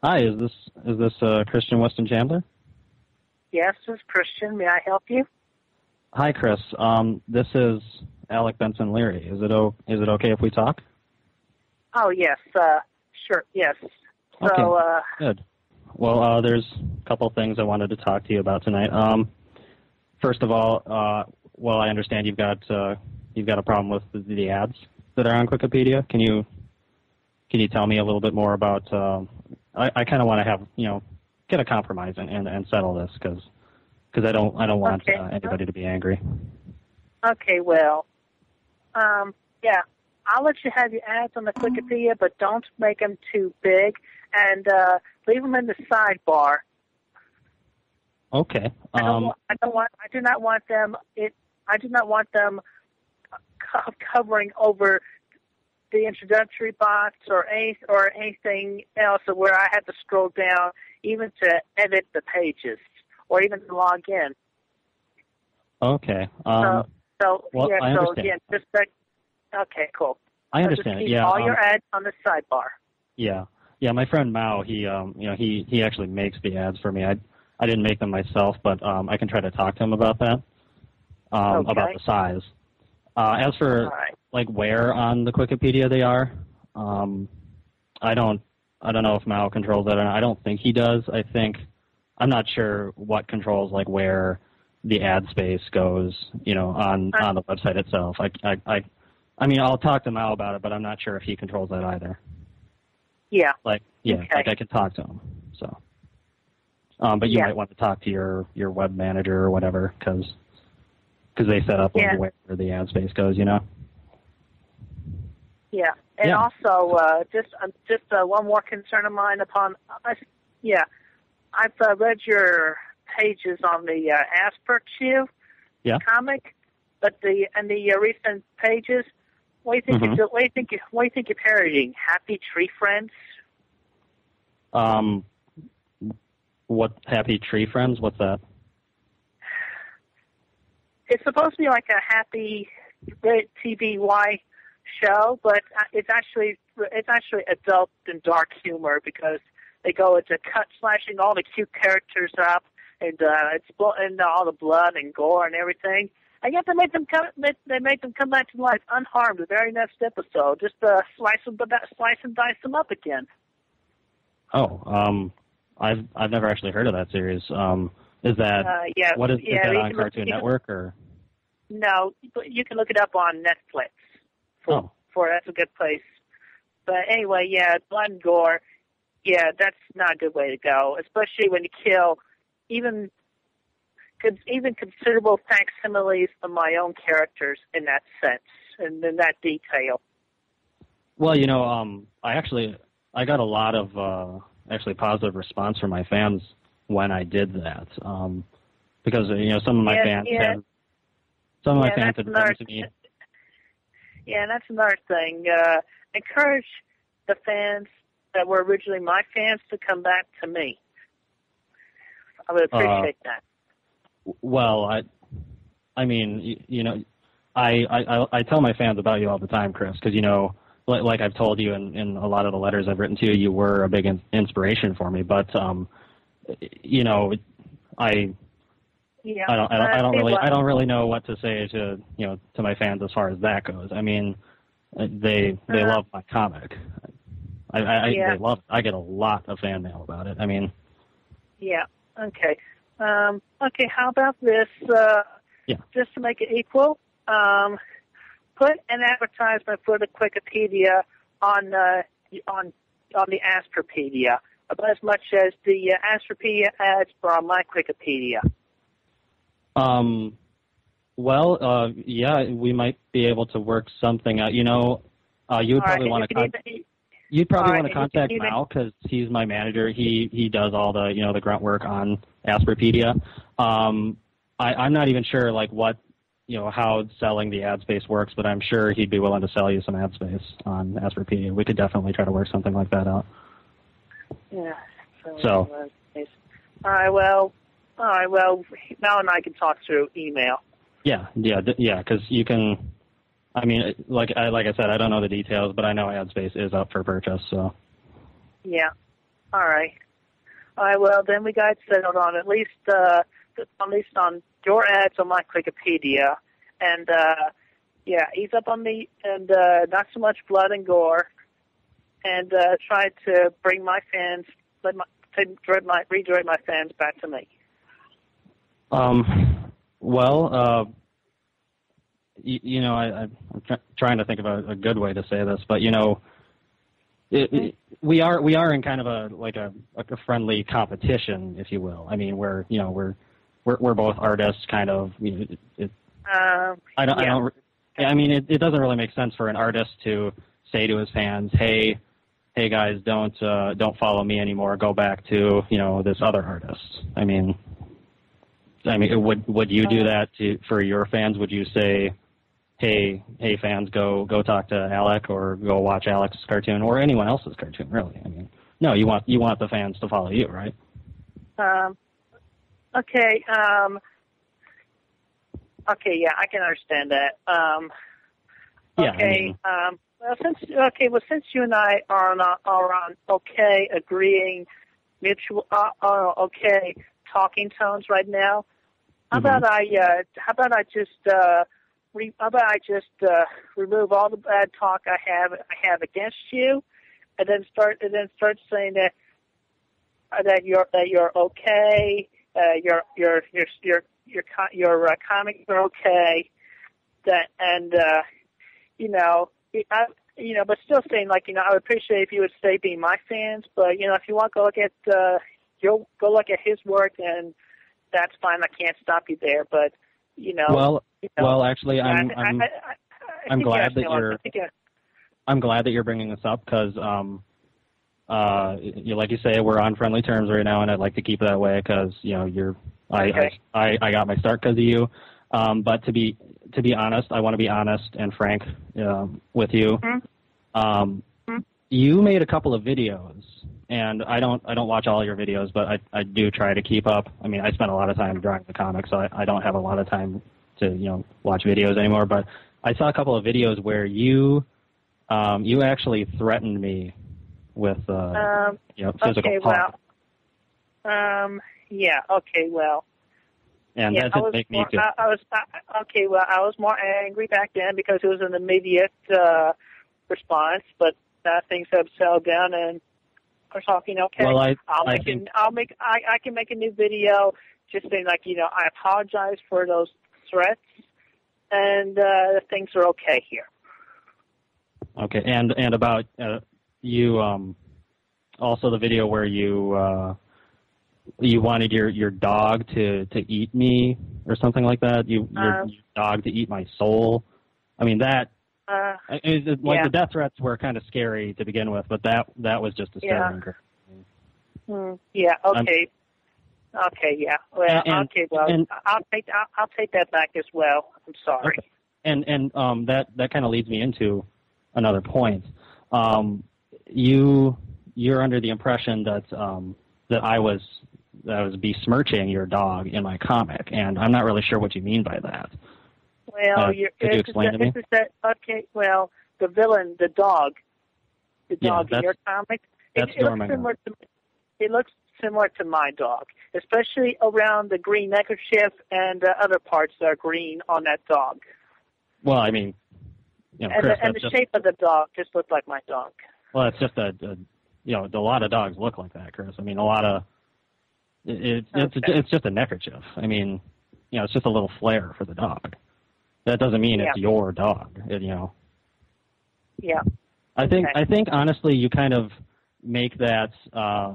Hi, is this Christian Weston Chandler? Yes, this is Christian. May I help you? Hi, Chris. This is Alec Benson Leary. Is it okay if we talk? Oh, yes. Sure, yes. Okay, So, good. Well, there's a couple things I wanted to talk to you about tonight. First of all, well, I understand you've got a problem with the ads that are on Wikipedia. Can you tell me a little bit more about? I kind of want to have get a compromise and settle this because I don't want okay. anybody to be angry. Okay, well, yeah, I'll let you have your ads on the Wikipedia, but don't make them too big, and leave them in the sidebar. Okay. I do not want them. I do not want them covering over the introductory box or anything else where I have to scroll down even to edit the pages or even to log in. Okay. So well, yeah. I So understand. again, just like, okay, cool. I So understand. just keep Yeah. all your ads on the sidebar. Yeah. Yeah. My friend Mao, he actually makes the ads for me. I didn't make them myself, but I can try to talk to him about that. Okay. About the size. As for All right. like where on the Wikipedia they are, I don't know if Mao controls that or not. I don't think he does. I'm not sure what controls like where the ad space goes, on the website itself. I mean, I'll talk to Mao about it, but I'm not sure if he controls that either. Yeah. Yeah, Okay. like I could talk to him. So, but you Yeah. might want to talk to your web manager or whatever, because they set up like Yeah. where the ad space goes, Yeah, and Yeah. also just one more concern of mine I've read your pages on the Asperchu Yeah. comic, but the recent pages. What do you think? Mhm. What do you think you're parodying? Happy Tree Friends? What Happy Tree Friends? What's that? It's supposed to be like a happy TVY show, but it's actually adult and dark humor because they go into cut slashing all the cute characters up and and all the blood and gore and everything. And yet they make them come back to life unharmed the very next episode. Just slice and dice them up again. Oh, I've never actually heard of that series. Is that Yeah? what is Yeah, that on Cartoon Network or? No, but you can look it up on Netflix. For that's a good place. But anyway, yeah, blood and gore. Yeah, that's not a good way to go, especially when you kill even considerable facsimiles of my own characters in that sense and in that detail. Well, I got a lot of actually positive response from my fans when I did that, because some of my fans had written to me. Yeah, and that's another thing. Encourage the fans that were originally my fans to come back to me. I would appreciate that. Well, I mean, I tell my fans about you all the time, Chris, because like I've told you in a lot of the letters I've written to you, you were a big inspiration for me. But I don't really know what to say to my fans as far as that goes. I mean, they love my comic. They love it. I get a lot of fan mail about it. I mean. Yeah. Okay. Okay. How about this? Just to make it equal, put an advertisement for the Wikipedia on the Astropedia about as much as the Astropedia ads for my Wikipedia. Well, yeah, we might be able to work something out. You would probably want to. You'd probably want to contact Mal because he's my manager. He does all the the grunt work on Asperpedia. I'm not even sure like what how selling the ad space works, but I'm sure he'd be willing to sell you some ad space on Asperpedia. We could definitely try to work something like that out. Yeah. So. All right. Well, Mal and I can talk through email. Yeah. Because you can. I mean, like I said, I don't know the details, but I know ad space is up for purchase. So. Yeah. All right. All right. Well, then we got settled on at least on your ads on my Wikipedia, and yeah, ease up on me, and not so much blood and gore, and try to bring my fans, redirect my fans back to me. Well, you know, I'm trying to think of a good way to say this, but you know, we are in kind of a friendly competition, if you will. I mean, we're both artists, kind of. I mean, it doesn't really make sense for an artist to say to his fans, "Hey guys, don't follow me anymore. Go back to this other artist." I mean, would you do that for your fans? Would you say, "Hey fans, go talk to Alec, or go watch Alec's cartoon, or anyone else's cartoon"? Really, I mean, no, you want the fans to follow you, right? Okay. Okay. Yeah, I can understand that. Okay. Yeah, well, since you and I are on agreeing, mutual, talking tones right now. How about I just remove all the bad talk I have against you, and then start saying that you're okay, your comics are okay, that, and but still saying, like, I would appreciate if you would stay being my fans, but if you want to go look at his work, and that's fine. I can't stop you there, but Well, actually, I'm glad that I'm glad that you're bringing this up, because like you say, we're on friendly terms right now, and I'd like to keep it that way, because I got my start because of you. But to be honest, I want to be honest and frank with you. You made a couple of videos, and I don't watch all your videos, but I do try to keep up. I mean, I spend a lot of time drawing the comics, so I don't have a lot of time to watch videos anymore. But I saw a couple of videos where you actually threatened me with physical harm. Yeah. Okay. Well. And that didn't make me feel. I was more angry back then because it was an immediate response, but things have settled down, and we're talking. Okay. Well, I can make a new video just saying, like, I apologize for those threats, and things are okay here. Okay, and about you, also the video where you wanted your dog to eat me or something like that. Your dog to eat my soul. I mean that. The death threats were kind of scary to begin with, but that was just disturbing. Yeah. Okay. Okay. Yeah. Well. Okay. Well, I'll take that back as well. I'm sorry. Okay. And that kind of leads me into another point. You're under the impression that I was besmirching your dog in my comic, and I'm not really sure what you mean by that. Well, could you explain to me? Okay, well, the villain, the dog in your comic, it looks similar to my dog, especially around the green neckerchief and other parts that are green on that dog. Well, I mean, Chris, and the shape of the dog just looked like my dog. Well, it's just a lot of dogs look like that, Chris. I mean, it's just a neckerchief. I mean, it's just a little flair for the dog. That doesn't mean it's your dog. Yeah. I think honestly, you kind of make that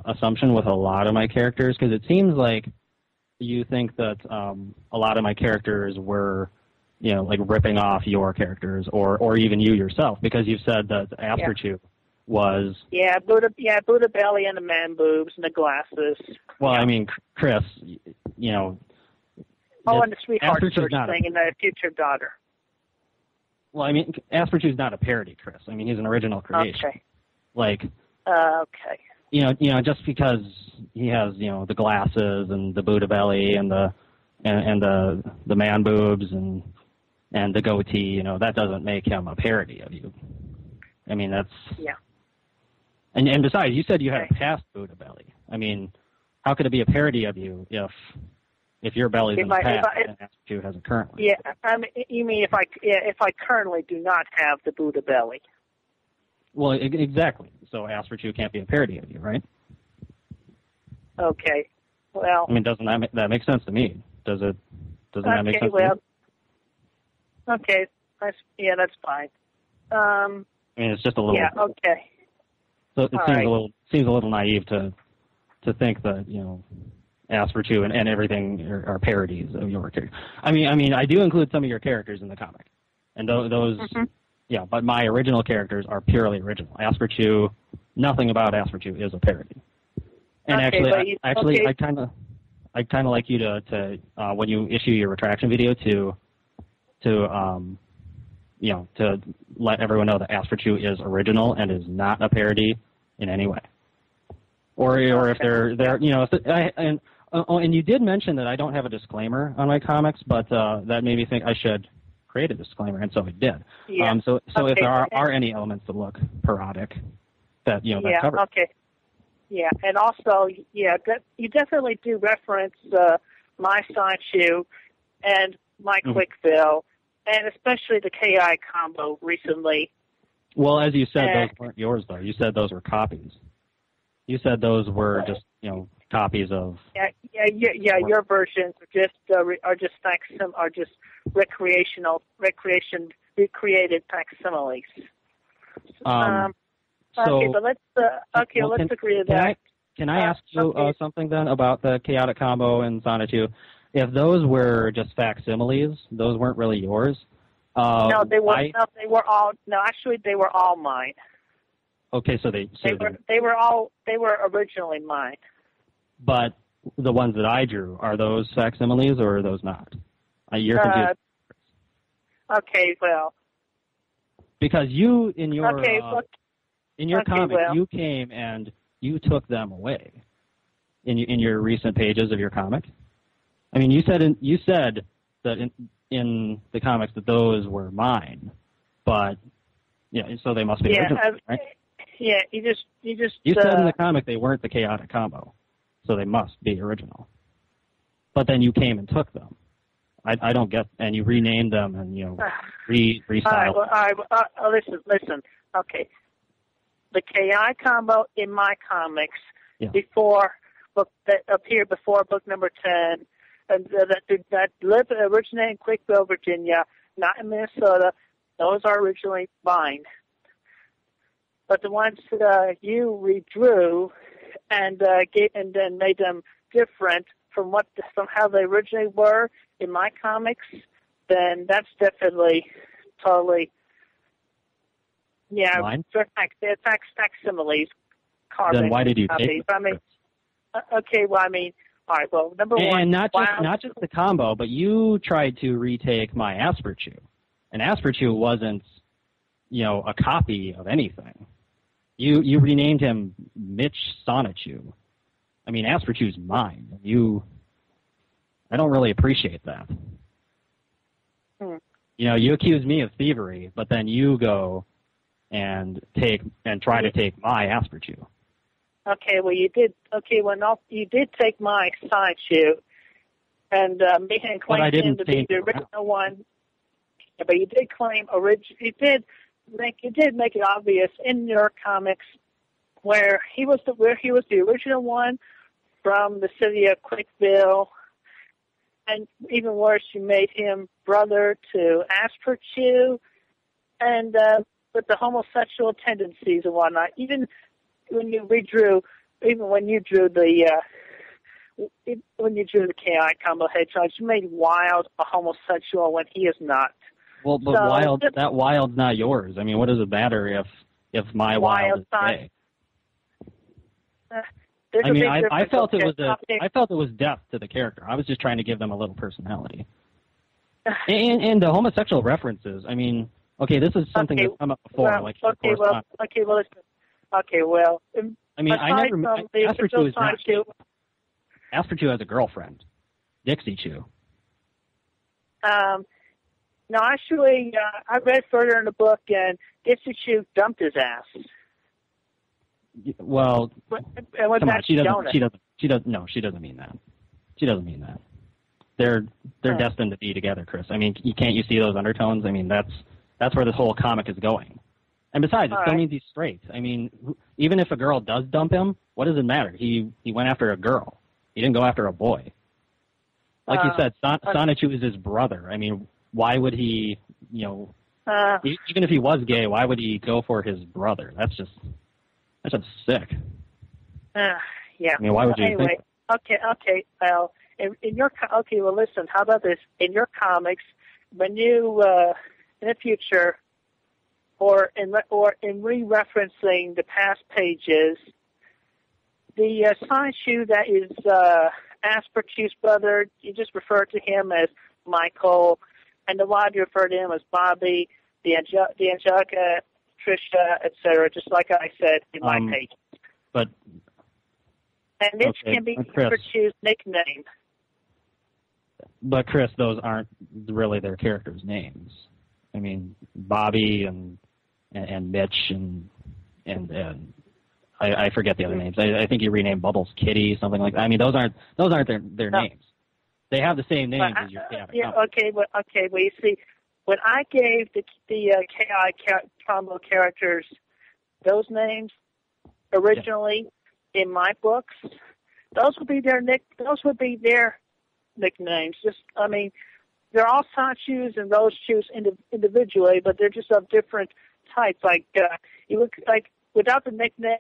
assumption with a lot of my characters, because it seems like you think that a lot of my characters were, like ripping off your characters, or even you yourself, because you've said that Afterchew was Buddha belly and the man boobs and the glasses. Well, I mean, Chris, and the sweetheart search thing and the future daughter. Well, I mean, Asperger's not a parody, Chris. I mean, he's an original creation. Okay. Like. Okay. Just because he has, the glasses and the Buddha belly and the man boobs and the goatee, that doesn't make him a parody of you. I mean, that's. Yeah. And besides, you said you had a past Buddha belly. I mean, how could it be a parody of you if your belly's in the past and Asperchu has it currently? Yeah, I mean, you mean if I currently do not have the Buddha belly? Well, exactly. So Asperchu can't be a parody of you, right? Okay. Well, I mean, doesn't that make sense to me? Doesn't that make sense? Well, to you? Okay. That's fine. I mean, it's just a little. Yeah. Okay. So it seems a little naive to think that Asperchu and everything are parodies of your character. I mean, I do include some of your characters in the comic, and those, yeah. But my original characters are purely original. Asperchu, nothing about Asperchu is a parody. And I kind of like you to when you issue your retraction video to let everyone know that Asperchu is original and is not a parody in any way. Or if and you did mention that I don't have a disclaimer on my comics, but that made me think I should create a disclaimer, and so I did. Yeah. So if there are any elements that look parodic, that's covered. Okay. Yeah, and also, you definitely do reference my Sanchu and my Quickville, and especially the KI combo recently. Well, as you said, those weren't yours, though. You said those were copies. You said those were just, copies of. Your versions are just recreated facsimiles. But let's agree to that. Can I ask you something then about the chaotic combo and Sonichu? If those were just facsimiles, those weren't really yours. No, they were. They were all. No, actually, they were all mine. Okay, so they were originally mine. But the ones that I drew, are those facsimiles or are those not? You're confused. Okay, well. Because you in your comic, you came and you took them away in your recent pages of your comic. I mean, you said that in the comics that those were mine, but so they must be original, right? Yeah, you said in the comic they weren't the chaotic combo, so they must be original. But then you came and took them. I don't get, and you renamed them and restyled. All right. Listen. Okay, the KI combo in my comics that appeared before book number 10, and that originated in Quickville, Virginia, not in Minnesota. Those are originally mine. But the ones that you redrew and then made them different from how they originally were in my comics, then that's definitely totally mine? They're facsimiles. Carbon then why did you copies. take them? I mean, okay. Well, I mean, all right. Well, number one, and not just the combo, but you tried to retake my Asperchu, and Asperchu wasn't a copy of anything. You renamed him Mitch Sonichu. I mean, Asperchu's mine. I don't really appreciate that. You accuse me of thievery, but then you go and try to take my Asperchu. Okay, well, you did. Okay, well, no, you did take my Sonichu and claim him to be the original one. But you did claim you did make it obvious in your comics where he was the original one from the city of Quickville, and even worse, you made him brother to Asperchu, and with the homosexual tendencies and whatnot. Even when you drew the KI combo hedgehogs, you made Wild a homosexual when he is not. Well, but that Wild's not yours. I mean, what does it matter if my Wild is gay? I mean, I felt it was depth to the character. I was just trying to give them a little personality. and the homosexual references. I mean, okay, this is something that's come up before. I mean, I never Asperchu has a girlfriend, Dixie Chew. No, actually, I read further in the book, and Dixie Chew dumped his ass. Well, come on. She doesn't. No, she doesn't mean that. She doesn't mean that. They're destined to be together, Chris. I mean, you see those undertones? I mean, that's where this whole comic is going. And besides, it still means he's straight. I mean, even if a girl does dump him, what does it matter? He went after a girl. He didn't go after a boy. Like you said, Sonichu is his brother. I mean, why would he, even if he was gay, why would he go for his brother? That's just sick. Yeah. I mean, why would you think? Okay. Well, well, listen. How about this? In your comics, when you in the future, or in re-referencing the past pages, the Sonichu that is Asperger's brother, you just refer to him as Michael, and the one you refer to him as Bobby, the Angelica, Trisha, etc., just like I said in my page. And this can be Asperger's nickname. But Chris, those aren't really their characters' names. I mean, Bobby and Mitch and I forget the other names. I think you renamed Bubbles Kitty, something like that. I mean, those aren't their names. They have the same names as your chaotic. Yeah. Okay. Well, you see, when I gave the chaotic combo characters those names originally in my books, those would be their nicknames. They're all Sonichus and Rosechus individually, but they're just of different types. Like without the nickname,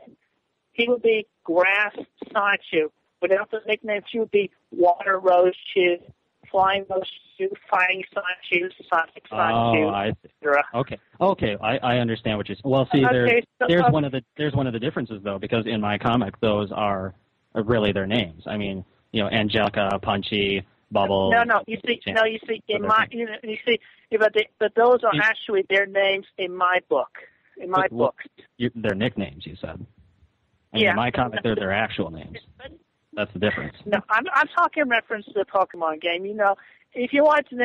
he would be Grass Sonichu. Without the nickname, she would be Water Rosechew, Flying Rosechew, Fighting Sonichu, Sonic Sonichu. Oh, I see. Okay. I understand what you're saying. Well, see, there's one of the differences though, because in my comic, those are really their names. I mean, Angelica, Punchy, Bubble. No. You see, but those are actually their names in my book. In my books, they're nicknames. You said. In my comic, they're their actual names. That's the difference. No, I'm talking in reference to the Pokemon game. If you want to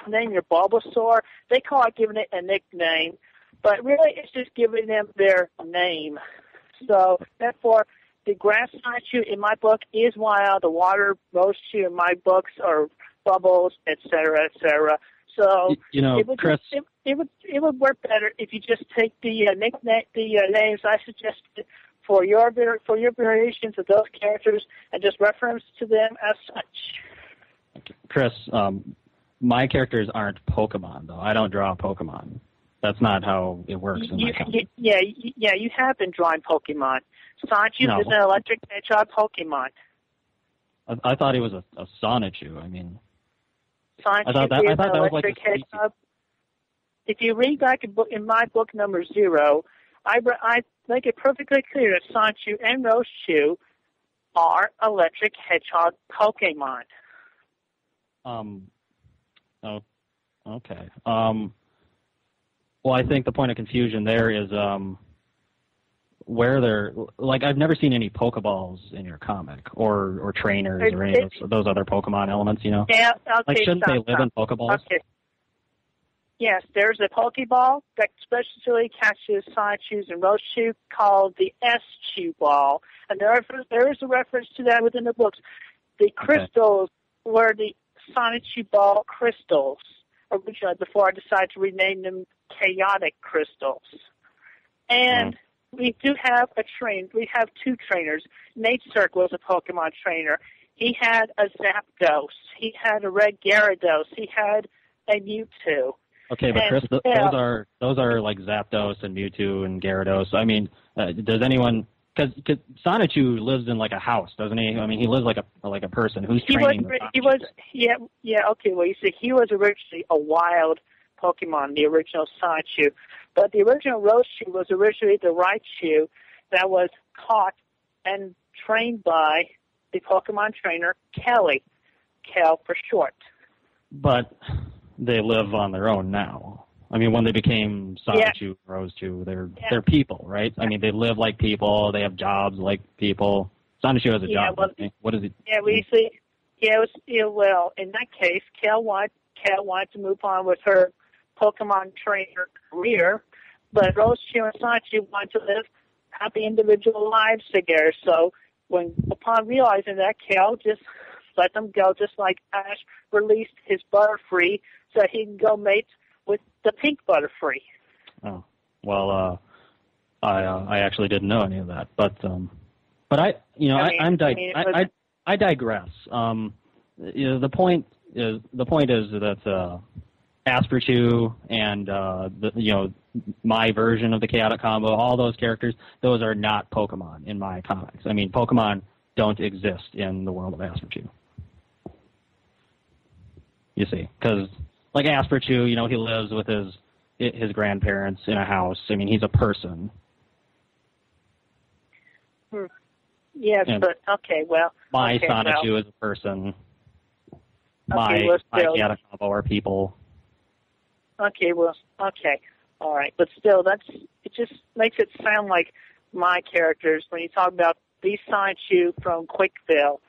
name your Bulbasaur, they call it giving it a nickname, but really it's just giving them their name. So therefore, the Grass Sonichu in my book is wild. The Water Rosechew in my books are Bubbles, etc., etc. So Chris, it would work better if you just take the names I suggested for your variations of those characters and just reference to them as such. Chris, my characters aren't Pokemon though. I don't draw Pokemon. That's not how it works in my comic. You have been drawing Pokemon. Sonichu is an electric hedgehog Pokemon. I thought he was a Sonichu. I mean, Sonichu I thought that was like a hedgehog. If you read back in my book number 0, I make it perfectly clear that Sonichu and Rosechou are electric hedgehog Pokemon. Oh, okay. Well, I think the point of confusion there is where they're like I've never seen any Pokeballs in your comic or trainers or any of those other Pokemon elements. Yeah. Okay. Shouldn't they live in Pokeballs? Okay. Yes, there's a Pokeball that specially catches Sonichus and Rosechou called the S-Chew ball, and there is a reference to that within the books. The crystals were the Sonichu ball crystals originally before I decided to rename them Chaotic Crystals. And we do have we have 2 trainers. Nate Cirque was a Pokemon trainer. He had a Zapdos. He had a Red Gyarados. He had a Mewtwo. Okay, but Chris, those are like Zapdos and Mewtwo and Gyarados. I mean, does anyone? Because Sonichu lives in like a house, doesn't he? I mean, he lives like a person who's training. Okay. Well, you see, he was originally a wild Pokemon, the original Sonichu, but the original Rosechou was originally the Raichu that was caught and trained by the Pokemon trainer Kelly, Kel for short. But they live on their own now. I mean, when they became Sonichu, Rosechou, they're people, right? I mean, they live like people. They have jobs like people. Sonichu has a job. Well, what is it? Yeah, we see. Well, in that case, Kel wanted to move on with her Pokemon trainer career, but Rosechou and Sonichu wanted to live happy individual lives together. So upon realizing that, Cal just let them go, just like Ash released his Butterfree so he can go mate with the pink Butterfree. Oh, well, I actually didn't know any of that, but I digress. The point is that Asperchu and my version of the Chaotic Combo, all those characters, those are not Pokemon in my comics. I mean, Pokemon don't exist in the world of Asperchu. You see, because like Asperchu, he lives with his grandparents in a house. I mean, he's a person. Yes, but okay, well. My Sonichu is a person. My Chaotic Combo are people. Okay, well, okay, all right, but still, it just makes it sound like my characters when you talk about these Sonichu from Quickville.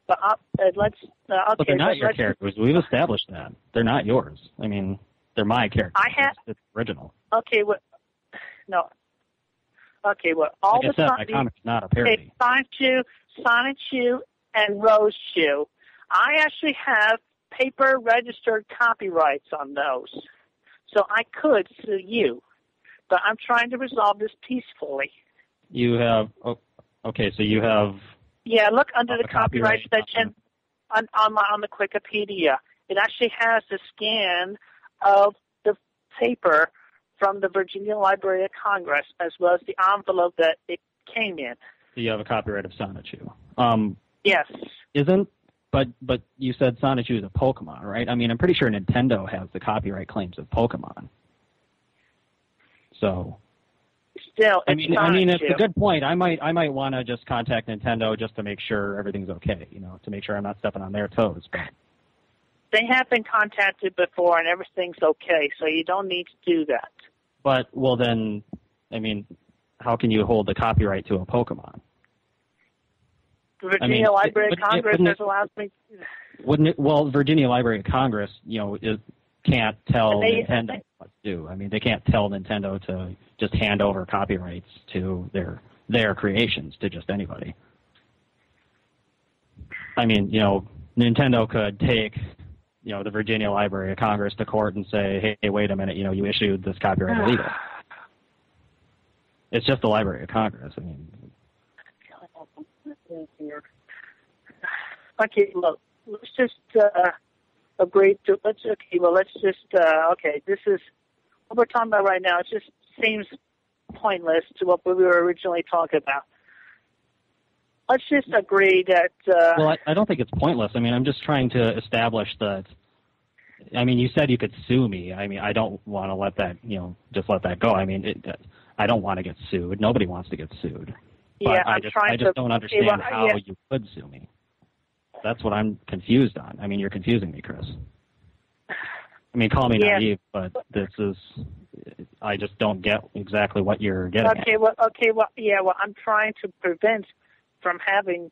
But But they're not your characters. We've established that they're not yours. I mean, they're my characters. It's original. Okay, well, no. Okay, well, all like the I said, my comic's not a parody. Sonichu, and Rosechu. I actually have paper registered copyrights on those, so I could sue you. But I'm trying to resolve this peacefully. You have okay, so you have. Yeah, look under the copyright section on the Wikipedia. It actually has a scan of the paper from the Virginia Library of Congress, as well as the envelope that it came in. So you have a copyright of Sonichu. Yes. But you said Sonichu is a Pokemon, right? I mean, I'm pretty sure Nintendo has the copyright claims of Pokemon. So. Still, I mean, it's a good point. I might want to just contact Nintendo just to make sure everything's okay. To make sure I'm not stepping on their toes. But. They have been contacted before, and everything's okay, so you don't need to do that. But, well then, I mean, how can you hold the copyright to a Pokemon? The Virginia Library of Congress has allowed me... Wouldn't it, well, Virginia Library of Congress, can't tell Nintendo what to do. I mean, they can't tell Nintendo to just hand over copyrights to their creations to just anybody. I mean, Nintendo could take... the Virginia Library of Congress to court and say, hey, wait a minute, you issued this copyright illegal. It's just the Library of Congress. I mean, okay, look, let's just agree to. This is what we're talking about right now. It just seems pointless to what we were originally talking about. Let's just agree that... well, I don't think it's pointless. I mean, I'm just trying to establish that... I mean, you said you could sue me. I mean, I don't want to let that, just let that go. I mean, I don't want to get sued. Nobody wants to get sued. But yeah, I just don't understand how you could sue me. That's what I'm confused on. I mean, you're confusing me, Chris. I mean, call me naive, but this is... I just don't get exactly what you're getting at. Well, I'm trying to prevent from having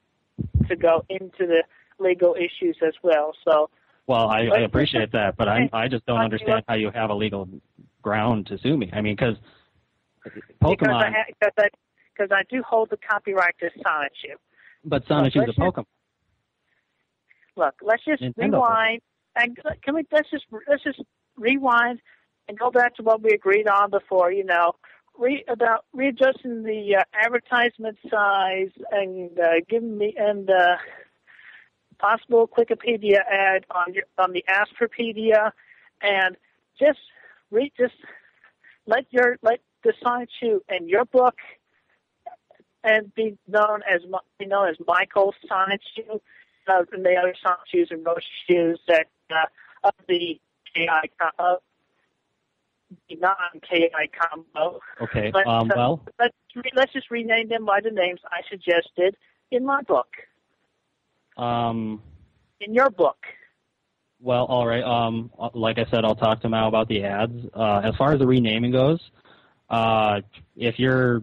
to go into the legal issues as well. So, well, I appreciate that, but I just don't understand how you have a legal ground to sue me. I mean, because Pokemon... Because I do hold the copyright to Sonichu. But Sonichu is a Pokemon. Look, let's just rewind and let's just rewind and go back to what we agreed on before. About readjusting the advertisement size and giving me possible Wikipedia ad on the Astropedia, and just let the Sonichu in your book and be known as Michael Sonichu, and the other Sonichus and Roshus that of the KI the non-KI combo. Okay. Let's just rename them by the names I suggested in my book. In your book. Well, all right. Like I said, I'll talk to Mao about the ads. As far as the renaming goes, if you're,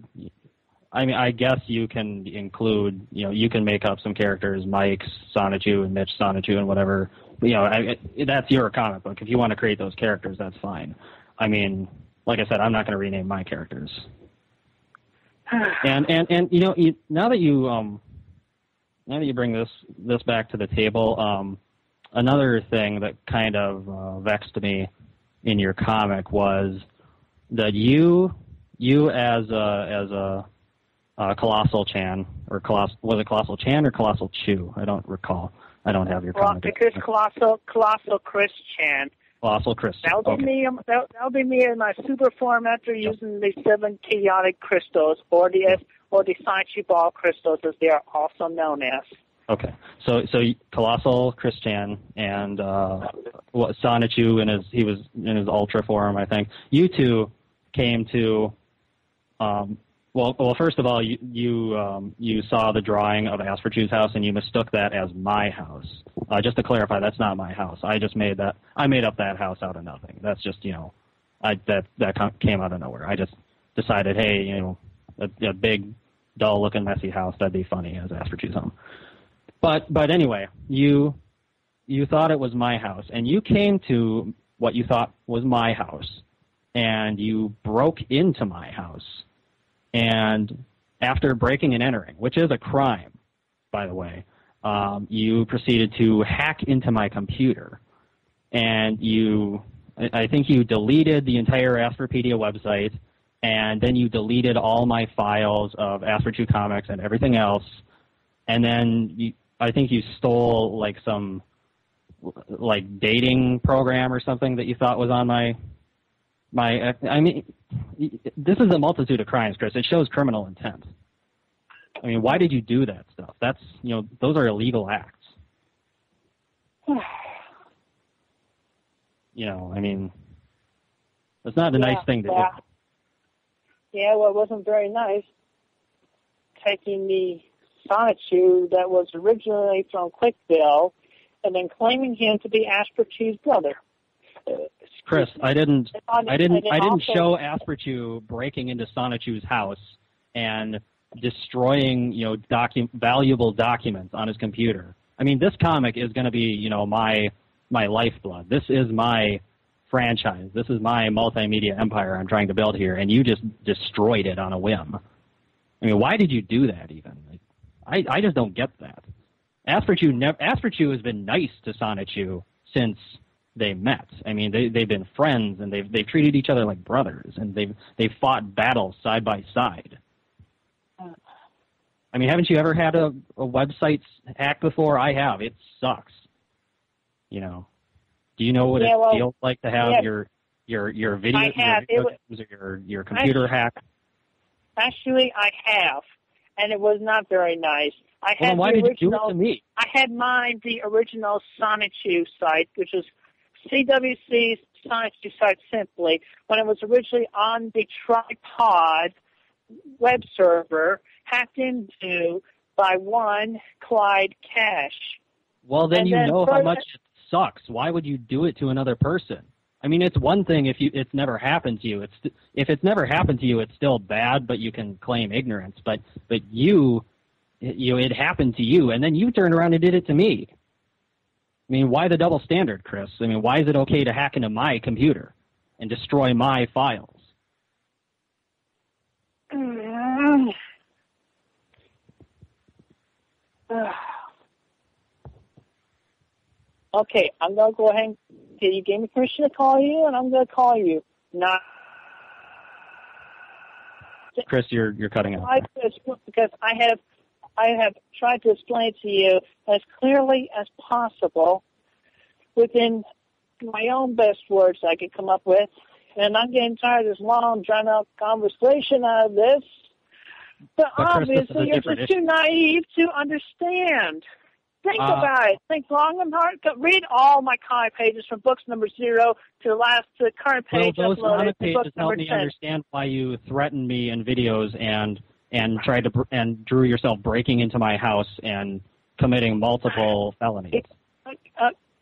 I guess you can include, you can make up some characters, Mike Sonichu and Mitch Sonichu and whatever. That's your comic book. If you want to create those characters, that's fine. I mean, like I said, I'm not going to rename my characters. And you know, now that you bring this back to the table, another thing that kind of vexed me in your comic was that you as a Colossal Chan, or was it Colossal Chan or Colossal Chew? I don't recall. I don't have your comic. Well, because Colossal Chris Chan. Colossal Chris. That'll be me. That'll be me in my super form after using the 7 chaotic crystals, or the Saichi Ball crystals, as they are also known as. Okay, so Colossal Chris Chan and Sonichu he was in his Ultra form, I think. You two came to. Well, first of all, you saw the drawing of Asperchu's house and you mistook that as my house. Just to clarify, that's not my house. I just made that. I made up that house out of nothing. That's just that came out of nowhere. I just decided, hey, a big, dull-looking, messy house, that'd be funny as Asperchu's home. But anyway, you thought it was my house, and you came to what you thought was my house, and you broke into my house. And after breaking and entering, which is a crime, by the way, you proceeded to hack into my computer. And I think you deleted the entire Asperpedia website, and then you deleted all my files of Asperchu comics and everything else. And then I think you stole some dating program or something that you thought was on I mean, this is a multitude of crimes, Chris. It shows criminal intent. I mean, why did you do that stuff? That's, those are illegal acts. I mean, it's not a nice thing to do. Yeah, well, it wasn't very nice taking the Sonichu that was originally from Quickville and then claiming him to be Asperchu's brother. Chris, I didn't show Asperchu breaking into Sonichu's house and destroying, valuable documents on his computer. I mean, this comic is going to be, my lifeblood. This is my franchise. This is my multimedia empire I'm trying to build here, and you just destroyed it on a whim. I mean, why did you do that even? I just don't get that. Asperchu has been nice to Sonichu since they met. I mean, they've been friends, and they've treated each other like brothers, and they've fought battles side by side. I mean, haven't you ever had a website hacked before? I have. It sucks. Do you know what it feels like to have your your computer hacked? Actually, I have, and it was not very nice. Well, why did you do it to me? I had the original Sonichu site, which was CWC's Sonichu site simply, when it was originally on the Tripod web server, hacked into by one Clyde Cash. Well, then how much it sucks. Why would you do it to another person? I mean, it's one thing if it's never happened to you. If it's never happened to you, it's still bad, but you can claim ignorance. But it happened to you, and then you turned around and did it to me. I mean, why the double standard, Chris? I mean, why is it okay to hack into my computer and destroy my files? Okay, I'm going to go ahead and you gave me permission to call you, and I'm going to call you. Not Chris, you're cutting out. Because I have tried to explain to you as clearly as possible within my own best words I could come up with, and I'm getting tired of this long, drawn-out conversation out of this. But obviously, you're just too naive to understand. Think about it. Think long and hard. Read all my comic pages from books number 0 to the current page. Well, those comic pages help me 10. Understand why you threatened me in videos and tried to and drew yourself breaking into my house and committing multiple felonies.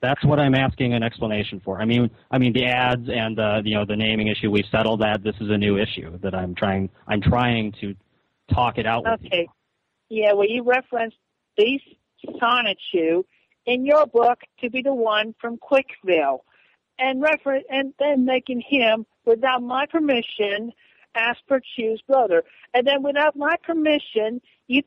That's what I'm asking an explanation for. I mean the ads and the naming issue. We've settled that. This is a new issue that I'm trying to talk it out with you. Okay. Yeah. Well, you referenced these Sonichu in your book to be the one from Quickville, and then making him, without my permission, Asper Chew's brother. And then without my permission, you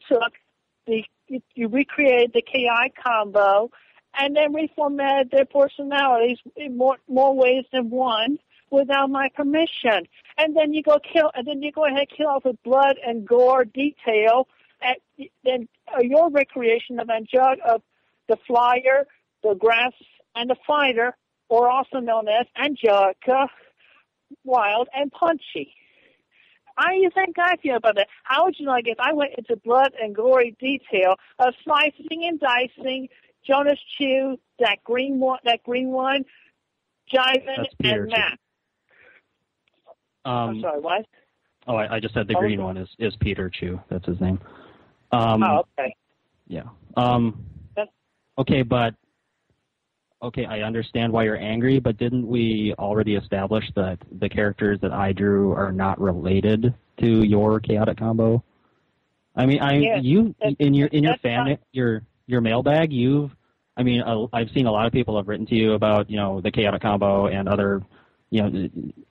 recreated the KI combo and then reformatted their personalities in more ways than one without my permission. And then you go ahead and kill off with blood and gore detail. And then your recreation of the Flyer, the Grass, and the Fighter, or also known as Angelica, Wild and Punchy. How do you think I feel about that? How would you like if I went into blood and gory detail of slicing and dicing Jonas Chew, that green one, Jiven, and Matt? I'm sorry, what? Oh, I just said the green one is Peter Chew. That's his name. Okay. Yeah. Okay, I understand why you're angry, but didn't we already establish that the characters that I drew are not related to your chaotic combo? I mean, in your mailbag, I've seen a lot of people have written to you about, the chaotic combo and other,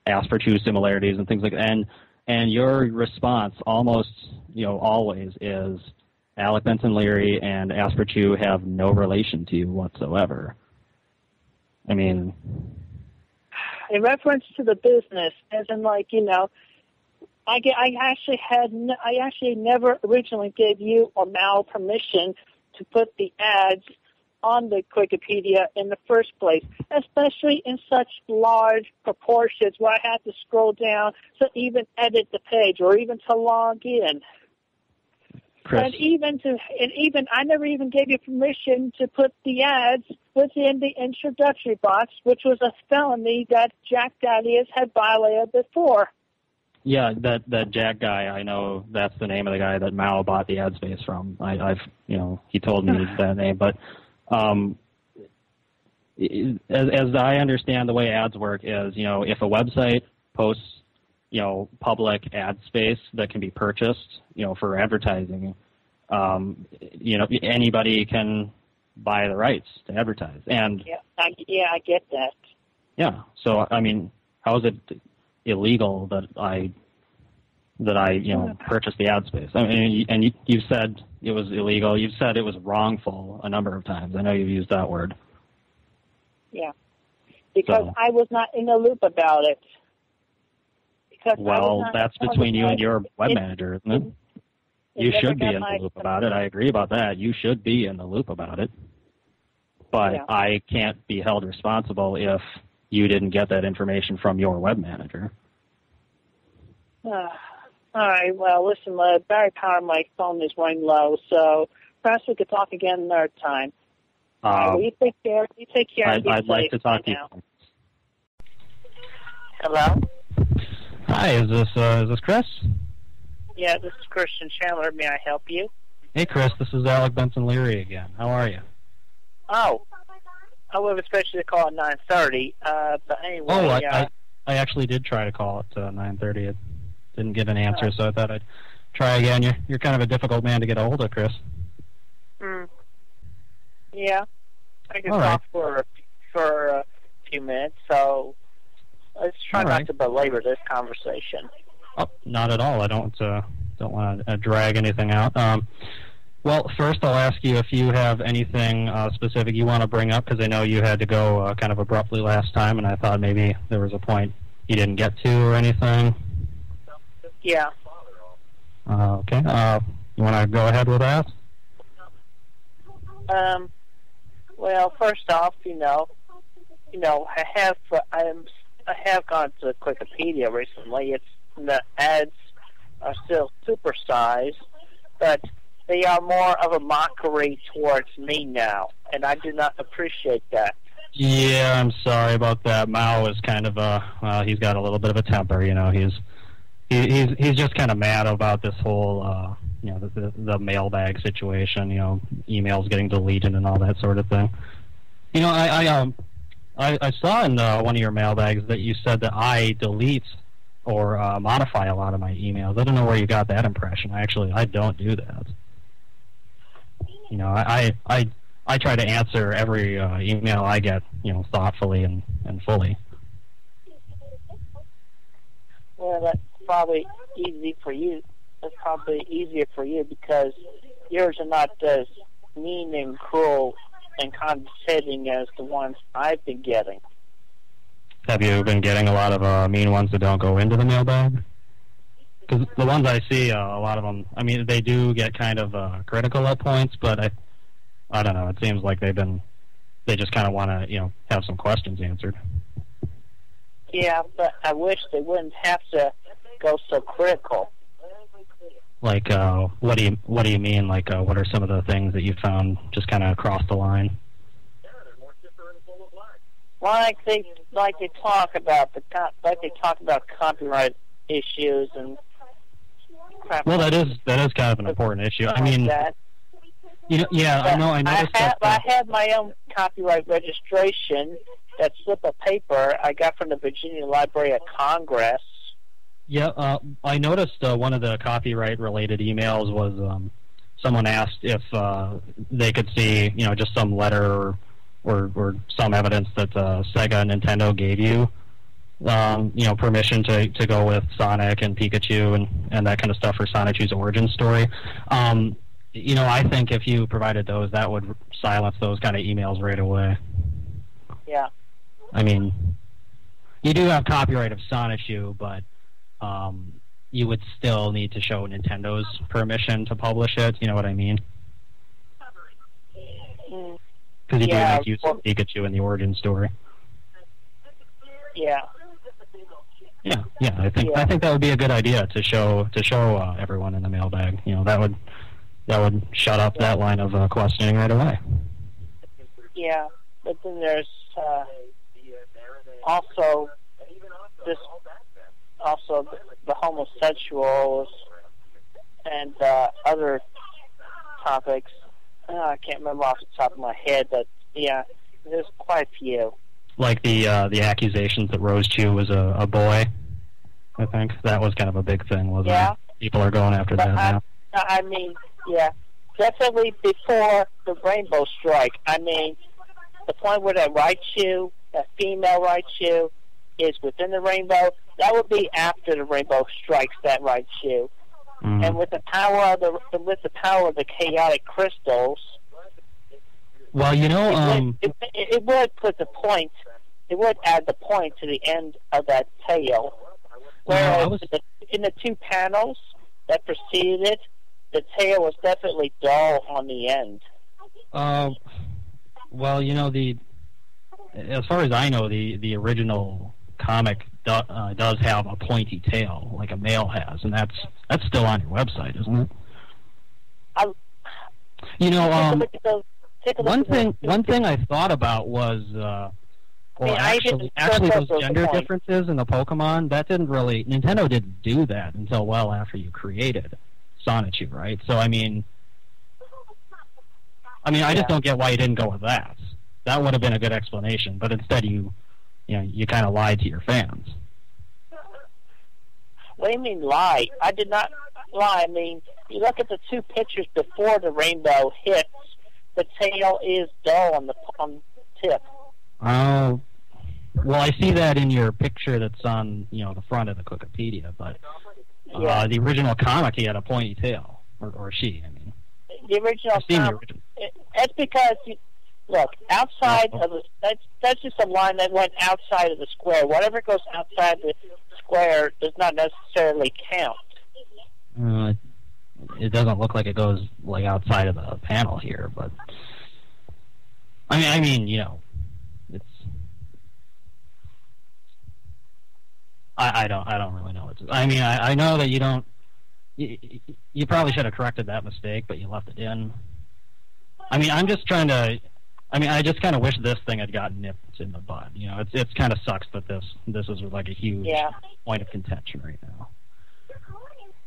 ask for true similarities and things like that. And your response almost, always is Alec, Benson Leary, and Asper Chew have no relation to you whatsoever. I mean, in reference to the business, as in I actually never originally gave you or Mal permission to put the ads on the Wikipedia in the first place, especially in such large proportions where I had to scroll down to even edit the page or even to log in. Chris. And I never even gave you permission to put the ads within the introductory box, which was a felony that Jack Dadius had violated before. Yeah, that Jack guy, I know that's the name of the guy that Mao bought the ad space from. He told me that name, but as I understand the way ads work is, if a website posts, public ad space that can be purchased, for advertising, anybody can buy the rights to advertise. And I get that. Yeah. So how is it illegal that I purchased the ad space? And you said it was illegal. You've said it was wrongful a number of times. I know you've used that word. Yeah. Because I was not in the loop about it. Well, that's between you and your web manager, isn't it? You should be in the loop about it. I agree about that. You should be in the loop about it. But I can't be held responsible if you didn't get that information from your web manager. All right. Well, listen, the battery power on my phone is running low, so perhaps we could talk again another time. You take care. You take care. I'd like to talk to you. Hello? Hi, is this Chris? Yeah, this is Christian Chandler. May I help you? Hey, Chris, this is Alec Benson Leary again. How are you? Oh, I would have expected to call at 9:30. But anyway. Oh, I actually did try to call at 9:30. It didn't get an answer, so I thought I'd try again. You're kind of a difficult man to get a hold of, Chris. Yeah, I can talk for a few minutes. So let's try not to belabor this conversation. Oh, not at all. I don't want to drag anything out. Well, first I'll ask you if you have anything specific you want to bring up, because I know you had to go kind of abruptly last time, and I thought maybe there was a point you didn't get to or anything. Yeah. Okay. You want to go ahead with that? Well, first off, I have gone to Wikipedia recently. The ads are still supersized, but they are more of a mockery towards me now, and I do not appreciate that. Yeah, I'm sorry about that. Mao is kind of he's got a little bit of a temper. He's just kind of mad about this whole the mailbag situation. Emails getting deleted and all that sort of thing. I saw in one of your mailbags that you said that I delete or modify a lot of my emails. I don't know where you got that impression. I don't do that. I try to answer every email I get, thoughtfully and fully. Well, probably easy for you. It's probably easier for you because yours are not as mean and cruel and condescending as the ones I've been getting. Have you been getting a lot of mean ones that don't go into the mailbag? Because the ones I see, a lot of them, I mean, they do get kind of critical at points, but I don't know. It seems like they just kind of want to, have some questions answered. Yeah, but I wish they wouldn't have to go so critical. Like, what do you mean? Like, what are some of the things that you found just kind of across the line? Like they talk about copyright issues and crap. Well, that is kind of an important issue. I mean, that. I know. I noticed I have my own copyright registration. That slip of paper I got from the Virginia Library of Congress. Yeah, I noticed one of the copyright-related emails was someone asked if they could see, just some letter or some evidence that Sega and Nintendo gave you, permission to go with Sonic and Pikachu and that kind of stuff for Sonic 2's origin story. I think if you provided those, that would silence those kind of emails right away. Yeah. I mean, you do have copyright of Sonic 2, but you would still need to show Nintendo's permission to publish it. You know what I mean? Because you do make use of Pikachu in the origin story. Yeah. Yeah. I think that would be a good idea to show everyone in the mailbag. That would shut up that line of questioning right away. Yeah, but then there's also the homosexuals and other topics. I can't remember off the top of my head, but yeah, there's quite a few. Like the accusations that Rose Chew was a boy. I think that was kind of a big thing, wasn't it? People are going after that now. I mean, yeah, definitely before the Rainbow Strike. I mean, the point where that right shoe, that female right shoe, is within the rainbow. That would be after the rainbow strikes that right shoe. Mm-hmm. And with the power of the chaotic crystals, well, it would put the point. It would add the point to the end of that tail. Whereas in the two panels that preceded it, the tail was definitely dull on the end. Well, as far as I know, the original comic does have a pointy tail, like a male has, and that's still on your website, isn't it? One thing I thought about was, actually those gender differences in the Pokemon, Nintendo didn't do that until well after you created Sonic 2, right? So I just don't get why you didn't go with that. That would have been a good explanation, but instead you kind of lied to your fans. What do you mean lie? I did not lie. I mean, you look at the two pictures before the rainbow hits, the tail is dull on the tip. Oh, well, I see that in your picture that's on the front of the Wikipedia, but the original comic, he had a pointy tail, or she. I mean, the original comic. That's because. Look, outside of that's just a line that went outside of the square. Whatever goes outside the square does not necessarily count. It doesn't look like it goes like outside of the panel here, but I mean, it's. I don't really know what to. I mean, I know that you don't. You probably should have corrected that mistake, but you left it in. I mean, I'm just trying to. I just kind of wish this thing had gotten nipped in the bud. It's kind of sucks that this is like a huge point of contention right now.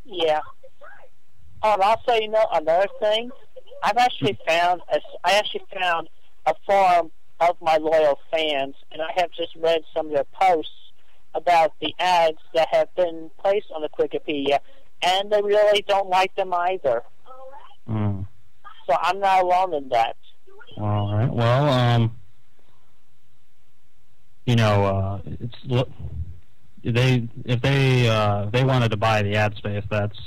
Yeah. And also, another thing, I actually found a forum of my loyal fans, and I have just read some of their posts about the ads that have been placed on the Wikipedia, and they really don't like them either. Mm. So I'm not alone in that. All right. Well, if they wanted to buy the ad space, that's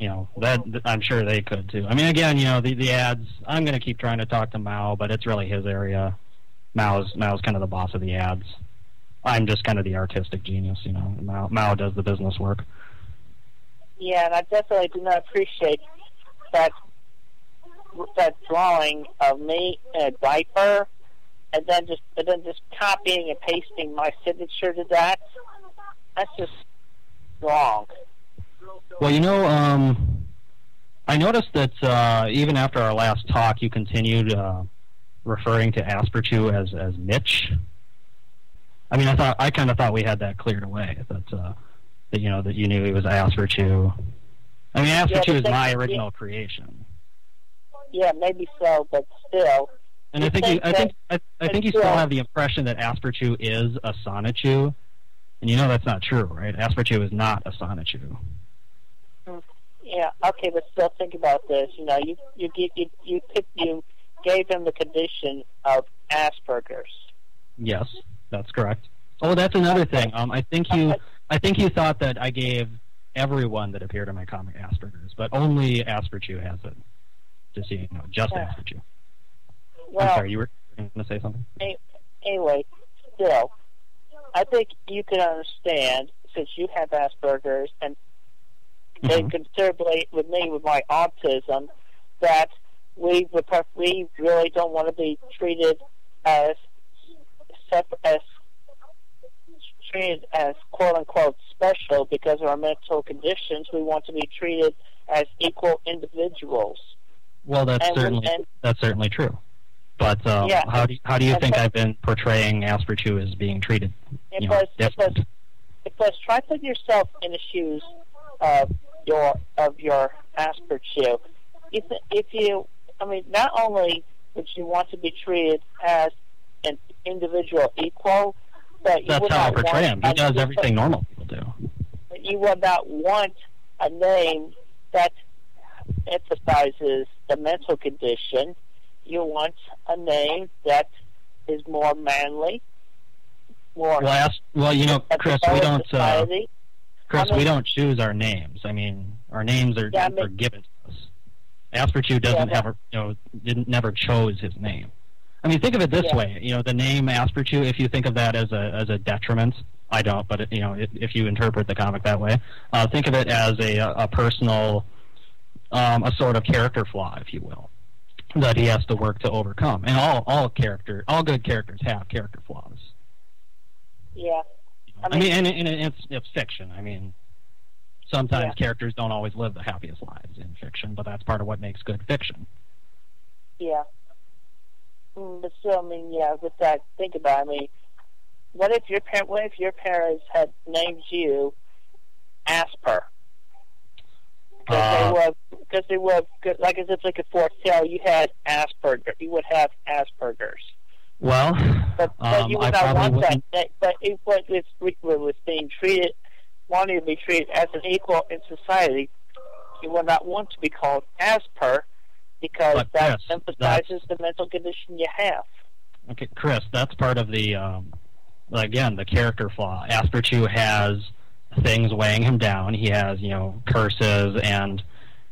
that I'm sure they could too. I mean, again, the ads. I'm going to keep trying to talk to Mao, but it's really his area. Mao's kind of the boss of the ads. I'm just kind of the artistic genius. Mao does the business work. Yeah, and I definitely do not appreciate that drawing of me in a diaper, and then just copying and pasting my signature to that. That's just wrong. Well, I noticed that even after our last talk, you continued referring to Asperchu as Mitch. I mean, I kind of thought we had that cleared away. That you knew he was Asperchu. I mean, Asperchu is my original creation. Yeah, maybe so, but still. And I think you still have the impression that Asperchu is a Sonichu, and that's not true, right? Asperchu is not a Sonichu. Yeah, okay, but still think about this. You gave him the condition of Asperger's. Yes, that's correct. Oh, that's another thing. I think you thought that I gave everyone that appeared in my comic Asperger's, but only Asperchu has it. Just so you know, just Asperchu. Well, I'm sorry, you were going to say something? Anyway, still, I think you can understand, since you have Asperger's, and considerably with me with my autism, that we really don't want to be treated as quote unquote special because of our mental conditions. We want to be treated as equal individuals. Well, that's certainly true. But how do you think I've been portraying Asperchu as being treated different? Plus, try to put yourself in the shoes of your Asperchu. Not only would you want to be treated as an individual equal, but that's how I portray him. He does everything normal people do. But you would not want a name that emphasizes the mental condition. You want a name that is more manly, more. Chris, we don't. We don't choose our names. I mean, our names are given to us. Asperchu doesn't never chose his name. I mean, think of it this way. The name Asperchu. If you think of that as a detriment, I don't. But if you interpret the comic that way, think of it as a personal, a sort of character flaw, if you will, that he has to work to overcome. And all good characters have character flaws. Yeah. I mean, and it's fiction. I mean, sometimes characters don't always live the happiest lives in fiction, but that's part of what makes good fiction. Yeah. But still, with that, think about it. What if your parents had named you Asper? Because they would, like as if like a foretell, you had Asperger. You would have Asperger's. Well, but you would not want that. But it was being treated, wanting to be treated as an equal in society, you would not want to be called Asper because that emphasizes the mental condition you have. Okay, Chris, that's part of the the character flaw. Asperchu has things weighing him down. He has curses and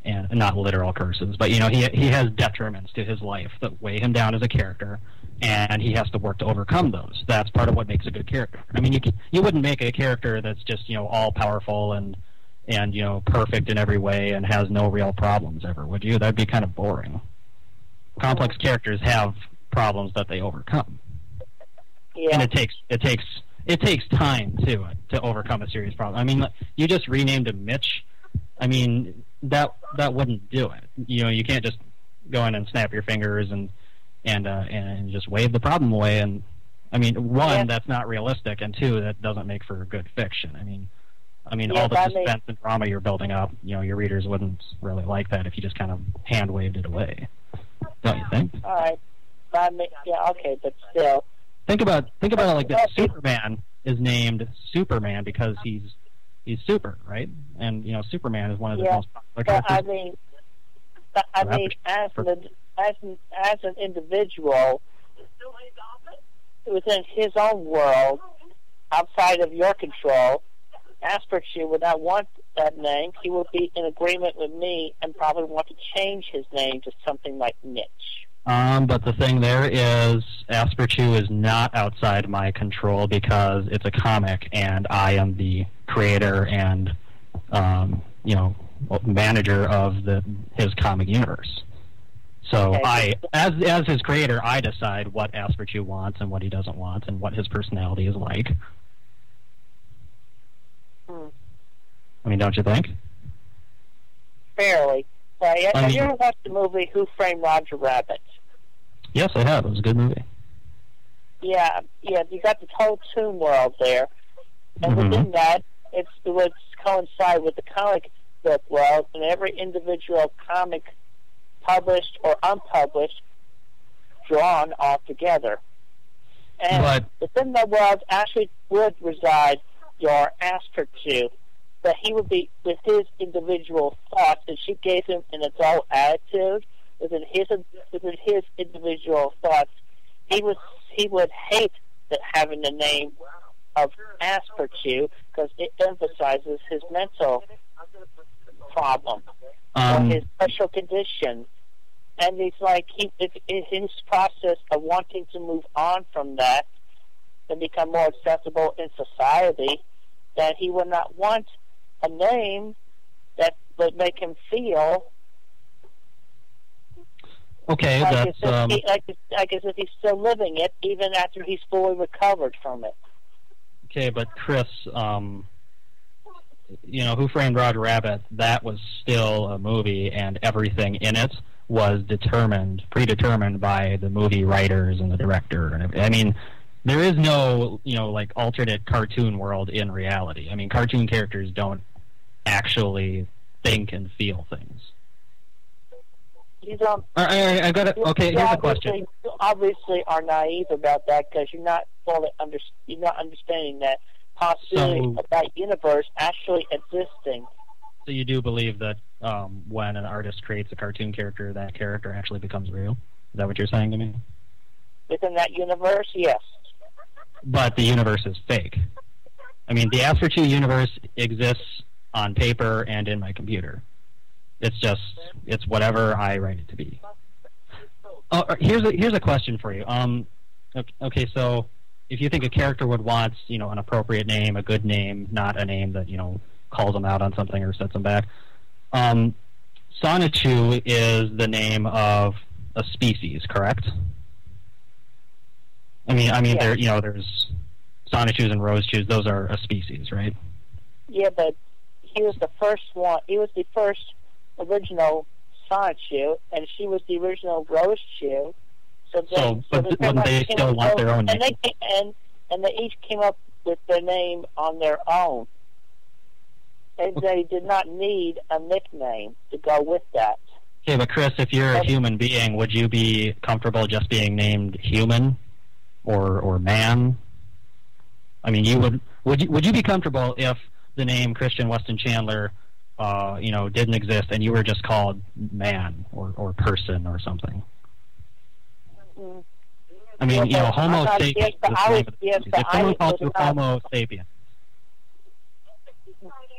not literal curses, but he has detriments to his life that weigh him down as a character. And he has to work to overcome those. That's part of what makes a good character. I mean, you wouldn't make a character that's just all powerful and perfect in every way and has no real problems ever, would you? That'd be kind of boring. Complex characters have problems that they overcome. Yeah. And it takes time to overcome a serious problem. I mean, you just renamed him Mitch. I mean, that wouldn't do it. You can't just go in and snap your fingers and just wave the problem away. And I mean, one, that's not realistic, and two, that doesn't make for good fiction. I mean, all the suspense and drama you're building up, your readers wouldn't really like that if you just kind of hand waved it away. Don't you think? All right. Okay, but still. Think about it like this. Superman is named Superman because he's super, right? And Superman is one of the most popular characters. I mean, as an individual within his own world, outside of your control, Asperchu would not want that name. He would be in agreement with me and probably want to change his name to something like Mitch. But the thing there is, Asperchu is not outside my control because it's a comic, and I am the creator and, manager of his comic universe. So okay. as his creator, I decide what Asperchu wants and what he doesn't want and what his personality is like. I mean, don't you think? Fairly. Have you ever watched the movie Who Framed Roger Rabbit? Yes, I have. It was a good movie. Yeah. You got the whole Toon world there, and within that, it would coincide with the comic book world, and every individual comic, published or unpublished, drawn all together. And within that world actually would reside your Asperchu, but he would be with his individual thoughts, and she gave him an adult attitude within his individual thoughts. He would hate having the name of Asperchu because it emphasizes his mental problem or his special condition. And it's like in his process of wanting to move on from that and become more acceptable in society, that he would not want a name that would make him feel like as if he's still living it, even after he's fully recovered from it. Okay, but Chris, Who Framed Roger Rabbit, that was still a movie, and everything in it was predetermined by the movie writers and the director. And I mean, there is no, alternate cartoon world in reality. I mean, cartoon characters don't actually think and feel things. You don't. I got it. Okay, here's the question. You obviously are naive about that because you're not understanding that possibility of that universe actually existing. So you do believe that when an artist creates a cartoon character, that character actually becomes real? Is that what you're saying to me? Within that universe, yes. But the universe is fake. I mean, the Asperchu universe exists on paper and in my computer. It's whatever I write it to be. Oh, here's a question for you. Okay, so if you think a character would want, an appropriate name, a good name, not a name that, calls them out on something or sets them back. Sonichu is the name of a species, correct? I mean, yeah. There's Sonichus and Rosechus. Those are a species, right? Yeah, but he was the first one. He was the first original Sonichu, and she was the original Rosechu. Wouldn't they still want their own name? And they each came up with their name on their own. And they did not need a nickname to go with that. Okay, but Chris, if you're a human being, would you be comfortable just being named human or man? I mean, would you be comfortable if the name Christian Weston Chandler didn't exist and you were just called man or person or something? I mean, Homo sapiens. If someone calls you Homo sapiens.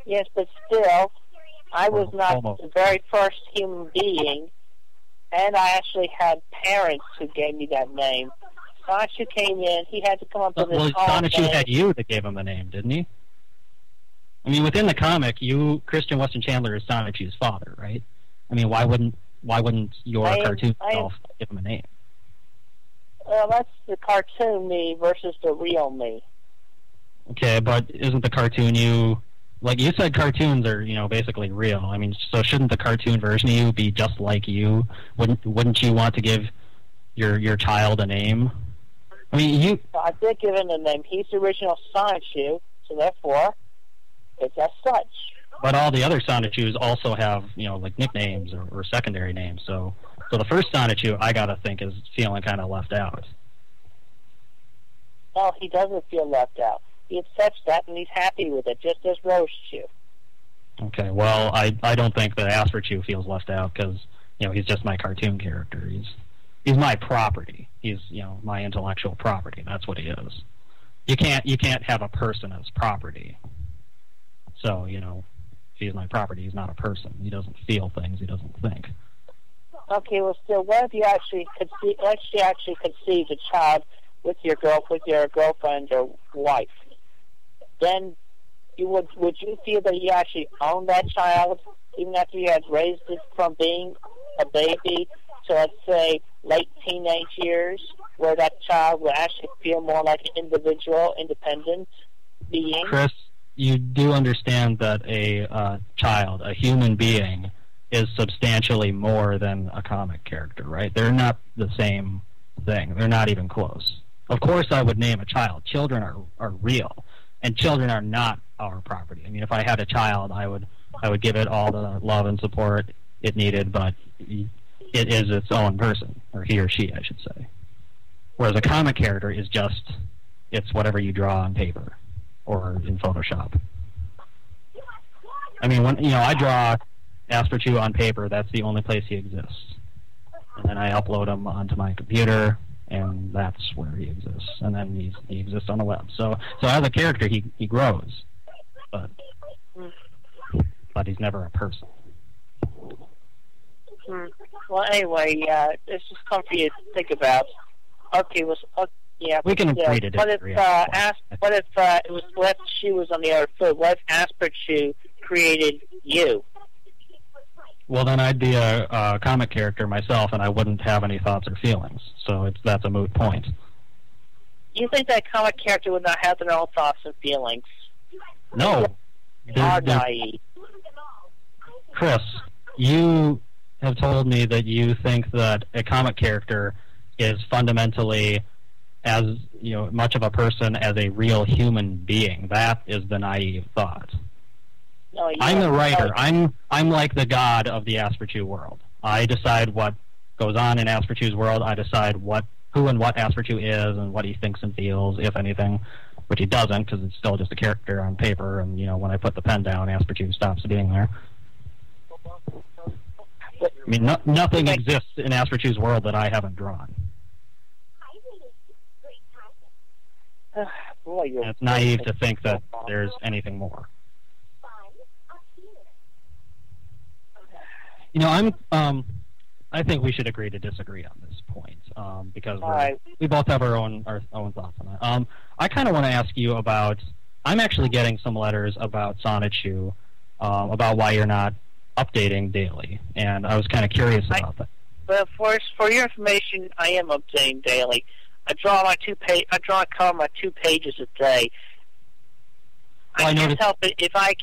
Yes, but still, I was not the very first human being, and I actually had parents who gave me that name. Sonichu came in, he had to come up with his own name. Sonichu had you that gave him the name, didn't he? I mean, within the comic, Christian Weston Chandler, is Sonichu's father, right? I mean, why wouldn't your cartoon self give him a name? Well, that's the cartoon me versus the real me. Okay, but isn't the cartoon you... Like you said, cartoons are, basically real. I mean, so shouldn't the cartoon version of you be just like you? Wouldn't you want to give your child a name? I mean, I did give him a name. He's the original Sonichu, so therefore, it's as such. But all the other Sonichus also have, like nicknames or secondary names. So the first Sonichu, I gotta think, is feeling kind of left out. No, he doesn't feel left out. He accepts that, and he's happy with it, just as Rosechu. Okay, well, I don't think that Asperchu feels left out because, he's just my cartoon character. He's my property. He's, my intellectual property. That's what he is. you can't have a person as property. So, you know, if he's my property, he's not a person. He doesn't feel things. He doesn't think. Okay, well, still, what if you actually conceived a child with your girlfriend or wife? Then would you feel that you actually own that child, even after you had raised it from being a baby to, let's say, late teenage years, where that child will actually feel more like an individual, independent being? Chris, you do understand that a child, a human being, is substantially more than a comic character, right? They're not the same thing. They're not even close. Of course I would name a child. Children are real, and children are not our property. I mean, if I had a child, I would give it all the love and support it needed, but it is its own person, or he or she, I should say. Whereas a comic character is just, it's whatever you draw on paper or in Photoshop. I mean, when I draw Asperchu on paper, that's the only place he exists. And then I upload him onto my computer, and that's where he exists. And then he exists on the web. So as a character, he grows, but he's never a person. Well, anyway, it's just something for you to think about. Okay, yeah. We can agree to disagree. What if she was on the other foot? What if Asperchu created you? Well, then I'd be a comic character myself, and I wouldn't have any thoughts or feelings. So that's a moot point. You think that comic character would not have their own thoughts and feelings? No. Are naive. Chris, you have told me that you think that a comic character is fundamentally as much of a person as a real human being. That is the naive thought. No, I'm the writer. I'm like the god of the Asperchu world. I decide what goes on in Asperchu's world. I decide who and what Asperchu is and what he thinks and feels, if anything, which he doesn't, because it's still just a character on paper. And when I put the pen down, Asperchu stops being there. I mean, nothing exists in Asperchu's world that I haven't drawn. Boy, and it's naive to think that there's anything more. I think we should agree to disagree on this point, because we both have our own thoughts on that. I kind of want to ask you about. I'm actually getting some letters about Sonichu, about why you're not updating daily, and I was kind of curious about that. But for your information, I am updating daily. I draw a color my 2 pages a day. Well, I can't help it if I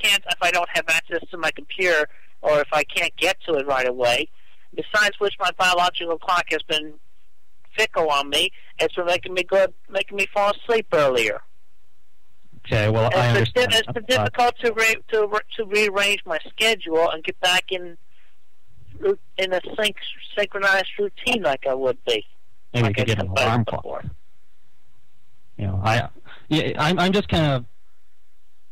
don't have access to my computer, or if I can't get to it right away. Besides which, my biological clock has been fickle on me. It's been making me fall asleep earlier. Okay, well, I understand. It's been difficult to rearrange my schedule and get back in a synchronized routine like I would be. Maybe we could get an alarm clock. I'm just kind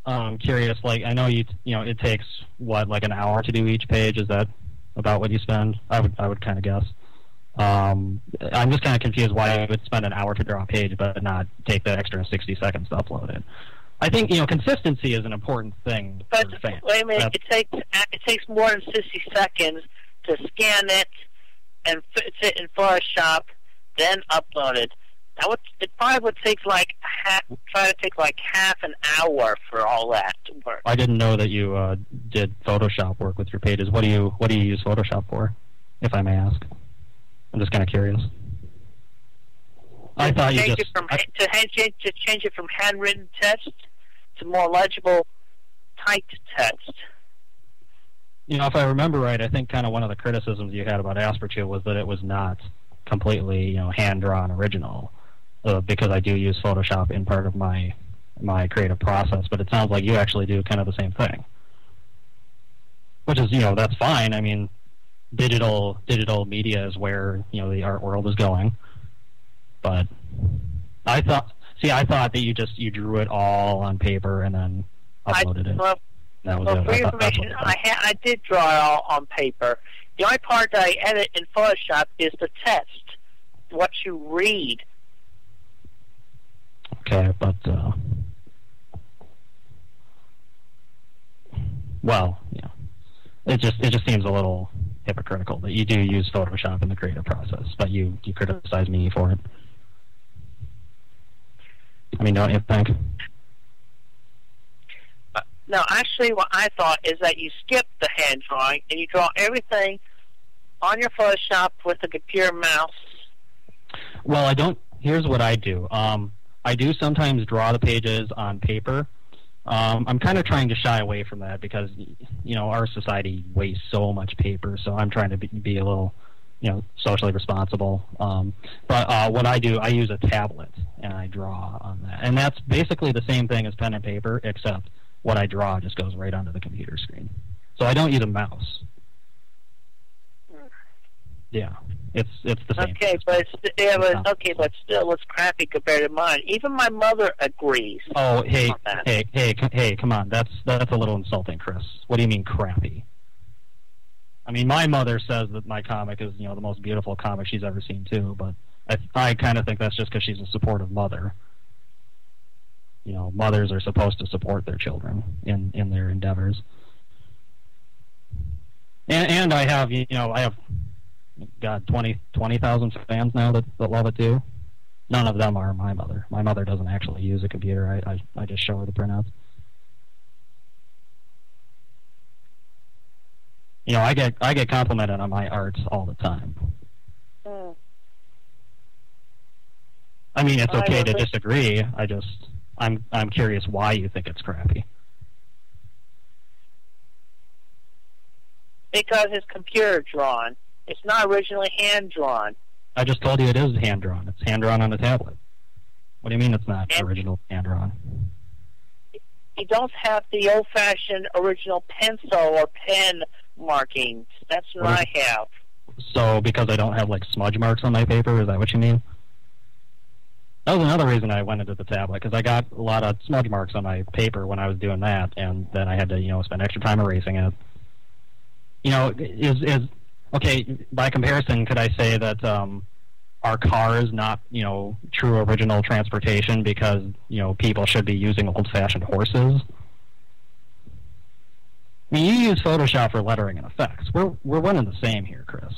of curious. Like, I know it takes like an hour to do each page. Is that about what you spend? I would kind of guess. I'm just kind of confused why you would spend an hour to draw a page, but not take the extra 60 seconds to upload it. I think consistency is an important thing for fans. Wait a minute, it takes more than 60 seconds to scan it and fit it in Photoshop, then upload it. It probably would take half an hour for all that to work. I didn't know that you did Photoshop work with your pages. What do you use Photoshop for, if I may ask? I'm just kind of curious. I thought to change it from handwritten text to more legible typed text. If I remember right, I think kind of one of the criticisms you had about Asperchu was that it was not completely, hand-drawn original, because I do use Photoshop in part of my creative process, but it sounds like you actually do kind of the same thing. Which is, that's fine. I mean, digital media is where, the art world is going. But I thought that you drew it all on paper and then uploaded it. For your information, I did draw it all on paper. The only part that I edit in Photoshop is the text, what you read. Okay, but well, yeah, it just seems a little hypocritical that you do use Photoshop in the creative process, but you criticize me for it. I mean, don't you think? No, actually, what I thought is that you skip the hand drawing and you draw everything on your Photoshop with the computer mouse. Well, I don't. Here's what I do. I do sometimes draw the pages on paper. I'm kind of trying to shy away from that because, our society wastes so much paper, so I'm trying to be a little, socially responsible. But what I do, I use a tablet, and I draw on that. And that's basically the same thing as pen and paper, except what I draw just goes right onto the computer screen. So I don't use a mouse. Yeah, it's the same. Okay, but still, it's crappy compared to mine. Even my mother agrees. Oh, hey, come on. That's a little insulting, Chris. What do you mean crappy? I mean, my mother says that my comic is, the most beautiful comic she's ever seen too. But I kind of think that's just because she's a supportive mother. Mothers are supposed to support their children in their endeavors. And I have, got 20,000 fans now that love it too. None of them are my mother. My mother doesn't actually use a computer. I just show her the printouts. I get complimented on my art all the time. I mean, it's okay to disagree. I'm curious why you think it's crappy. Because it's computer drawn. It's not originally hand drawn. I just told you it is hand drawn. It's hand drawn on a tablet. What do you mean it's not original hand drawn? You don't have the old-fashioned original pencil or pen markings. That's what I have. So because I don't have smudge marks on my paper, is that what you mean? That was another reason I went into the tablet, because I got a lot of smudge marks on my paper when I was doing that, and then I had to spend extra time erasing it. Okay, by comparison, could I say that our car is not, true original transportation because, people should be using old-fashioned horses? I mean, you use Photoshop for lettering and effects. We're one and the same here, Chris.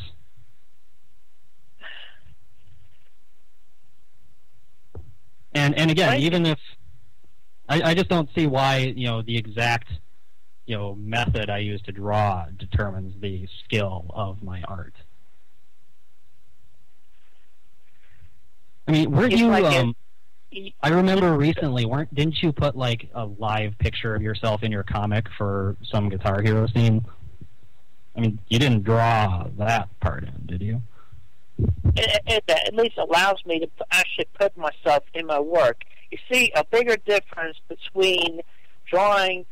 And again, even if I just don't see why, the exact method I use to draw determines the skill of my art. I mean, weren't you? I remember recently, didn't you put a live picture of yourself in your comic for some Guitar Hero scene? I mean, you didn't draw that part in, did you? It at least allows me to actually put myself in my work. You see, a bigger difference between drawing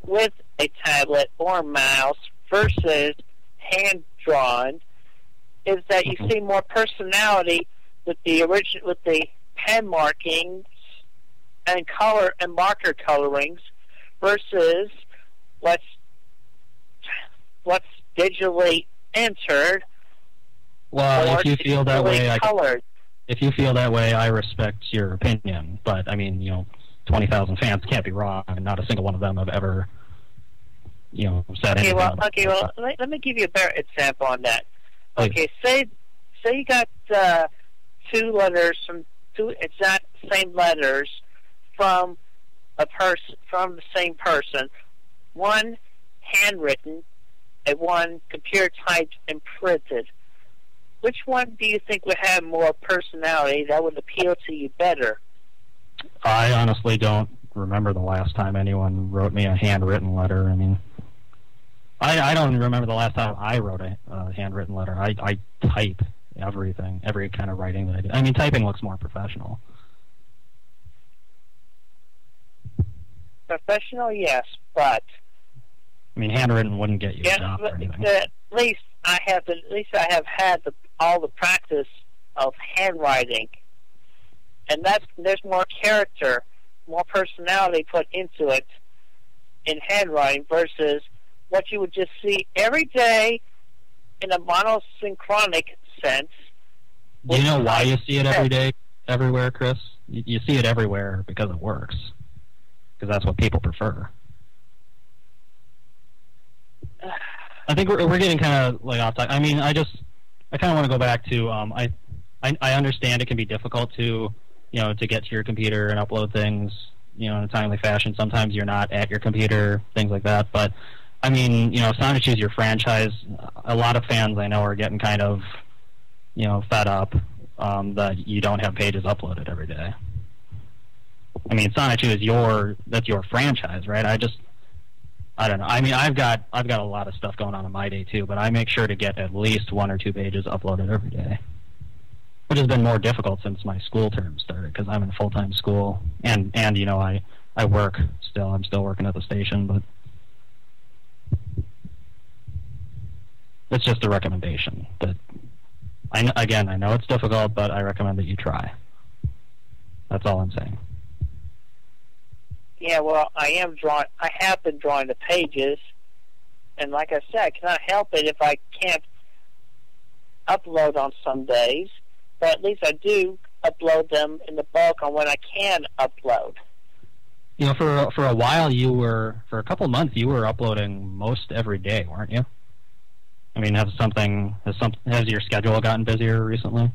with a tablet or mouse versus hand-drawn is that you see more personality with the pen markings and color and marker colorings versus what's digitally entered. Well, if you feel that way, I respect your opinion. But I mean, 20,000 fans can't be wrong, and not a single one of them have ever, said anything. Well, let me give you a better example on that. Please. Okay, say you got two letters from two exact same letters from the same person. One handwritten, and one computer typed and printed. Which one do you think would have more personality that would appeal to you better? I honestly don't remember the last time anyone wrote me a handwritten letter. I mean, I don't remember the last time I wrote a handwritten letter. I type everything, every kind of writing that I do. I mean, typing looks more professional. Professional, yes, but I mean, handwritten wouldn't get you a job or anything. At least I have had all the practice of handwriting, and there's more character, more personality put into it in handwriting versus what you would just see every day in a monosynchronic sense. Do you know why you see it every day? everywhere, Chris? You see it everywhere because it works. Because that's what people prefer. I think we're getting kind of like off topic. I mean, I kind of want to go back to I understand it can be difficult to to get to your computer and upload things in a timely fashion. Sometimes you're not at your computer, things like that. But I mean, Sonic is your franchise. A lot of fans I know are getting kind of fed up that you don't have pages uploaded every day. I mean, Sonic 2 is that's your franchise, right? I don't know. I mean, I've got a lot of stuff going on in my day too, but I make sure to get at least 1 or 2 pages uploaded every day, which has been more difficult since my school term started because I'm in full-time school and I work still. I'm still working at the station, but it's just a recommendation that I know it's difficult, but I recommend that you try. That's all I'm saying. Yeah, well, I have been drawing the pages, and like I said, I cannot help it if I can't upload on some days, but at least I do upload them in the bulk on when I can upload. For a while for a couple months, you were uploading most every day, weren't you? I mean, has your schedule gotten busier recently?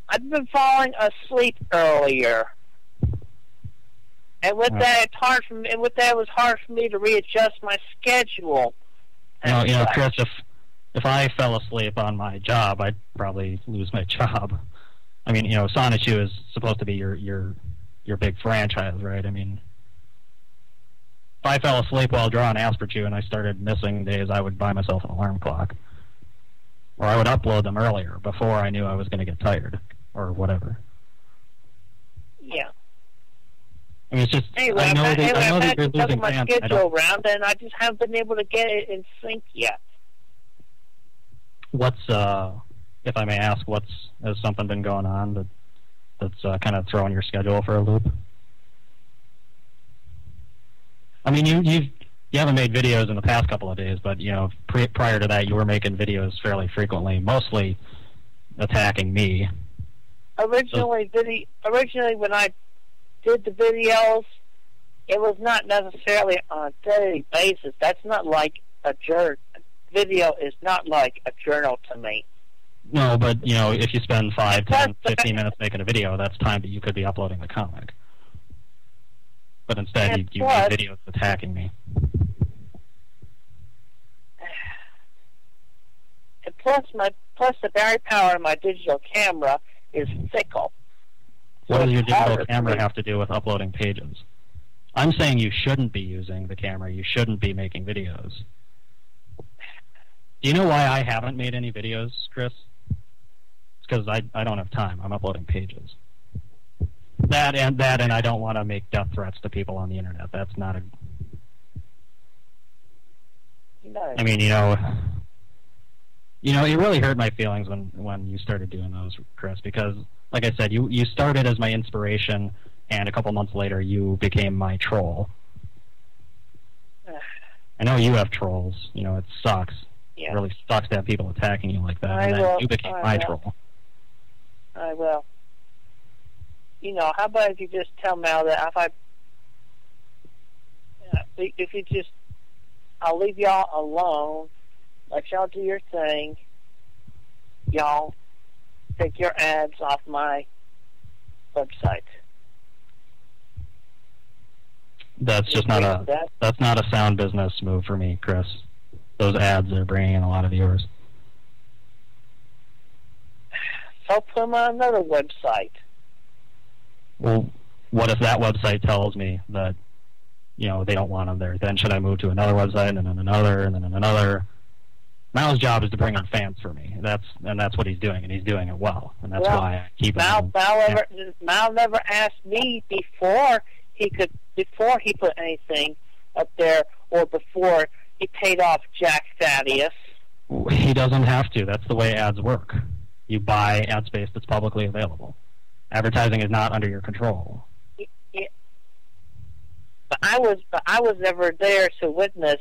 I've been falling asleep earlier. And with that, it was hard for me to readjust my schedule. Chris, if I fell asleep on my job, I'd probably lose my job. I mean, Sonic 2 is supposed to be your big franchise, right? I mean, if I fell asleep while drawing Asperchu and I started missing days, I would buy myself an alarm clock. Or I would upload them earlier before I knew I was going to get tired or whatever. Yeah. I mean, it's just, anyway, I know that you're losing my fans. schedule around, and I just haven't been able to get it in sync yet. What's, if I may ask, has something been going on that's kind of throwing your schedule for a loop? I mean, you haven't made videos in the past couple of days, but prior to that, you were making videos fairly frequently, mostly attacking me. Originally, when I did the videos, it was not necessarily on a daily basis. That's not like a journal. Video is not like a journal to me. No, but if you spend 5, 10, 15 minutes making a video, that's time that you could be uploading the comic. But instead, you made videos attacking me. And plus the battery power of my digital camera is fickle. What does your digital camera have to do with uploading pages? I'm saying you shouldn't be using the camera. You shouldn't be making videos. Do you know why I haven't made any videos, Chris? It's because I don't have time. I'm uploading pages. That and I don't want to make death threats to people on the internet. That's not a... I mean, it really hurt my feelings when you started doing those, Chris, because, like I said, you started as my inspiration, and a couple months later you became my troll. I know you have trolls. It sucks. Yeah. It really sucks to have people attacking you like that. And then you became my troll. I will. How about if you just tell Mal that if you just, I'll leave y'all alone, let y'all do your thing, y'all take your ads off my website. That's just that's not a sound business move for me, Chris. Those ads are bringing in a lot of viewers. So put them on another website. Well, what if that website tells me that, they don't want them there? Then should I move to another website and then another and then another? Mal's job is to bring in fans for me. That's what he's doing, and he's doing it well. And that's why I keep him. Mal never asked me before he put anything up there or before he paid off Jack Thaddeus. He doesn't have to. That's the way ads work. You buy ad space that's publicly available. Advertising is not under your control. Yeah. But I was never there to witness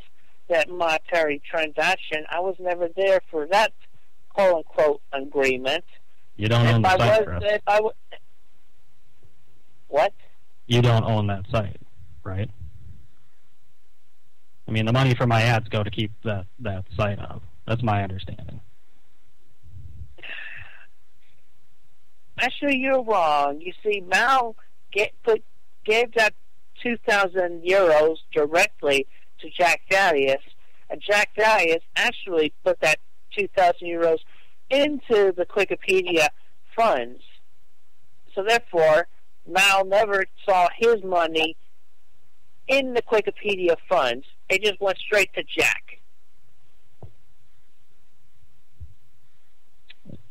that monetary transaction. I was never there for that quote unquote agreement. You don't own the site, Chris. What? You don't own that site, right? I mean, the money for my ads go to keep that site up. That's my understanding. Actually, you're wrong. You see, Mal gave that 2,000 euros directly to Jack Darius, and Jack Darius actually put that 2,000 euros into the Wikipedia funds. So therefore, Mal never saw his money in the Wikipedia funds. It just went straight to Jack.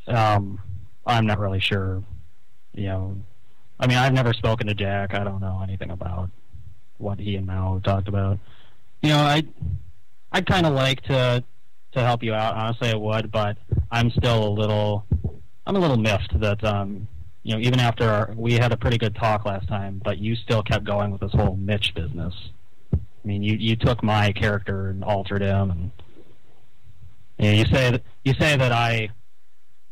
I'm not really sure. I mean, I've never spoken to Jack. I don't know anything about what he and Mal talked about. I'd kind of like to help you out. Honestly, I would, but I'm still a little miffed that even after we had a pretty good talk last time, but you still kept going with this whole Mitch business. I mean, you took my character and altered him, and you say that I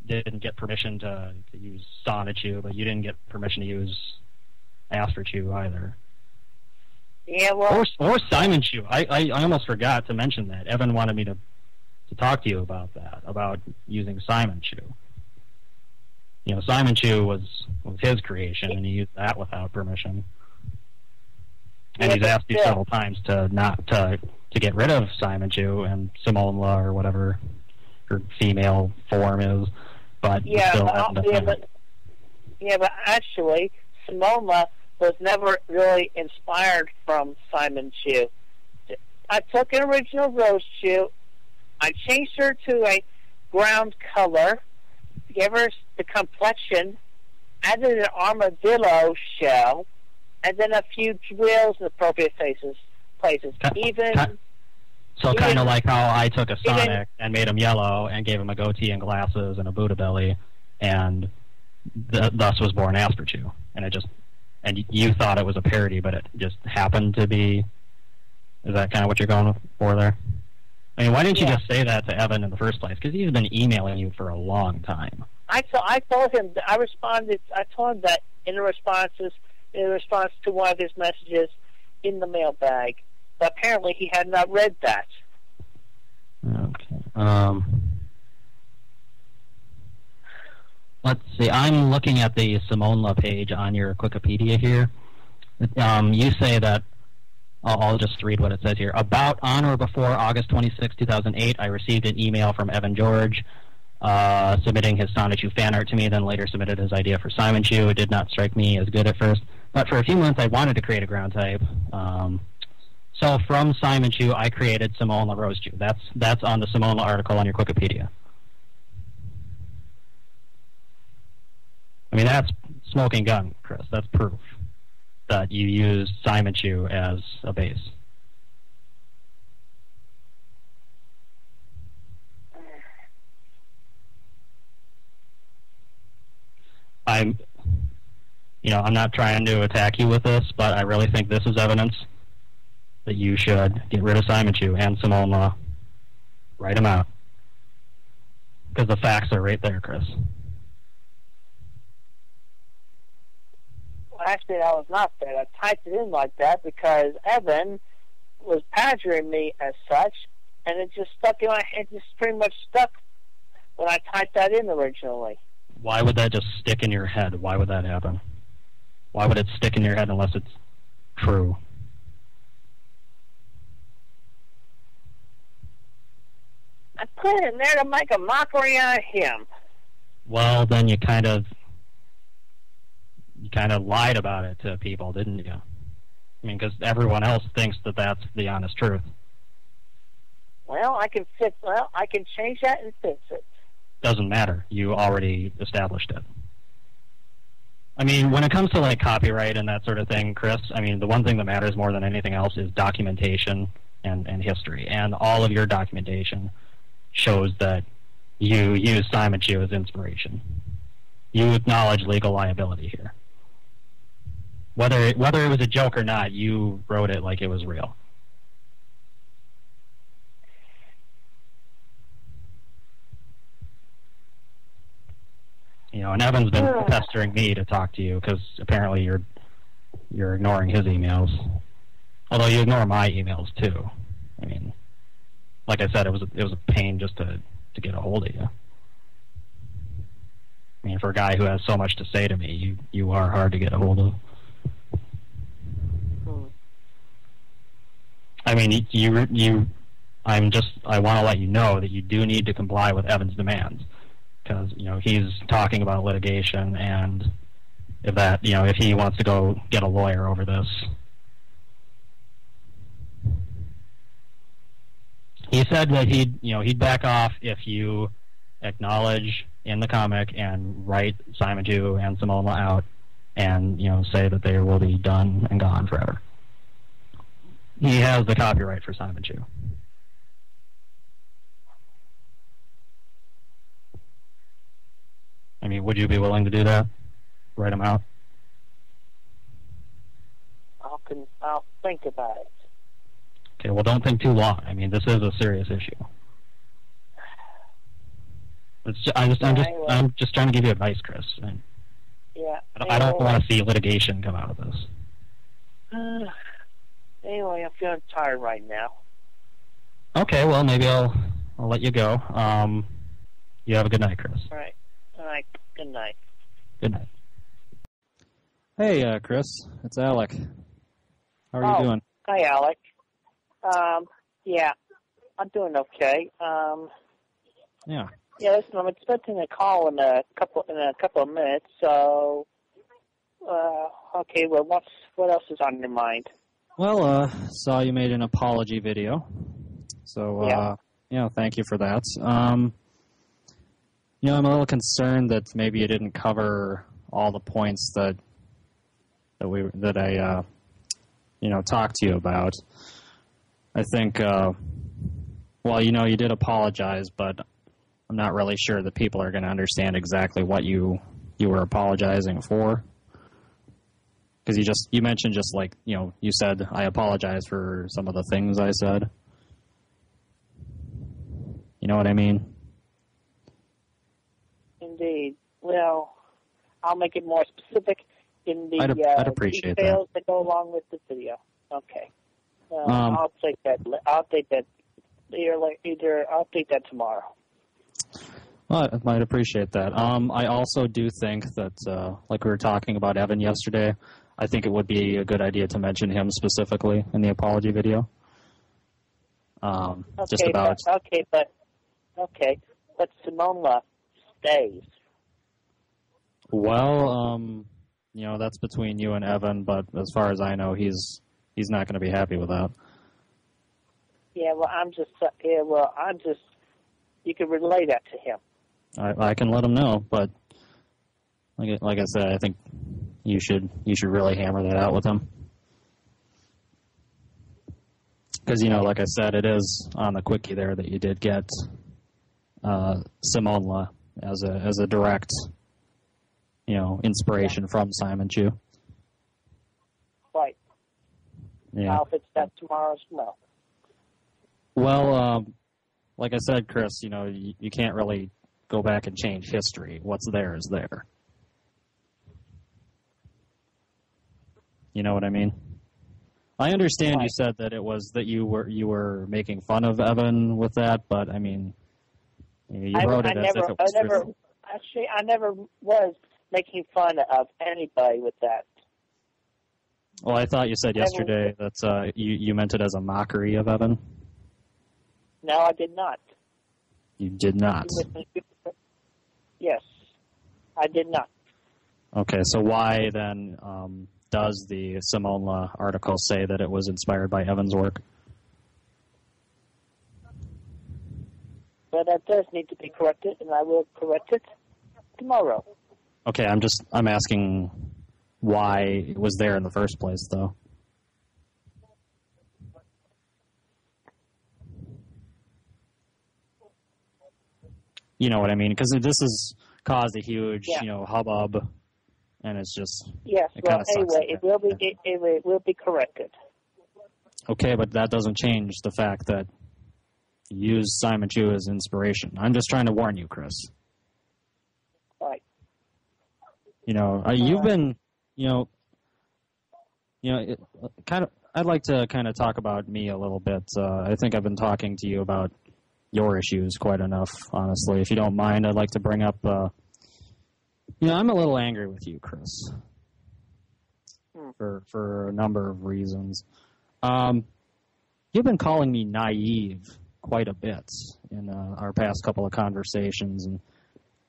didn't get permission to use Sonichu, but you didn't get permission to use Astrochu either. Yeah, well, or Simon Chu. I almost forgot to mention that. Evan wanted me to talk to you about that, about using Simon Chu. Simon Chu was his creation, and he used that without permission. And he's asked you several times to get rid of Simon Chu and Simone La or whatever her female form is, but but actually Simone La was never really inspired from Simon Chu. I took an original Rose Chu, I changed her to a ground color, gave her the complexion, added an armadillo shell, and then a few drills in appropriate places. So kind of like how I took a Sonic and made him yellow and gave him a goatee and glasses and a Buddha belly, and thus was born Astrochu. And you thought it was a parody, but it just happened to be. Is that kind of what you're going for there? I mean, why didn't you just say that to Evan in the first place? Because he's been emailing you for a long time. I told him. I responded. I told him that in response to one of his messages in the mailbag. But apparently, he had not read that. Okay. Let's see. I'm looking at the Simone La page on your Wikipedia here. You say that. I'll just read what it says here. About on or before August 26, 2008, I received an email from Evan George submitting his Sonichu fan art to me, then later submitted his idea for Simon Chu. It did not strike me as good at first, but for a few months I wanted to create a ground type. So from Simon Chu, I created Simone La Rose Chu. That's on the Simone La article on your Wikipedia. I mean, that's smoking gun, Chris. That's proof that you used Simon Chu as a base. I'm not trying to attack you with this, but I really think this is evidence that you should get rid of Simon Chu and Simone La. Write them out. Because the facts are right there, Chris. Actually, that was not that. I typed it in like that because Evan was badgering me as such, and it just stuck in my head. It just pretty much stuck when I typed that in originally. Why would that just stick in your head? Why would that happen? Why would it stick in your head unless it's true? I put it in there to make a mockery out of him. Well, then you kind of lied about it to people, didn't you? I mean, because everyone else thinks that that's the honest truth. Well, I can change that and fix it. Doesn't matter. You already established it. I mean, when it comes to like copyright and that sort of thing, Chris, I mean, the one thing that matters more than anything else is documentation and history. And all of your documentation shows that you use Simon Chu as inspiration. You acknowledge legal liability here. Whether it was a joke or not, you wrote it like it was real. and Evan's been pestering me to talk to you because apparently you're ignoring his emails. Although you ignore my emails too. I mean, like I said, it was a pain just to get a hold of you. I mean, for a guy who has so much to say to me, you are hard to get a hold of. I mean, I want to let you know that you do need to comply with Evan's demands because he's talking about litigation, and if he wants to go get a lawyer over this. He said that he'd back off if you acknowledge in the comic and write Simon Jew and Simone out and say that they will be done and gone forever. He has the copyright for Simon Jew. I mean, would you be willing to do that? Write them out? I'll think about it. Okay, well, don't think too long. I mean, this is a serious issue. I'm just trying to give you advice, Chris. Yeah. I don't want to see litigation come out of this. Anyway, I'm feeling tired right now. Okay, well, maybe I'll let you go. You have a good night, Chris. All right. Good night. Good night. Hey, Chris. It's Alec. How are you doing? Hi, Alec. Yeah, I'm doing okay. Yeah. Yeah, listen, I'm expecting a call in a couple of minutes. So, okay. Well, what else is on your mind? Well, saw you made an apology video. So, thank you for that. I'm a little concerned that maybe you didn't cover all the points that I talked to you about. I think, you did apologize, but I'm not really sure that people are going to understand exactly what you were apologizing for. Because you mentioned you said, I apologize for some of the things I said. You know what I mean? Indeed. Well, I'll make it more specific in the I'd appreciate details that go along with the video. Okay. I'll take that. I'll take that. I'll take that tomorrow. Well, I might appreciate that. I also do think that, like we were talking about Evan yesterday, I think it would be a good idea to mention him specifically in the apology video. But Simone stays. Well, that's between you and Evan, but as far as I know, he's not going to be happy with that. Yeah, you can relay that to him. I can let him know, but like I said, I think you should really hammer that out with him. Because, like I said, it is on the quickie there that you did get Simone as a direct, inspiration from Simon Jew. Right. Yeah. I'll fix that tomorrow as well. Well, like I said, Chris, you can't really go back and change history. What's there is there. You know what I mean? I understand you said that it was that you were making fun of Evan with that, but I mean, you wrote it as if it was true. Actually, I never was making fun of anybody with that. Well, I thought you said yesterday that you meant it as a mockery of Evan. No, I did not. You did not? Yes, I did not. Okay, so why then does the Simone article say that it was inspired by Evan's work? Well, that does need to be corrected, and I will correct it tomorrow. Okay, I'm asking why it was there in the first place, though. You know what I mean? Because this has caused a huge, hubbub, and it's just yes. Well, anyway, it will be corrected. Okay, but that doesn't change the fact that you use Simon Jew as inspiration. I'm just trying to warn you, Chris. Right. You've been, I'd like to kind of talk about me a little bit. I think I've been talking to you about your issues quite enough, honestly. If you don't mind, I'd like to bring up, I'm a little angry with you, Chris, for a number of reasons. You've been calling me naive quite a bit in our past couple of conversations,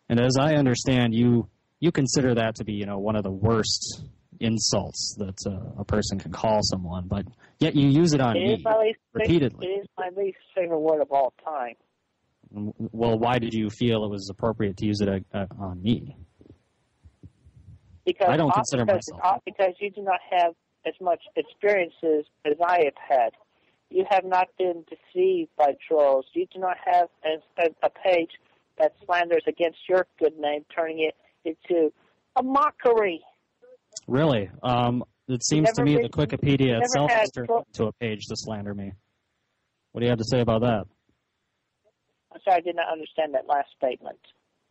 and as I understand, you consider that to be, one of the worst insults that a person can call someone, but yet you use it on me repeatedly. It is my least favorite word of all time. Well, why did you feel it was appropriate to use it on me? Because I don't consider myself. Because you do not have as much experiences as I have had. You have not been deceived by trolls. You do not have a page that slanders against your good name, turning it into a mockery. Really? It seems to me that Wikipedia itself has turned into a page to slander me. What do you have to say about that? I'm sorry, I did not understand that last statement.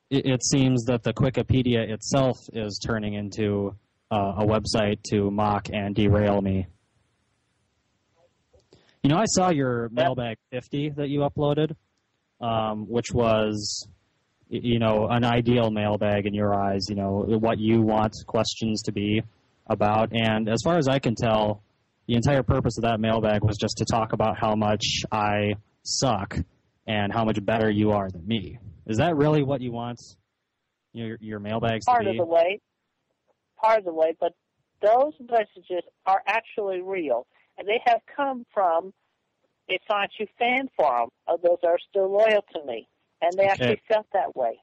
It seems that the Wikipedia itself is turning into a website to mock and derail me. I saw your Mailbag 50 that you uploaded, which was, an ideal mailbag in your eyes, what you want questions to be about. And as far as I can tell, the entire purpose of that mailbag was just to talk about how much I suck and how much better you are than me. Is that really what you want your mailbags to be? Part of the way, but those messages are actually real, and they have come from a Sanchu fan forum of those that are still loyal to me, and they actually felt that way.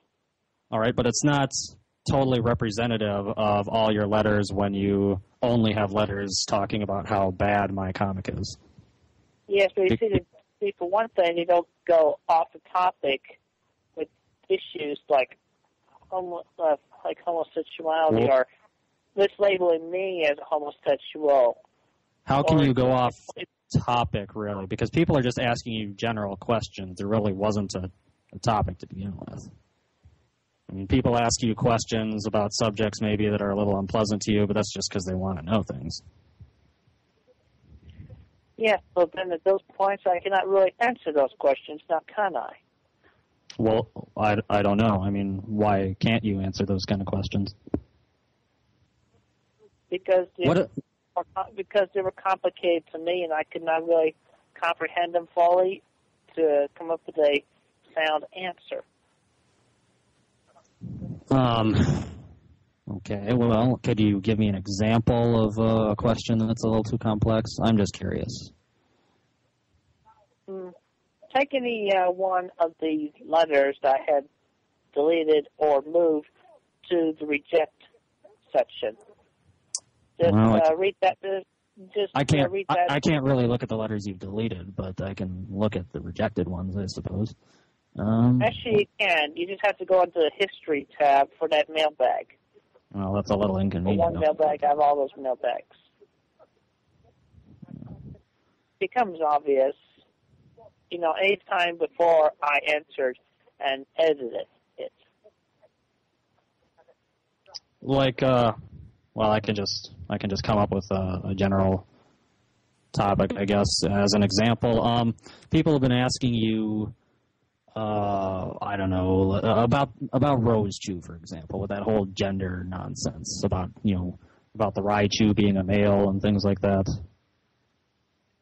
All right, but it's not totally representative of all your letters when you only have letters talking about how bad my comic is. Yes, but you see, for one thing, you don't go off the topic with issues like homosexuality or mislabeling me as a homosexual. How can you go off topic, really? Because people are just asking you general questions. There really wasn't a topic to begin with. I mean, people ask you questions about subjects maybe that are a little unpleasant to you, but that's just because they want to know things. Yes, but then at those points I cannot really answer those questions, now can I? Well, I don't know. I mean, why can't you answer those kind of questions? Because they were complicated to me, and I could not really comprehend them fully to come up with a sound answer. Okay, well, could you give me an example of a question that's a little too complex? I'm just curious. Take any one of the letters that I had deleted or moved to the reject section. Just read that. I can't really look at the letters you've deleted, but I can look at the rejected ones, I suppose. Actually, you can. You just have to go into the history tab for that mailbag. Well, that's a little inconvenient. For one mailbag, I have all those mailbags. It becomes obvious, any time before I answered and edited it. Like, well, I can just come up with a general topic, I guess, as an example. People have been asking you, I don't know, about Rose Chew, for example, with that whole gender nonsense about the Raichu being a male and things like that.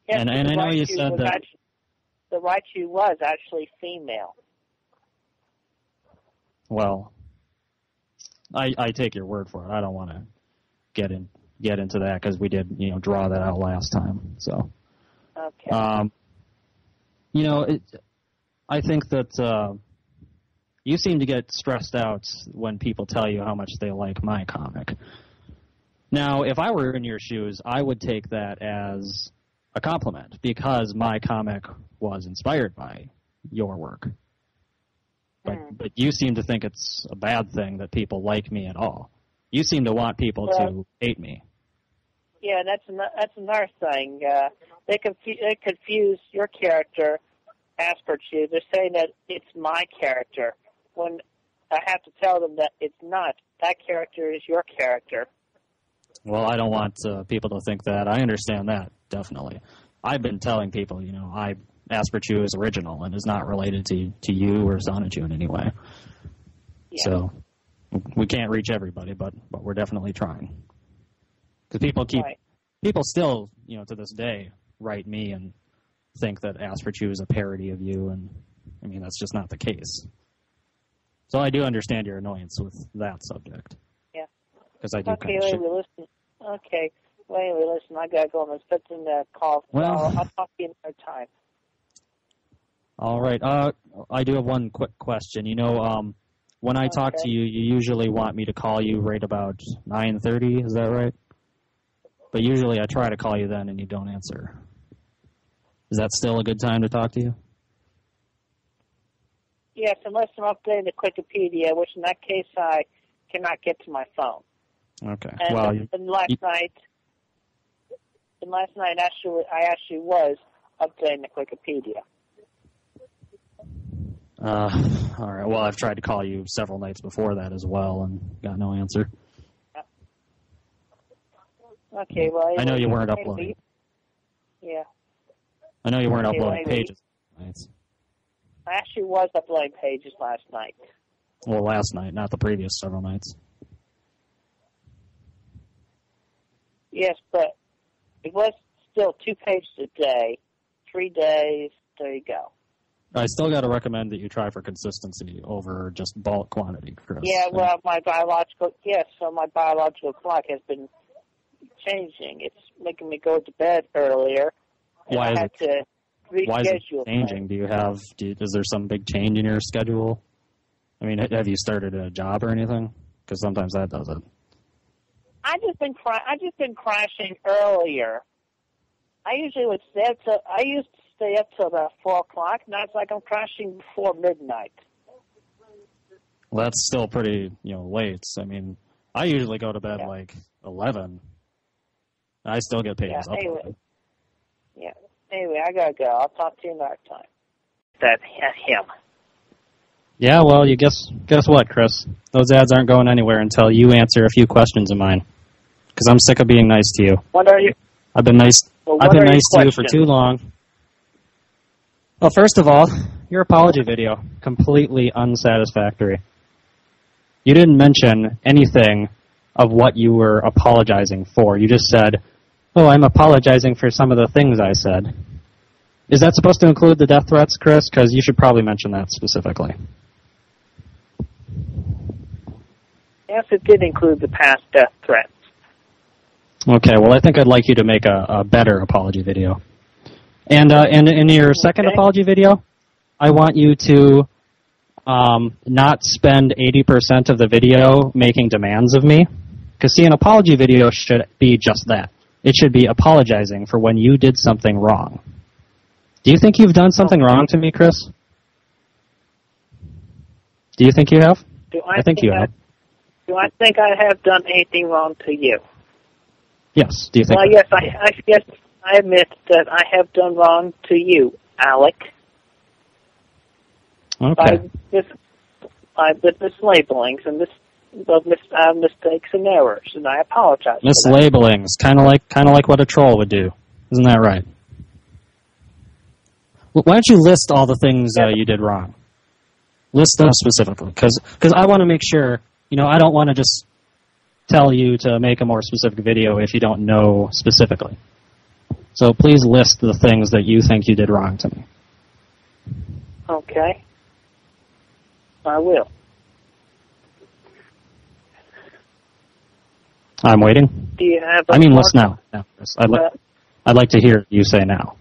Yes, and I know you said that the Raichu was actually female. Well, I take your word for it. I don't want to get into that because we did draw that out last time. So, okay. I think that you seem to get stressed out when people tell you how much they like my comic. Now, if I were in your shoes, I would take that as a compliment because my comic was inspired by your work. But you seem to think it's a bad thing that people like me at all. You seem to want people to hate me. Yeah, that's another thing. They confuse your character, Asperchu. They're saying that it's my character when I have to tell them that it's not. That character is your character. Well, I don't want people to think that. I understand that, definitely. I've been telling people, Asperchu is original and is not related to you or Sonichu in any way. Yeah. So we can't reach everybody, but we're definitely trying. Because people still, to this day, write me and think that Asperchu is a parody of you, and that's just not the case. So I do understand your annoyance with that subject. Yeah. Because I do Okay, listen. Okay, listen. I gotta go. I'm expecting that call. Well, I'll talk to you another time. All right. I do have one quick question. When I talk to you, you usually want me to call you right about 9:30. Is that right? But usually I try to call you then, and you don't answer. Is that still a good time to talk to you? Yes, unless I'm updating the Wikipedia, which in that case I cannot get to my phone. Okay. And last night, I actually was updating the Wikipedia. All right. Well, I've tried to call you several nights before that as well, and got no answer. Okay. Well, I know you weren't uploading. Yeah. I know you weren't uploading pages. I actually was uploading pages last night. Well, last night, not the previous several nights. Yes, but it was still 2 pages a day, 3 days. There you go. I still got to recommend that you try for consistency over just bulk quantity, Chris. Yeah, well, my biological clock has been changing. It's making me go to bed earlier. Why is it changing? Things. Is there some big change in your schedule? Have you started a job or anything? Because sometimes that does it. I just been crashing earlier. I used to stay up till about 4 o'clock. Now it's like I'm crashing before midnight. Well, that's still pretty, late. I usually go to bed like 11. I still get paid as uploaded. Yeah. Anyway, I gotta go. I'll talk to you another time. That's him. Yeah, well, you guess what, Chris? Those ads aren't going anywhere until you answer a few questions of mine. Because I'm sick of being nice to you. What are you? I've been nice to you for too long. Well, first of all, your apology video, completely unsatisfactory. You didn't mention anything of what you were apologizing for. You just said, I'm apologizing for some of the things I said. Is that supposed to include the death threats, Chris? Because you should probably mention that specifically. Yes, it did include the past death threats. Okay, well, I think I'd like you to make a better apology video. And in your second apology video, I want you to not spend 80% of the video making demands of me. Because, see, an apology video should be just that. It should be apologizing for when you did something wrong. Do you think you've done something wrong to me, Chris? Do you think you have? I think you have. Do I think I have done anything wrong to you? Yes. Do you think? Well, yes, I admit that I have done wrong to you, Alec. Okay. By mislabelings and mistakes and errors, and I apologize. Mislabelings, kind of like what a troll would do, isn't that right? Well, why don't you list all the things you did wrong? List them specifically, because I want to make sure. I don't want to just tell you to make a more specific video if you don't know specifically. So please list the things that you think you did wrong to me. Okay. I will. I'm waiting. Do you have list now. No, I'd like to hear you say now.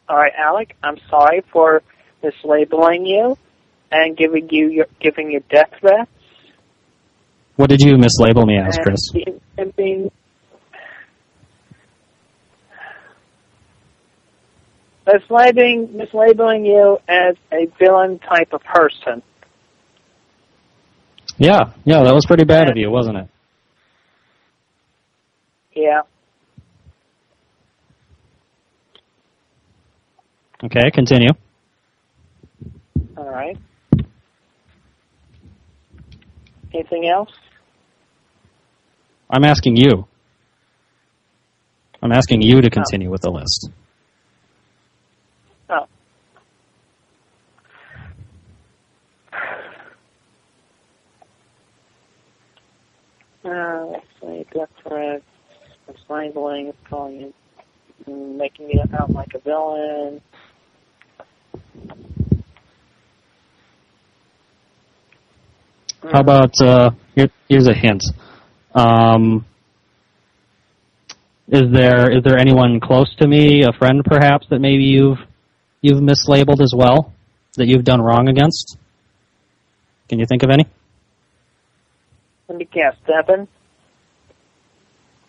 All right, Alec, I'm sorry for mislabeling you and giving you death threats. What did you mislabel me as, Chris? Mislabeling you as a villain type of person. Yeah, that was pretty bad of you, wasn't it? Yeah. Okay, continue. All right. Anything else? I'm asking you. I'm asking you to continue with the list. Oh. Let's see. Death threats, mislabeling, calling it, making me out like a villain. How about, here's a hint. Is there anyone close to me, a friend perhaps, that maybe you've mislabeled as well, that you've done wrong against? Can you think of any? Let me guess, Devin?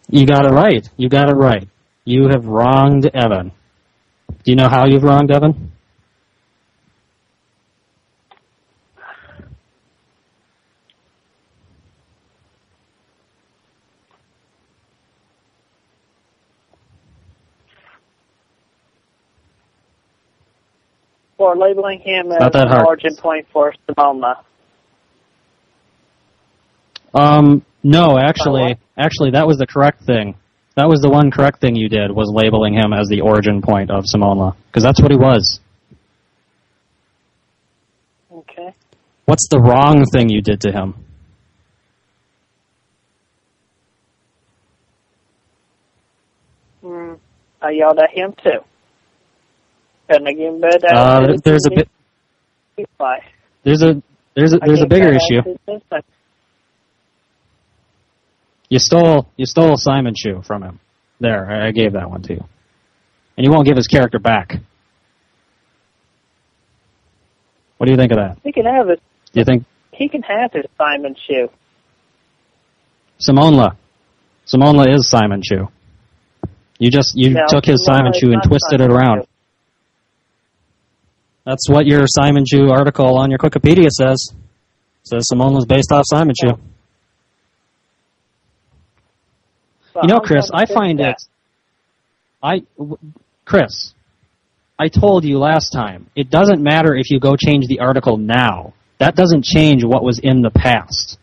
You got it right. You got it right. You have wronged Evan. Do you know how you've wronged Evan? For labeling him as an origin point for Simona. No, actually, that was the correct thing. That was the one correct thing you did, was labeling him as the origin point of Simona, because that's what he was. Okay. What's the wrong thing you did to him? I yelled at him too. And I gave him there's a bit. There's a bigger issue. You stole Simon Shoe from him. There, I gave that one to you. And you won't give his character back. What do you think of that? He can have it. Do you think he can have his Simon Shoe? Simonla is Simon Shoe. You took his Simon Shoe and twisted it around. That's what your Simon Shoe article on your Wikipedia says. It says Simonla's based off Simon Shoe. You know, Chris, I find Chris, I told you last time, it doesn't matter if you go change the article now. That doesn't change what was in the past.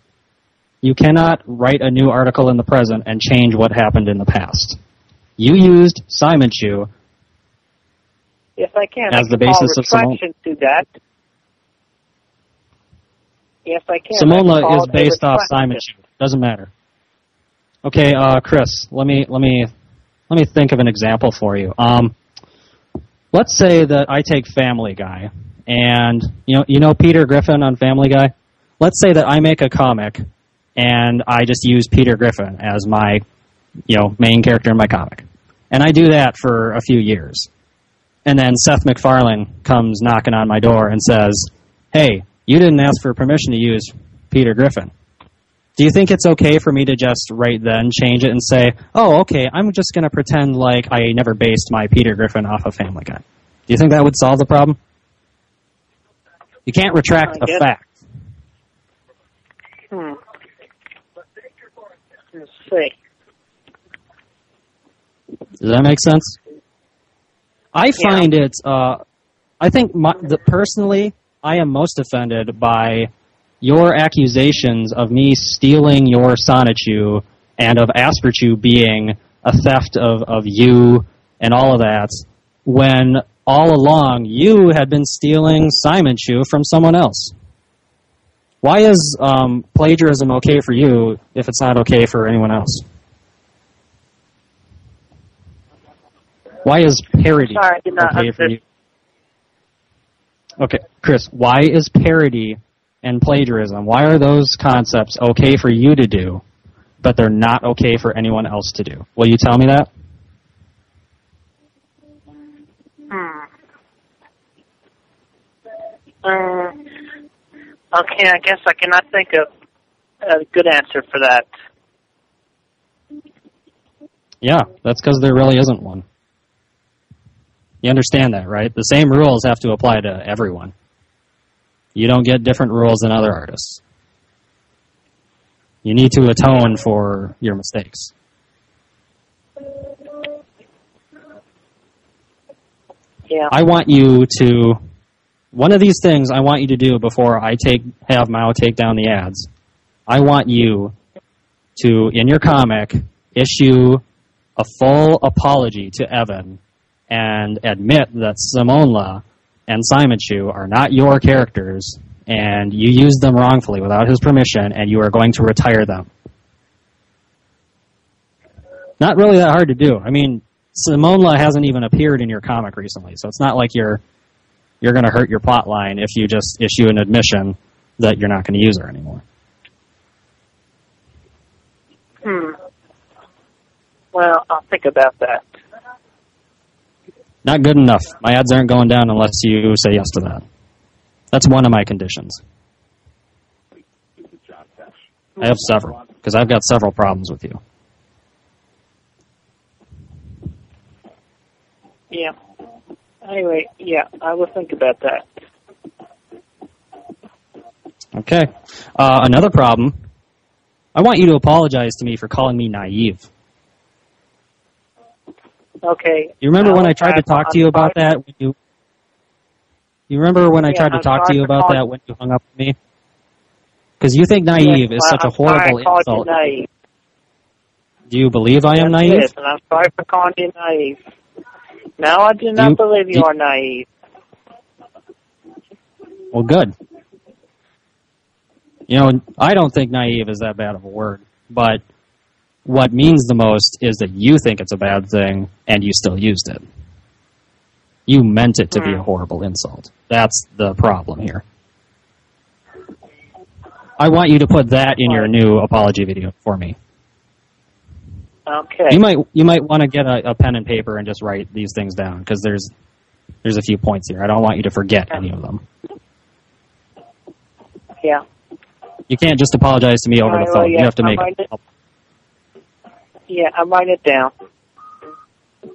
You cannot write a new article in the present and change what happened in the past. You used Simon Shoe Yes, I can. as the basis of Simona. To that. Yes, I can. Simona is based off Simon Shoe. Doesn't matter. Okay, Chris, let me think of an example for you. Let's say that I take Family Guy, and you know Peter Griffin on Family Guy. Let's say that I make a comic, and I just use Peter Griffin as my main character in my comic, and I do that for a few years, and then Seth MacFarlane comes knocking on my door and says, "Hey, you didn't ask for permission to use Peter Griffin." Do you think it's okay for me to just right then change it and say, "Oh, okay, I'm just going to pretend like I never based my Peter Griffin off of Family Guy"? Do you think that would solve the problem? You can't retract a fact. Let's see. Does that make sense? I find it, I think personally, I am most offended by your accusations of me stealing your Sonichu and of Asperchu being a theft of you and all of that, when all along you had been stealing Simon Chu from someone else. Why is plagiarism okay for you if it's not okay for anyone else? Why is parody okay for you? Okay, Chris, why is parody and plagiarism, why are those concepts okay for you to do, but they're not okay for anyone else to do? Will you tell me that? Okay, I guess I cannot think of a good answer for that. Yeah, that's because there really isn't one. You understand that, right? The same rules have to apply to everyone. You don't get different rules than other artists. You need to atone for your mistakes. Yeah. I want you to one of these things I want you to do before I have Mao take down the ads. I want you to, in your comic, issue a full apology to Evan and admit that Simonla and Simon Chu are not your characters, and you used them wrongfully without his permission, and you are going to retire them. Not really that hard to do. I mean, Simonla hasn't even appeared in your comic recently, so it's not like you're going to hurt your plot line if you just issue an admission that you're not going to use her anymore. Well, I'll think about that. Not good enough. My ads aren't going down unless you say yes to that. That's one of my conditions. I have several, because I've got several problems with you. Yeah. Anyway, yeah, I will think about that. Okay. Another problem. I want you to apologize to me for calling me naive. Okay. You remember when I tried to talk to you about that? You remember when I tried to talk to you about that when you hung up with me? Because you think naive is such a horrible insult. Do you believe I am naive? Yes, and I'm sorry for calling you naive. No, I do not believe you are naive. Well, good. You know, I don't think naive is that bad of a word, but what means the most is that you think it's a bad thing and you still used it. You meant it to be a horrible insult. That's the problem here. I want you to put that in your new apology video for me. Okay. You might want to get a pen and paper and just write these things down, because there's a few points here. I don't want you to forget any of them. Yeah. You can't just apologize to me over the phone. You have to make it. Yeah, I'm writing it down.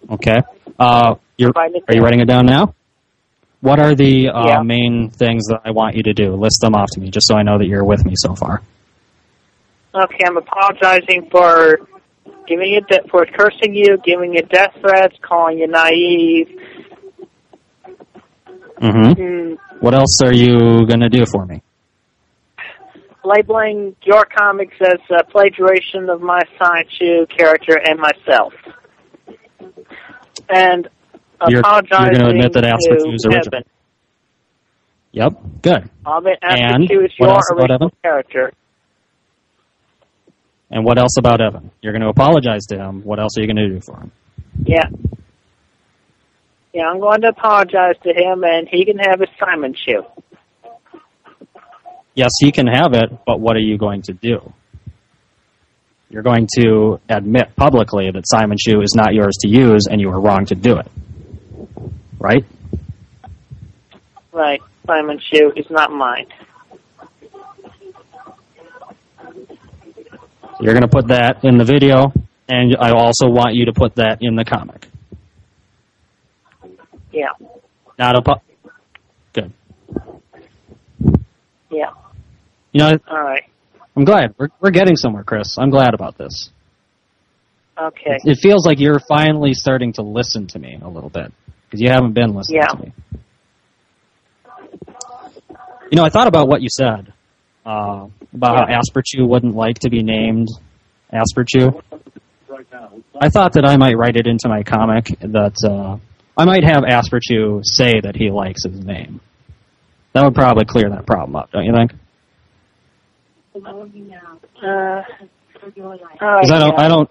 Okay. Are you writing it down now? What are the main things that I want you to do? List them off to me, just so I know that you're with me so far. Okay, I'm apologizing for for cursing you, giving you death threats, calling you naive. What else are you going to do for me? Labeling your comics as plagiarization of my Science Shoe character and myself. And apologizing you're going to admit that Asper is original. Yep, good. And what else about Evan? Character. And what else about Evan? You're going to apologize to him. What else are you going to do for him? Yeah. Yeah, I'm going to apologize to him, and he can have his Simon Shoe. Yes, he can have it, but what are you going to do? You're going to admit publicly that Simon Shoe is not yours to use, and you were wrong to do it. Right? Right. Simon Shoe is not mine. You're going to put that in the video, and I also want you to put that in the comic. Yeah. Good. Yeah. You know, all right. I'm glad. We're getting somewhere, Chris. I'm glad about this. Okay. It feels like you're finally starting to listen to me a little bit, because you haven't been listening to me. You know, I thought about what you said. About how Asper Chu wouldn't like to be named Asper Chu. I thought that I might write it into my comic that I might have Asper Chu say that he likes his name. That would probably clear that problem up, don't you think? Because I don't.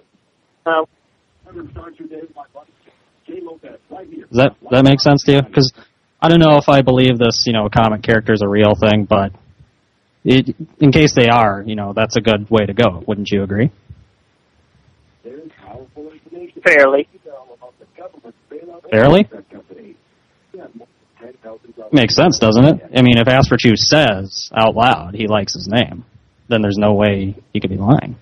Does that make sense to you? Because I don't know if I believe this, comic character is a real thing, but in case they are, that's a good way to go. Wouldn't you agree? Fairly. Fairly? Makes sense, doesn't it? I mean, if Asper Chu says out loud he likes his name, then there's no way he could be lying.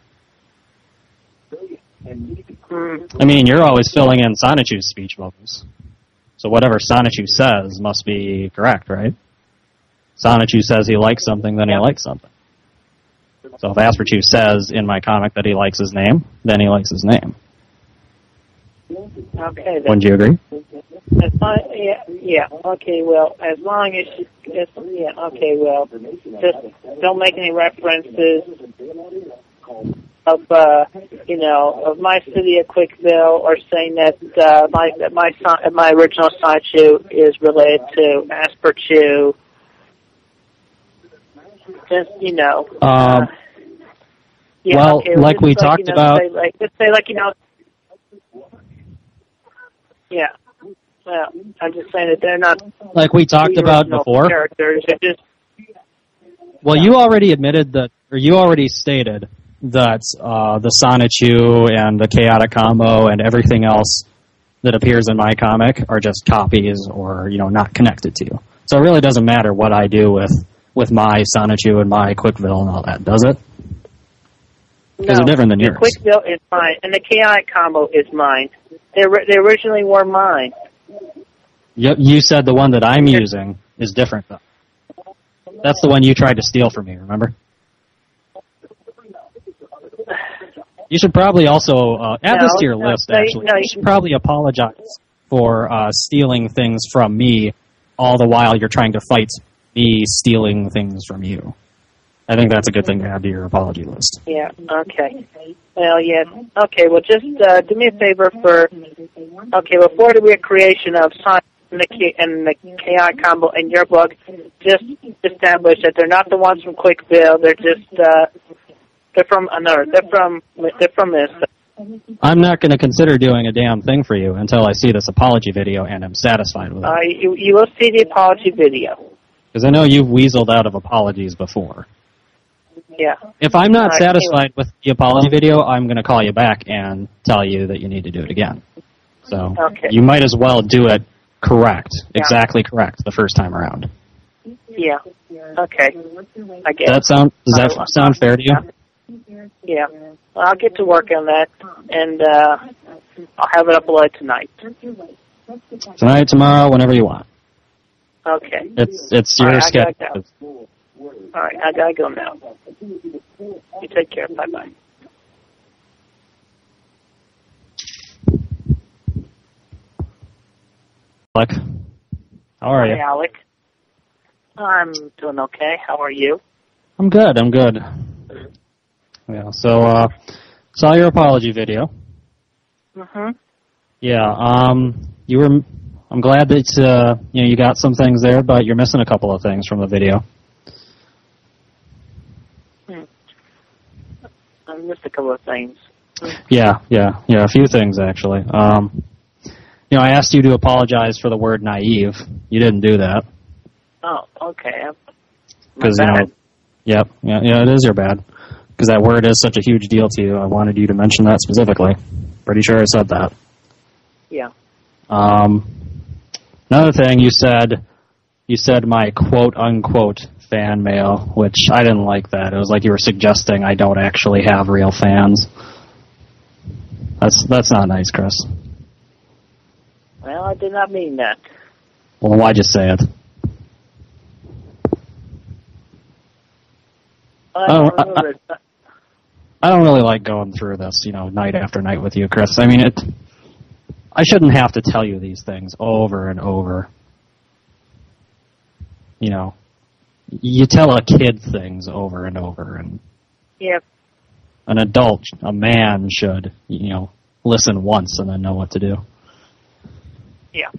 I mean, you're always filling in Sonichu's speech bubbles. So whatever Sonichu says must be correct, right? Sonichu says he likes something, then he likes something. So if Asper Chu says in my comic that he likes his name, then he likes his name. Okay. Wouldn't you agree? Yeah. Okay. Well, as long as yeah. Okay. Well, just don't make any references of of my city of Quickville, or saying that my original Sanchu is related to Asperchu. Just yeah, well, okay, like we talked about. Let's say yeah. Well, I'm just saying that they're not like we talked about before. Characters. They're just. Well, you already admitted that, or you already stated that the Sonichu and the Chaotic Combo and everything else that appears in my comic are just copies, or not connected to you. So it really doesn't matter what I do with my Sonichu and my Quickville and all that, does it? Because they're different than yours. The Quickville is mine, and the Chaotic Combo is mine. They originally were mine. You said the one that I'm using is different, though. That's the one you tried to steal from me, remember? You should probably also add this to your list, actually. You should probably apologize for stealing things from me, all the while you're trying to fight me stealing things from you. I think that's a good thing to add to your apology list. Yeah, okay. Well, yeah. Okay, well, just do me a favor for before the creation of Sonic and the Chaotic Combo in your book, just establish that they're not the ones from Quickville. They're just, they're from this. I'm not going to consider doing a damn thing for you until I see this apology video and I'm satisfied with it. You will see the apology video. Because I know you've weaseled out of apologies before. Yeah. If I'm not satisfied with the apology video, I'm going to call you back and tell you that you need to do it again. So you might as well do it correct, exactly correct, the first time around. Yeah. Okay. I guess. Does that sound fair to you? Yeah. Well, I'll get to work on that, and I'll have it uploaded tonight. Tonight, tomorrow, whenever you want. Okay. It's your schedule. All right, I gotta go now. You take care. Bye-bye. Alec, how are you? Hi, Alec. I'm doing okay. How are you? I'm good. Yeah. So, saw your apology video. Mhm. Yeah. I'm glad that you got some things there, but you're missing a couple of things from the video. I missed a couple of things. Yeah, a few things actually. I asked you to apologize for the word naive. You didn't do that. Oh, okay. Because yeah, it is your bad. Because that word is such a huge deal to you. I wanted you to mention that specifically. Pretty sure I said that. Yeah. Another thing you said my quote unquote fan mail, which I didn't like that. It was like you were suggesting I don't actually have real fans. That's not nice, Chris. Well, I did not mean that. Well, why'd you say it? I don't really like going through this, night after night with you, Chris. I mean, I shouldn't have to tell you these things over and over. You tell a kid things over and over, and yep. An adult, a man should, listen once and then know what to do. Yeah.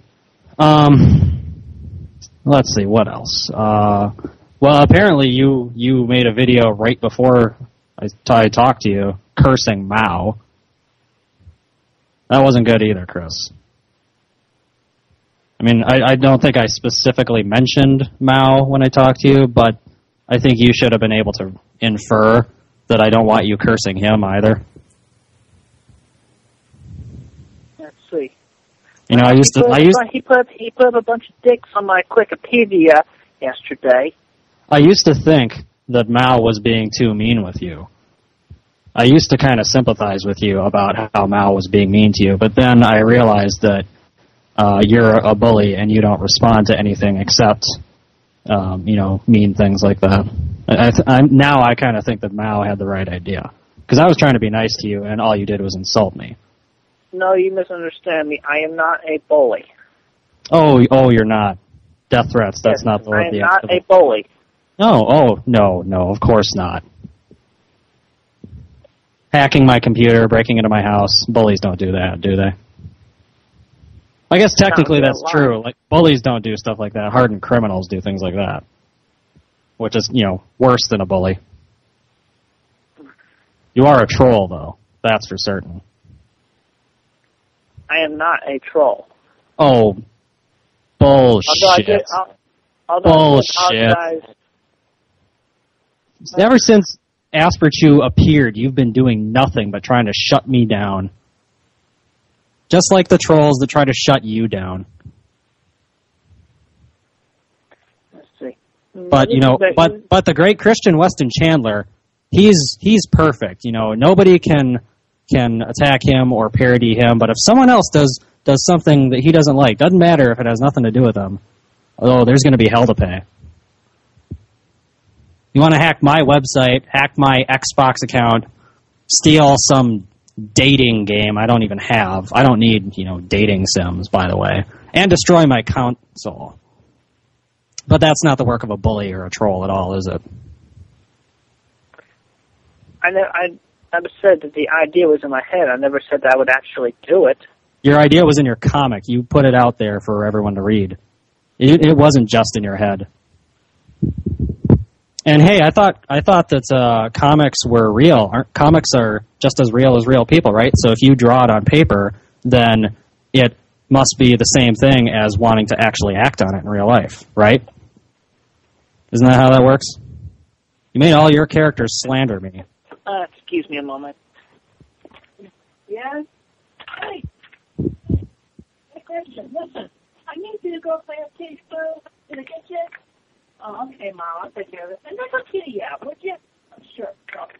Let's see, what else? Well, apparently you made a video right before I talked to you, cursing Mao. That wasn't good either, Chris. I mean, I don't think I specifically mentioned Mao when I talked to you, but I think you should have been able to infer that I don't want you cursing him either. Let's see. He put up a bunch of dicks on my Wikipedia yesterday. I used to think that Mao was being too mean with you. I used to kind of sympathize with you about how Mao was being mean to you, but then I realized that you're a bully and you don't respond to anything except, mean things like that. Now I kind of think that Mao had the right idea. Because I was trying to be nice to you and all you did was insult me. No, you misunderstand me. I am not a bully. Oh, you're not. Death threats, that's yes, not the I am not a bully. No, of course not. Hacking my computer, breaking into my house, bullies don't do that, do they? I guess technically that's true. Like, bullies don't do stuff like that. Hardened criminals do things like that. Which is, worse than a bully. You are a troll, though. That's for certain. I am not a troll. Oh, bullshit. Bullshit. Ever since Asperchew appeared, you've been doing nothing but trying to shut me down. Just like the trolls that try to shut you down. Let's see. But, but the great Christian Weston Chandler, he's perfect. Nobody can attack him or parody him, but if someone else does something that he doesn't like, doesn't matter if it has nothing to do with them, there's going to be hell to pay. You want to hack my website, hack my Xbox account, steal some dating game I don't even have. I don't need, dating sims, by the way, and destroy my console. But that's not the work of a bully or a troll at all, is it? I never said that the idea was in my head. I never said that I would actually do it. Your idea was in your comic. You put it out there for everyone to read. It wasn't just in your head. And hey, I thought that comics were real. Comics are just as real people, right? So if you draw it on paper, then it must be the same thing as wanting to actually act on it in real life, right? Isn't that how that works? You made all your characters slander me. Excuse me a moment. Yes? Hey. Hey, Christian, listen. I need you to go play a case in the kitchen. Oh, okay, Mom. I'll take care of it. And then go kitty out, would you? Sure.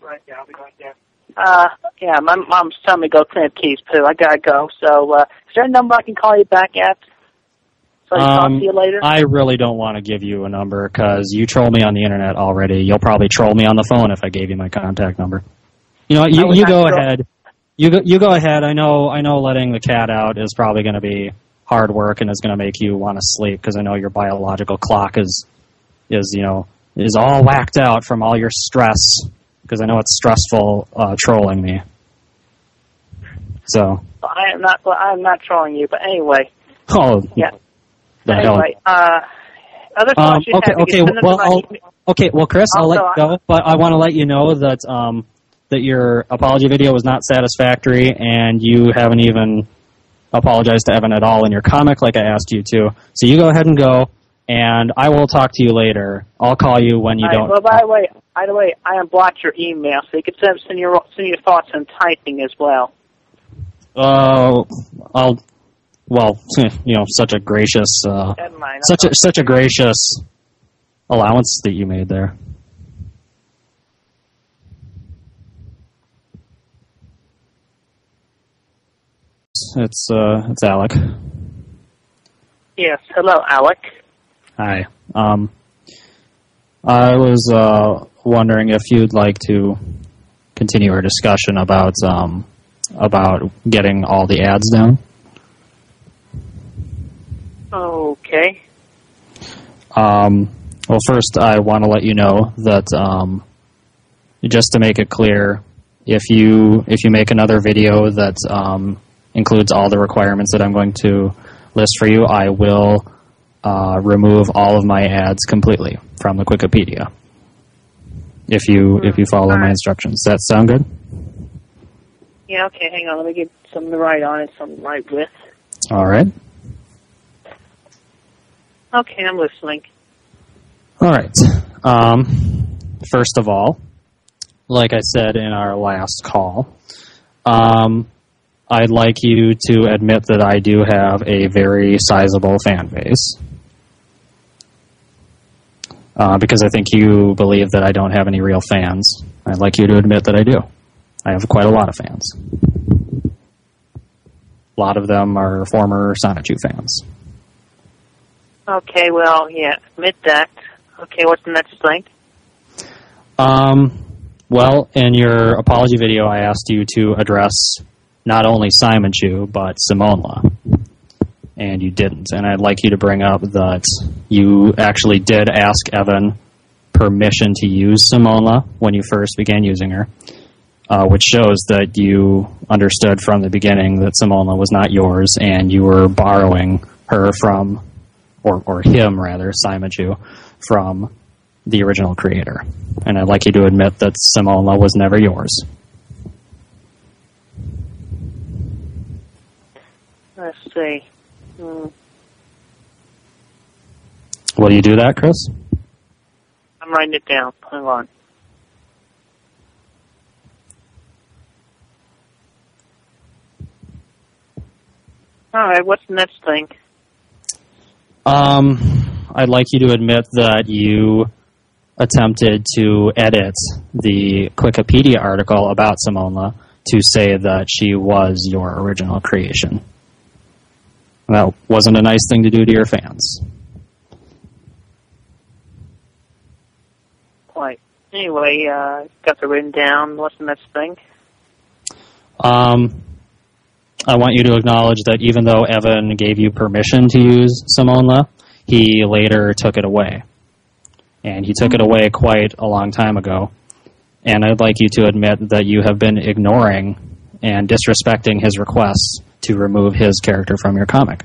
Right now. I'll be right there. Yeah, my mom's telling me to go clean up keys, Pooh. I gotta go. So, is there a number I can call you back at? So I can talk to you later? I really don't want to give you a number because you troll me on the internet already. You'll probably troll me on the phone if I gave you my contact number. You go ahead. You go ahead. I know letting the cat out is probably going to be hard work and is going to make you want to sleep because I know your biological clock is all whacked out from all your stress because I know it's stressful trolling me. So I'm not trolling you, but anyway. Oh yeah. Anyway, other thoughts you have, well, Chris, I'll let you go, but I want to let you know that that your apology video was not satisfactory, and you haven't even apologized to Evan at all in your comic like I asked you to. So you go ahead and go, and I will talk to you later. I'll call you when you don't. Well, by the way, I unblocked your email, so you can send your thoughts in typing as well. Such a gracious, such a gracious allowance that you made there. It's Alec. Yes, hello, Alec. Hi. I was wondering if you'd like to continue our discussion about getting all the ads down. Okay. Well, first, I want to let you know that just to make it clear, if you make another video that includes all the requirements that I'm going to list for you, I will remove all of my ads completely from the Wikipedia. If you follow my instructions, does that sound good? Yeah. Okay. Hang on. Let me get something to write on and something to write with. All right. Okay, I'm listening. All right. First of all, like I said in our last call, I'd like you to admit that I do have a very sizable fan base. Because I think you believe that I don't have any real fans. I'd like you to admit that I do. I have quite a lot of fans. A lot of them are former Sonichu fans. Okay, well, yeah, admit that. Okay, what's the next thing? Well, in your apology video, I asked you to address not only Simon Chu, but Simone La. and you didn't. And I'd like you to bring up that you actually did ask Evan permission to use Simola when you first began using her, which shows that you understood from the beginning that Simola was not yours, and you were borrowing her from, or him rather, Simaju, from the original creator. And I'd like you to admit that Simola was never yours. Let's see. Will you do that, Chris? I'm writing it down. Hang on. All right, what's the next thing? I'd like you to admit that you attempted to edit the Wikipedia article about Simola to say that she was your original creation. That wasn't a nice thing to do to your fans. Right. Anyway, got the written down. What's the next thing? I want you to acknowledge that even though Evan gave you permission to use Simola, he later took it away. And he took it away quite a long time ago. And I'd like you to admit that you have been ignoring and disrespecting his requests to remove his character from your comic.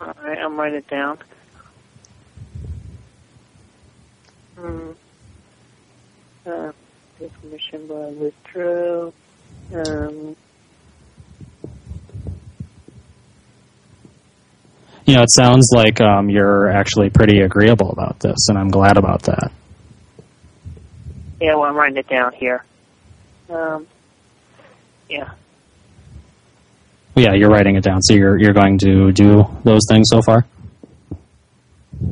All right, I'm writing it down. Information by withdrew. You know, it sounds like you're actually pretty agreeable about this, and I'm glad about that. Yeah, well, I'm writing it down here. Yeah. Yeah, you're writing it down, so you're going to do those things so far?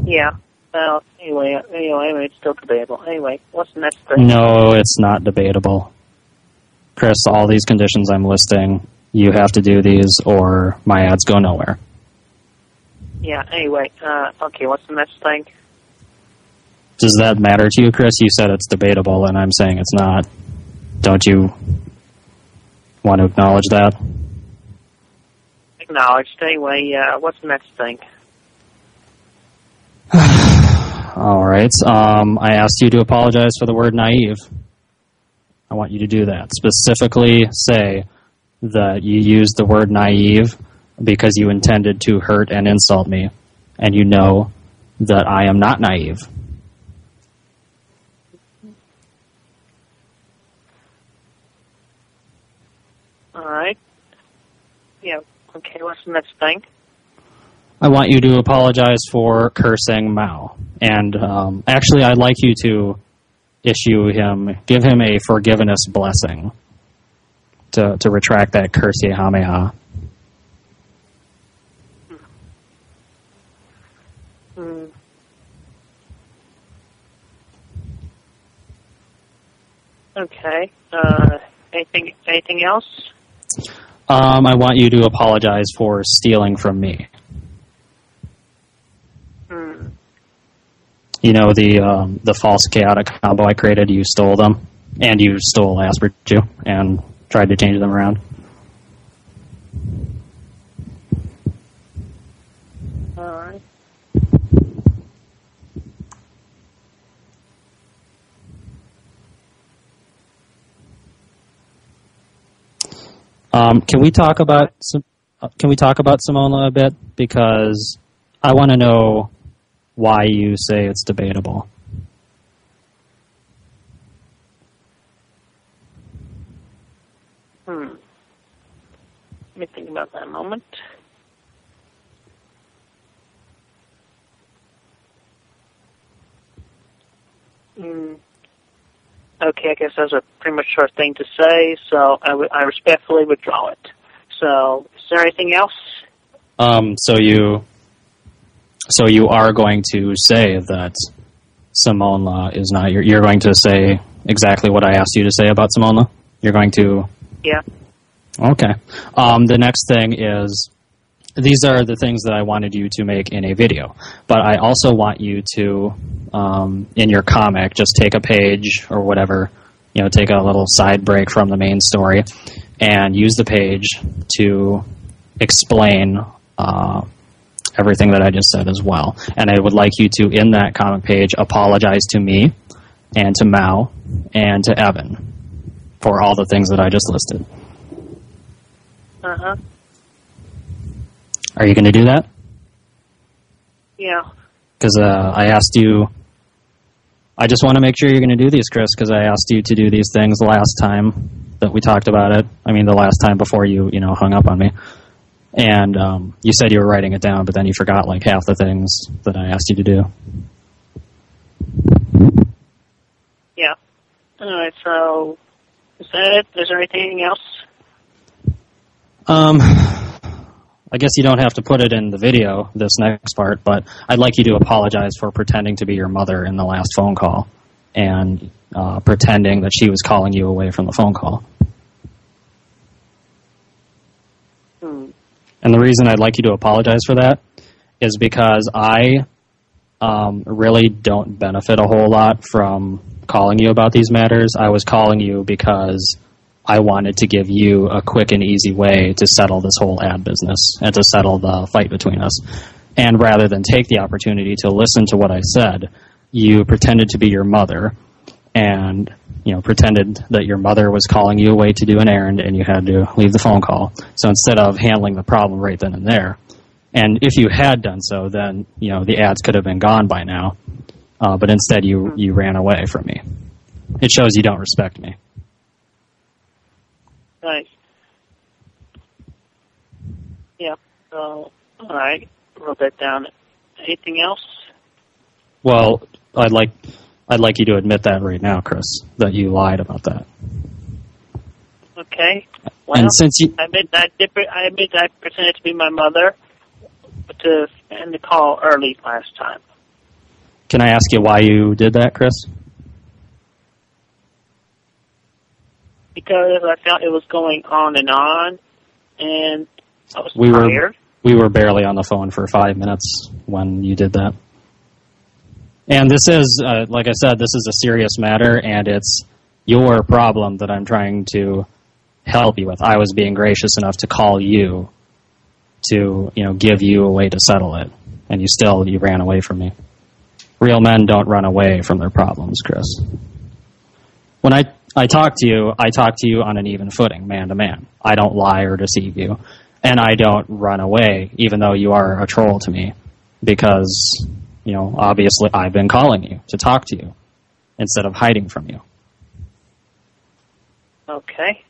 Yeah. Well, anyway, it's still debatable. Anyway, what's the next thing? No, it's not debatable. Chris, all these conditions I'm listing, you have to do these or my ads go nowhere. Yeah, anyway, okay, what's the next thing? Does that matter to you, Chris? You said it's debatable, and I'm saying it's not. Don't you want to acknowledge that? Acknowledged. Anyway, what's the next thing? All right. I asked you to apologize for the word naive. I want you to do that. Specifically say that you used the word naive because you intended to hurt and insult me, and you know that I am not naive. All right. Yeah, okay, what's the next thing? I want you to apologize for cursing Mao. And actually, I'd like you to give him a forgiveness blessing to retract that curse Yehameha. Okay. Anything else? I want you to apologize for stealing from me. You know, the false chaotic combo I created, you stole them, and you stole Asperger and tried to change them around. All right. Can we talk about Simona a bit? Because I want to know why you say it's debatable. Let me think about that a moment. Okay, I guess that's a premature thing to say, so I respectfully withdraw it. So, is there anything else? So you are going to say that Simone La is not you're going to say exactly what I asked you to say about Simone La? You're going to... Yeah. Okay. The next thing is, these are the things that I wanted you to make in a video, but I also want you to, in your comic, just take a page or whatever, take a little side break from the main story and use the page to explain everything that I just said as well. And I would like you to, in that comment page, apologize to me and to Mao and to Evan for all the things that I just listed. Uh-huh. Are you going to do that? Yeah. Because I asked you... I just want to make sure you're going to do these, Chris, because I asked you to do these things the last time that we talked about it. I mean, the last time before you hung up on me. And you said you were writing it down, but then you forgot like half the things that I asked you to do. Yeah. All right, so is that it? Is there anything else? I guess you don't have to put it in the video, this next part, but I'd like you to apologize for pretending to be your mother in the last phone call and pretending that she was calling you away from the phone call. And the reason I'd like you to apologize for that is because I really don't benefit a whole lot from calling you about these matters. I was calling you because I wanted to give you a quick and easy way to settle this whole ad business and to settle the fight between us. And rather than take the opportunity to listen to what I said, you pretended to be your mother and pretended that your mother was calling you away to do an errand and you had to leave the phone call. So instead of handling the problem right then and there, and if you had done so, then the ads could have been gone by now. But instead you ran away from me. It shows you don't respect me. Right. Yeah. So, all right. Wrote that down. Anything else? Well, I'd like you to admit that right now, Chris, that you lied about that. Okay. Well, and since you... I admit I pretended to be my mother to end the call early last time. Can I ask you why you did that, Chris? Because I felt it was going on, and I was tired. We were barely on the phone for 5 minutes when you did that. And this is, like I said, this is a serious matter, and it's your problem that I'm trying to help you with. I was being gracious enough to call you to, give you a way to settle it, and you ran away from me. Real men don't run away from their problems, Chris. When I talk to you on an even footing, man to man. I don't lie or deceive you, and I don't run away, even though you are a troll to me, because... obviously I've been calling you to talk to you instead of hiding from you. Okay.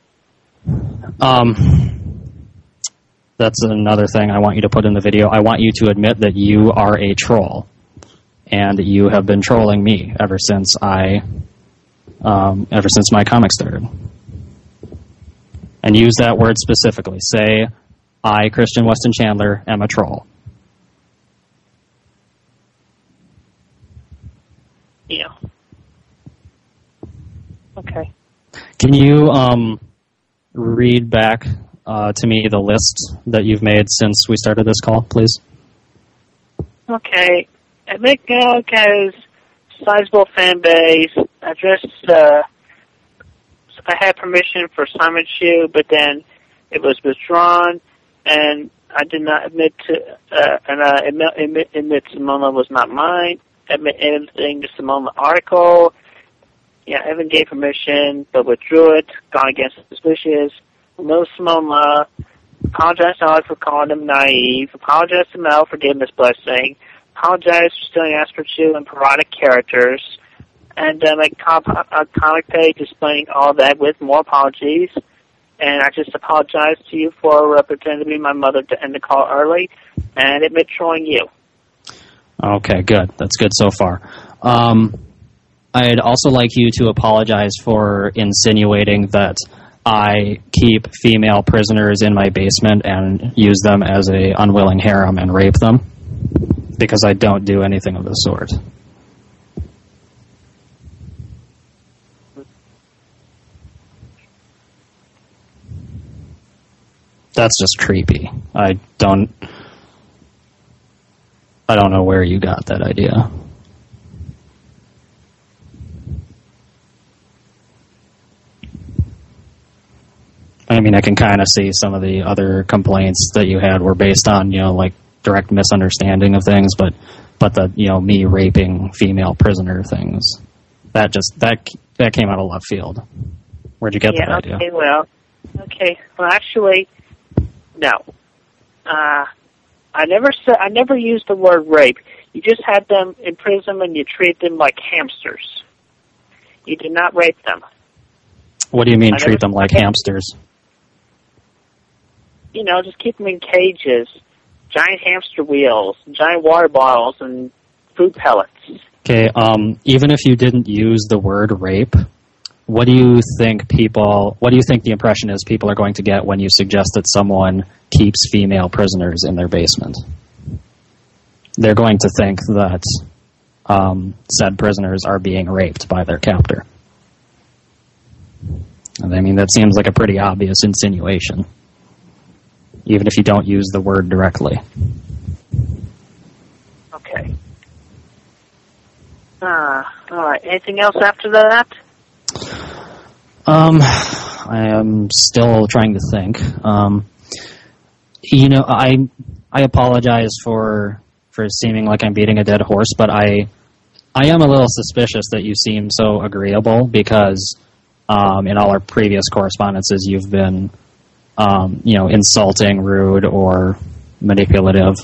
That's another thing I want you to put in the video. I want you to admit that you are a troll, and you have been trolling me ever since my comic started. And use that word specifically. Say, I, Christian Weston Chandler, am a troll. Yeah. Okay. Can you read back to me the list that you've made since we started this call, please? Okay. I think Alec has sizable fan base. I had permission for Simon Chu, but then it was withdrawn, and I did not admit Simona was not mine. Admit anything to Simona article. Yeah, Evan gave permission, but withdrew it. Gone against his wishes. No Simona. Apologize to Alec for calling him naive. Apologize to Mel for giving this blessing. Apologize for stealing Asperchu and parodic characters. And make a comic page explaining all that with more apologies. And I just apologize to you for pretending to be my mother to end the call early and admit trolling you. Okay, good. That's good so far. I'd also like you to apologize for insinuating that I keep female prisoners in my basement and use them as a unwilling harem and rape them, because I don't do anything of the sort. That's just creepy. I don't know where you got that idea. I mean, I can kind of see some of the other complaints that you had were based on, like direct misunderstanding of things, but the, me raping female prisoner things, that came out of left field. Where'd you get that idea? Okay, well, actually, no. I never used the word rape. You just had them in prison and you treat them like hamsters. You did not rape them. What do you mean, treat them like hamsters? Just keep them in cages, giant hamster wheels, giant water bottles, and food pellets. Okay, even if you didn't use the word rape, what do you think the impression is people are going to get when you suggest that someone keeps female prisoners in their basement? They're going to think that said prisoners are being raped by their captor. And I mean, that seems like a pretty obvious insinuation, even if you don't use the word directly. Okay. All right. Anything else after that? I am still trying to think. I apologize for seeming like I'm beating a dead horse, but I am a little suspicious that you seem so agreeable because in all our previous correspondences you've been insulting, rude, or manipulative,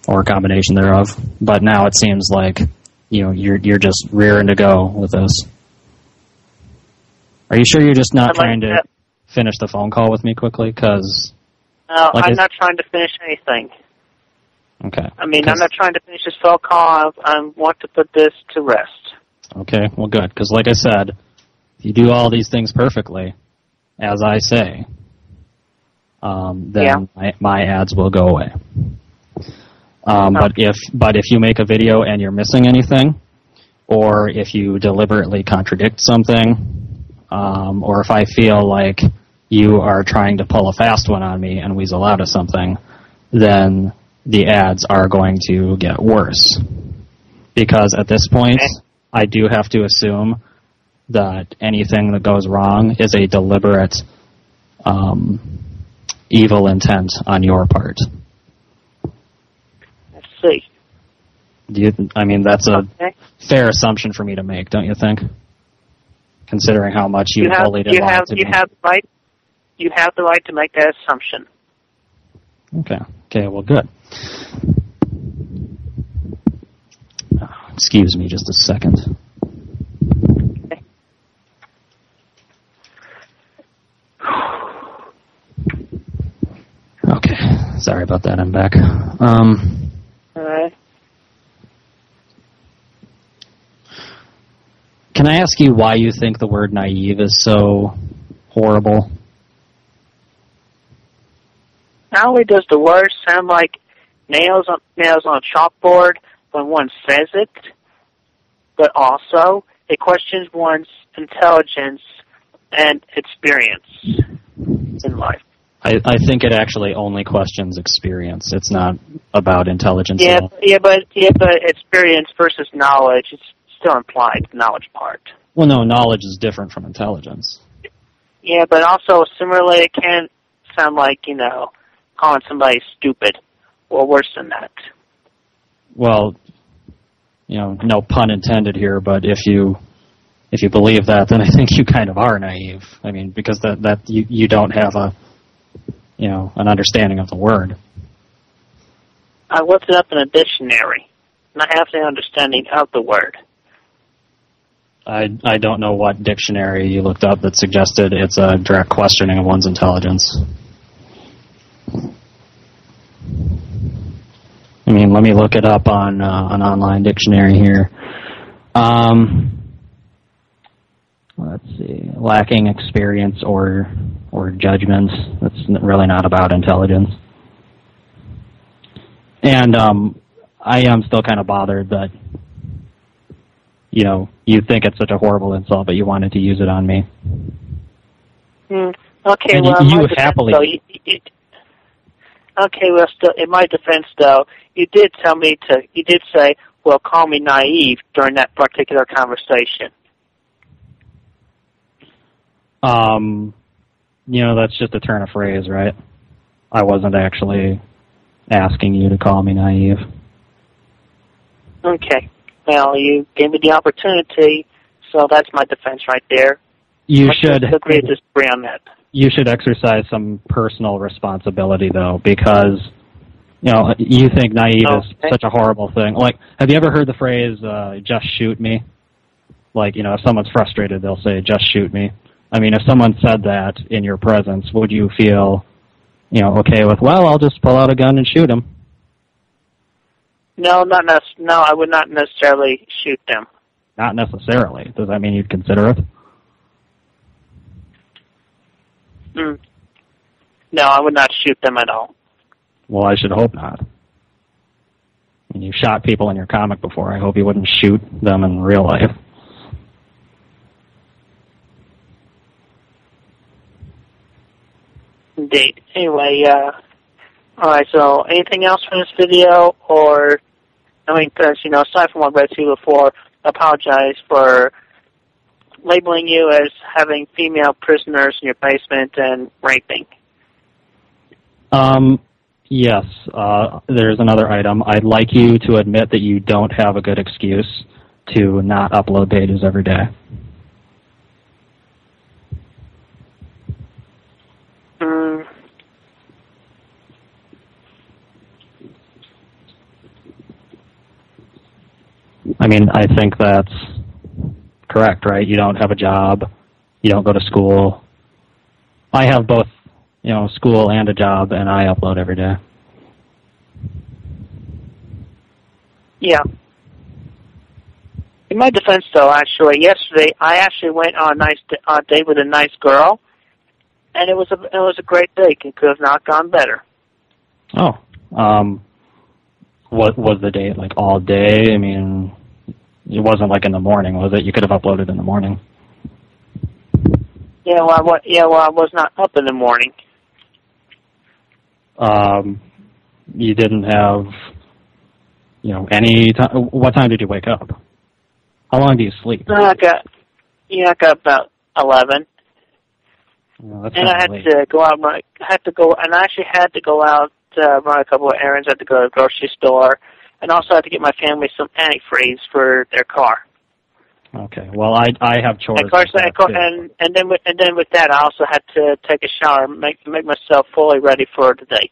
or a combination thereof. But now it seems like you're just rearing to go with this. Are you sure you're just not trying to finish the phone call with me quickly? Because I'm not trying to finish anything. Okay. I mean, I'm not trying to finish this phone call. I want to put this to rest. Okay, well, good. Because like I said, if you do all these things perfectly, as I say, then my ads will go away. But if you make a video and you're missing anything, or if you deliberately contradict something, or if I feel like you are trying to pull a fast one on me and weasel out of something, then the ads are going to get worse. Because at this point, I do have to assume that anything that goes wrong is a deliberate evil intent on your part. Let's see. That's a fair assumption for me to make, don't you think? Considering how much you bullied and lied to me. You have the right to make that assumption. Okay, well, good. Excuse me just a second. Okay, sorry about that, I'm back. All right. Can I ask you why you think the word naive is so horrible? Not only does the word sound like nails on a chalkboard when one says it, but also it questions one's intelligence and experience in life. I think it actually only questions experience. It's not about intelligence. But experience versus knowledge, it's still implied, the knowledge part. Well, no, knowledge is different from intelligence. Yeah, but also similarly, it can sound like, calling somebody stupid, or worse than that. Well, no pun intended here, but if you believe that, then I think you kind of are naive. I mean, because that you don't have an understanding of the word. I looked it up in a dictionary, and I have the understanding of the word. I don't know what dictionary you looked up that suggested it's a direct questioning of one's intelligence. I mean, let me look it up on an online dictionary here. Let's see. Lacking experience or judgment. That's really not about intelligence. And I am still kind of bothered that, you think it's such a horrible insult, but you wanted to use it on me. Okay, and well, you happily... Okay, well, still, in my defense, though, you did say, well, call me naive during that particular conversation. that's just a turn of phrase, right? I wasn't actually asking you to call me naive. Okay. Well, you gave me the opportunity, so that's my defense right there. You should agree to disagree on that. You should exercise some personal responsibility, though, because you think naive is such a horrible thing. Like, have you ever heard the phrase "just shoot me"? Like, if someone's frustrated, they'll say, "Just shoot me." I mean, if someone said that in your presence, would you feel, okay with, well, I'll just pull out a gun and shoot him? No, no, I would not necessarily shoot them. Not necessarily. Does that mean you'd consider it? No, I would not shoot them at all. Well, I should hope not. I mean, you've shot people in your comic before. I hope you wouldn't shoot them in real life. Indeed. Anyway, all right, so anything else from this video? Or, because, aside from what I read to you before, I apologize for labeling you as having female prisoners in your basement and raping. Yes, there's another item. I'd like you to admit that you don't have a good excuse to not upload pages every day. I mean, I think that's correct, right? You don't have a job. You don't go to school. I have both, school and a job, and I upload every day. Yeah. In my defense, though, actually, yesterday I actually went on a nice date with a nice girl, and it was a great date. It could have not gone better. Oh, what was the date, like all day? I mean, it wasn't like in the morning, was it? You could have uploaded in the morning. Yeah, well, I was not up in the morning. You didn't have, any time. What time did you wake up? How long do you sleep? I got about 11. Well, and I had to go out. I actually had to go out, run a couple of errands. I had to go to the grocery store, and also had to get my family some antifreeze for their car. Okay. Well, I have chores. And then with that, I also had to take a shower, make myself fully ready for the date.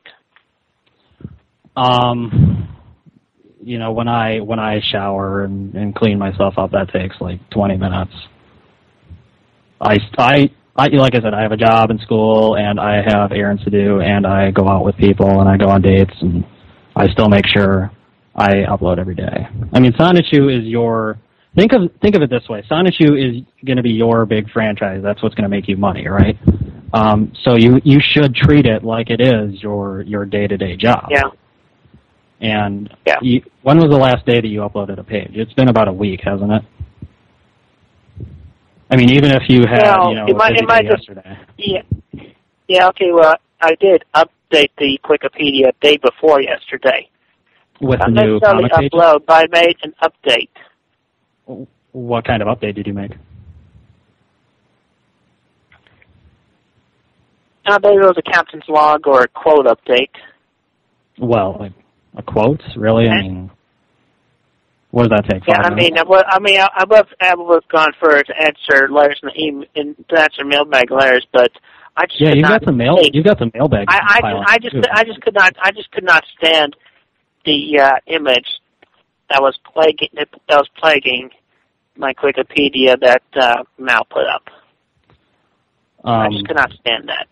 When I shower and clean myself up, that takes like 20 minutes. I like I said, I have a job in school, and I have errands to do, and I go out with people, and I go on dates, and I still make sure I upload every day. I mean, Sonichu is your... Think of it this way. Sonichu is going to be your big franchise. That's what's going to make you money, right? So you should treat it like it is your day-to-day job. Yeah. And when was the last day that you uploaded a page? It's been about a week, hasn't it? I mean, even if you had, yesterday. Yeah, okay, well, I did update the Wikipedia day before yesterday. With the new comic page? Upload, but I made an update. What kind of update did you make? I believe it was a captain's log or a quote update. Well, like a quote, really? I mean, what does that take? I would have gone for to answer letters to answer mailbag letters, but I just you got some mail. You got some mailbag. I just could not stand the image that was plaguing my Wikipedia that Mal put up. I just could not stand that.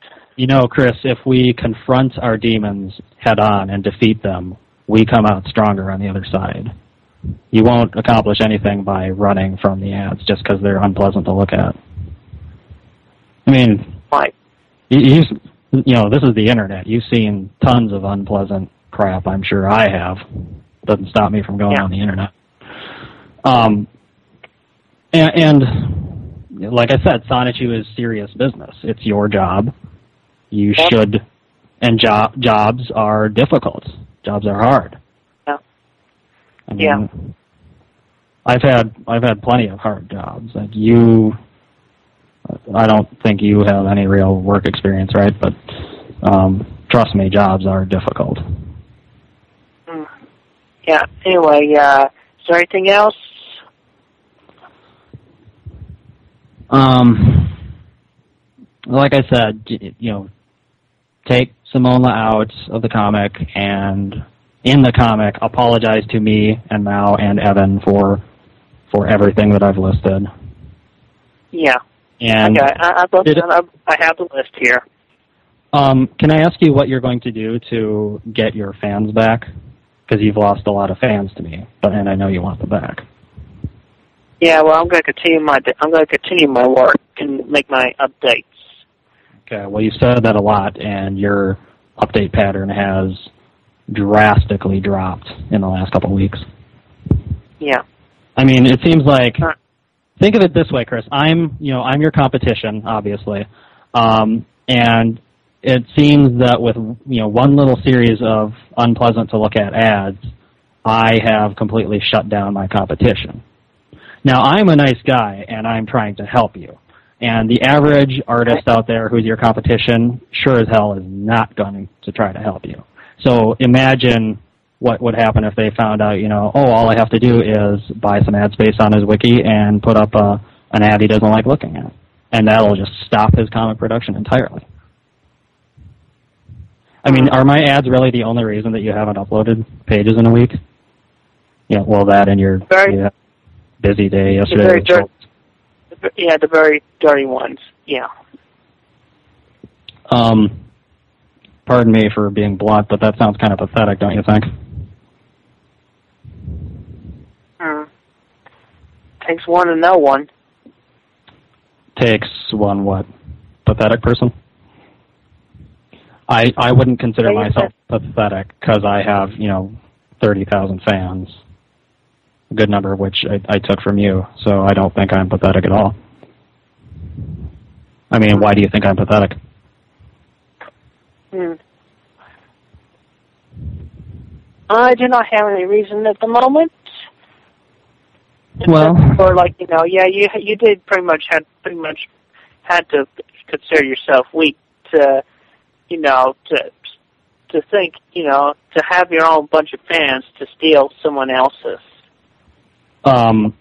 Chris, if we confront our demons head on and defeat them, we come out stronger on the other side. You won't accomplish anything by running from the ads just because they're unpleasant to look at. I mean, right. This is the internet. You've seen tons of unpleasant crap. I'm sure I have. Doesn't stop me from going on the internet. And like I said, Sonichu is serious business. It's your job. You should, and jobs are difficult. Jobs are hard. Yeah. I mean, I've had plenty of hard jobs. Like you I don't think you have any real work experience, right? But trust me, jobs are difficult. Yeah. Anyway, is there anything else? Like I said, take Simona out of the comic, and in the comic, apologize to me and Mao and Evan for everything that I've listed. Yeah. And okay, I have the list here. Can I ask you what you're going to do to get your fans back? Because you've lost a lot of fans to me, and I know you want them back. Yeah, well, I'm going to continue my work and make my updates. Okay, well, you said that a lot, and your update pattern has drastically dropped in the last couple of weeks. Yeah. I mean, it seems like, think of it this way, Chris. I'm your competition, obviously, and it seems that with one little series of unpleasant to look at ads, I have completely shut down my competition. Now, I'm a nice guy, and I'm trying to help you. And the average artist out there who's your competition sure as hell is not going to try to help you. So imagine what would happen if they found out, all I have to do is buy some ad space on his wiki and put up an ad he doesn't like looking at. And that'll just stop his comic production entirely. I mean, are my ads really the only reason that you haven't uploaded pages in a week? Yeah, well, that and your busy day yesterday. The very dirty ones, yeah. Pardon me for being blunt, but that sounds kind of pathetic, don't you think? Takes one to know one. Takes one what? Pathetic person? I wouldn't consider myself pathetic because I have, 30,000 fans, a good number of which I took from you, so I don't think I'm pathetic at all. I mean, why do you think I'm pathetic? I do not have any reason at the moment. Well, or you did pretty much had to consider yourself weak to think, to have your own bunch of fans to steal someone else's. How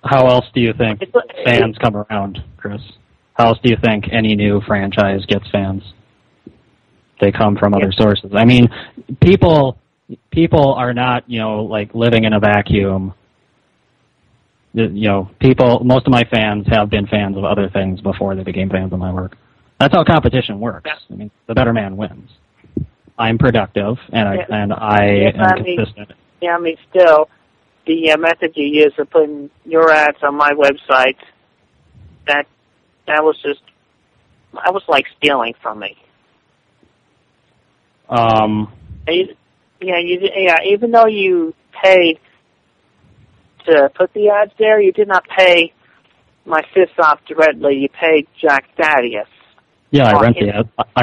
else do you think fans come around, Chris? How else do you think any new franchise gets fans? They come from other sources. I mean, people are not, living in a vacuum. Most of my fans have been fans of other things before they became fans of my work. That's how competition works. I mean, the better man wins. I'm productive, and I am consistent. Yeah, I mean, still, the method you use of putting your ads on my website, that was like stealing from me. Even though you paid to put the ads there, you did not pay my sysops directly. You paid Jack Thaddeus. Yeah, I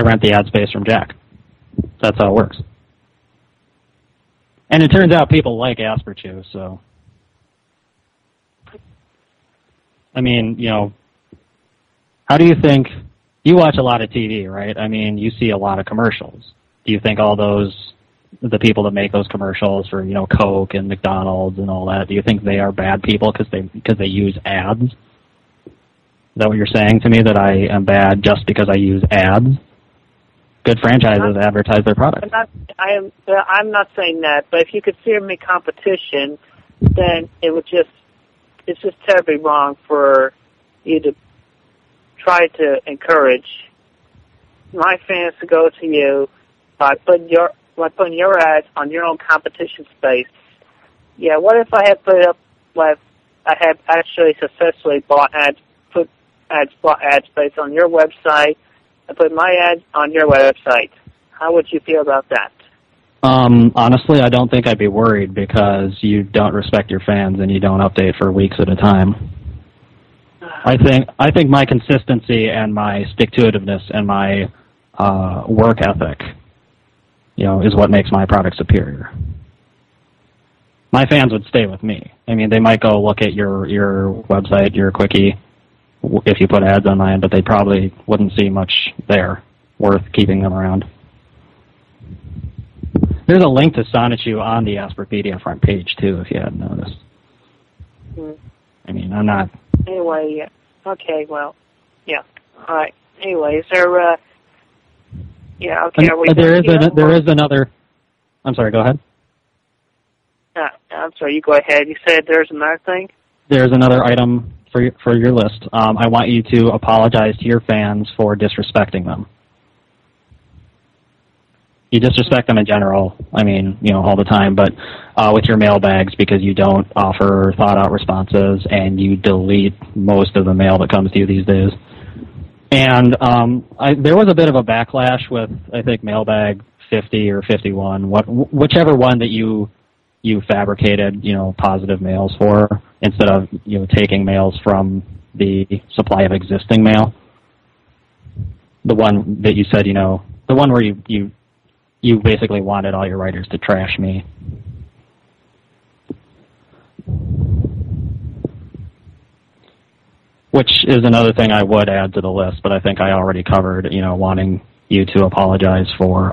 rent the ad space from Jack. That's how it works. And it turns out people like Asperchew, so. I mean, how do you think, you watch a lot of TV, right? I mean, you see a lot of commercials. Do you think all the people that make those commercials for, Coke and McDonald's and all that, do you think they are bad people because they use ads? Is that what you're saying to me, that I am bad just because I use ads? Good franchises advertise their products. I'm not saying that, but if you consider me competition, then it's just terribly wrong for you to try to encourage my fans to go to you by putting your ads on your own competition space. Yeah, what if I had I had actually successfully bought ad space on your website and put my ads on your website? How would you feel about that? Honestly, I don't think I'd be worried because you don't respect your fans and you don't update for weeks at a time. I think my consistency and my stick-to-itiveness and my work ethic, is what makes my product superior. My fans would stay with me. I mean, they might go look at your website, your quickie, if you put ads on mine, but they probably wouldn't see much there worth keeping them around. There's a link to Sonichu on the Asperpedia front page, too, if you hadn't noticed. I mean, I'm not... Anyway, yeah. Okay, well, yeah. All right. Anyway, is there... yeah, okay. There is another... I'm sorry, go ahead. I'm sorry, you go ahead. You said there's another thing? There's another item for your list. I want you to apologize to your fans for disrespecting them. You disrespect them in general, I mean, all the time, but with your mailbags because you don't offer thought-out responses and you delete most of the mail that comes to you these days. And there was a bit of a backlash with, I think, mailbag 50 or 51, whichever one that you fabricated, positive mails for, instead of, taking mails from the supply of existing mail. The one that you said, the one where you basically wanted all your writers to trash me. Which is another thing I would add to the list, but I think I already covered, wanting you to apologize for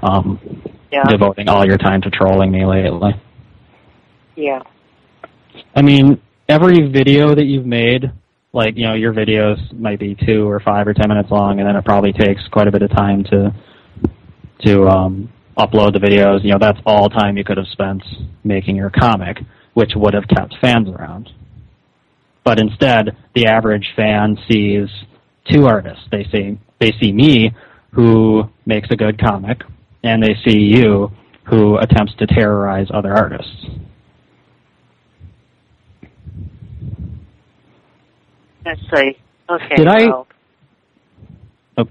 devoting all your time to trolling me lately. Yeah. I mean, every video that you've made, like, your videos might be 2 or 5 or 10 minutes long, and then it probably takes quite a bit of time to upload the videos. That's all time you could have spent making your comic, which would have kept fans around. But instead, the average fan sees 2 artists. They see me, who makes a good comic, and they see you, who attempts to terrorize other artists. Let's see. Okay. Did I? Oh,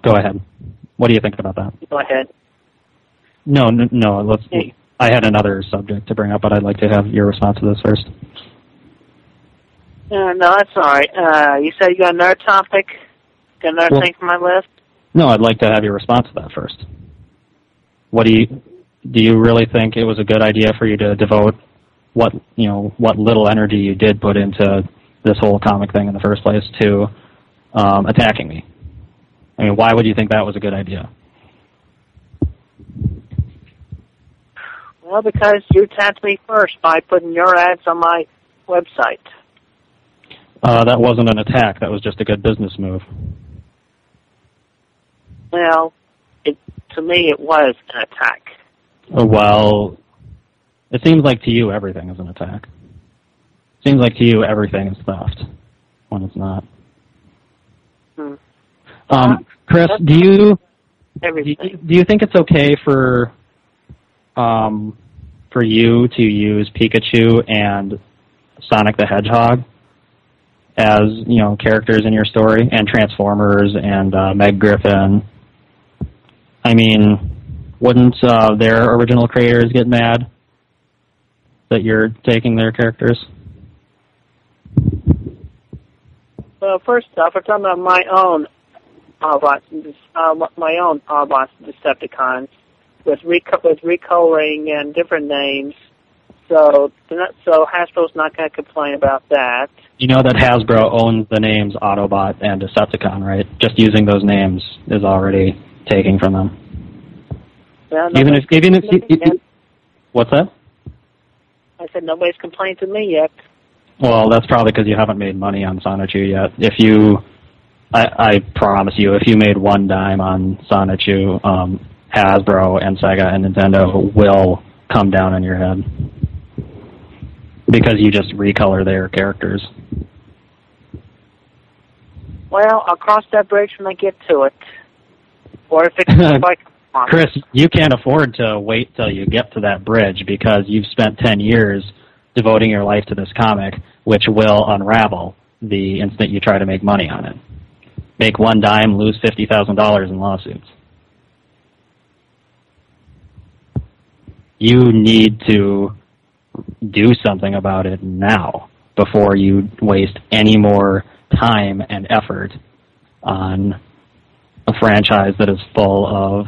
go ahead. What do you think about that? Go ahead. No. I had another subject to bring up, but I'd like to have your response to this first. No, that's all right. You said you got another topic? Got another thing for my list? No, I'd like to have your response to that first. What do you really think it was a good idea for you to devote what little energy you did put into this whole comic thing in the first place to attacking me? I mean, why would you think that was a good idea? Well, because you attacked me first by putting your ads on my website. That wasn't an attack. That was just a good business move. Well, to me, it was an attack. Well, it seems like to you everything is an attack. It seems like to you everything is theft when it's not. Chris, do you think it's okay for you to use Pikachu and Sonic the Hedgehog as characters in your story, and Transformers and Meg Griffin? I mean, wouldn't their original creators get mad that you're taking their characters? Well, first off, we're talking about my own Autobots, Decepticons with recoloring and different names. So Hasbro's not going to complain about that. You know that Hasbro owns the names Autobot and Decepticon, right? Just using those names is already taking from them. Well, even if what's that? I said nobody's complained to me yet. Well, that's probably because you haven't made money on Sonichu yet. I promise you, if you made one dime on Sonichu, Hasbro and Sega and Nintendo will come down on your head because you just recolor their characters. Well, I'll cross that bridge when I get to it. Or if it's like Chris, you can't afford to wait till you get to that bridge because you've spent 10 years devoting your life to this comic, which will unravel the instant you try to make money on it. Make one dime, lose $50,000 in lawsuits. You need to do something about it now before you waste any more time and effort on a franchise that is full of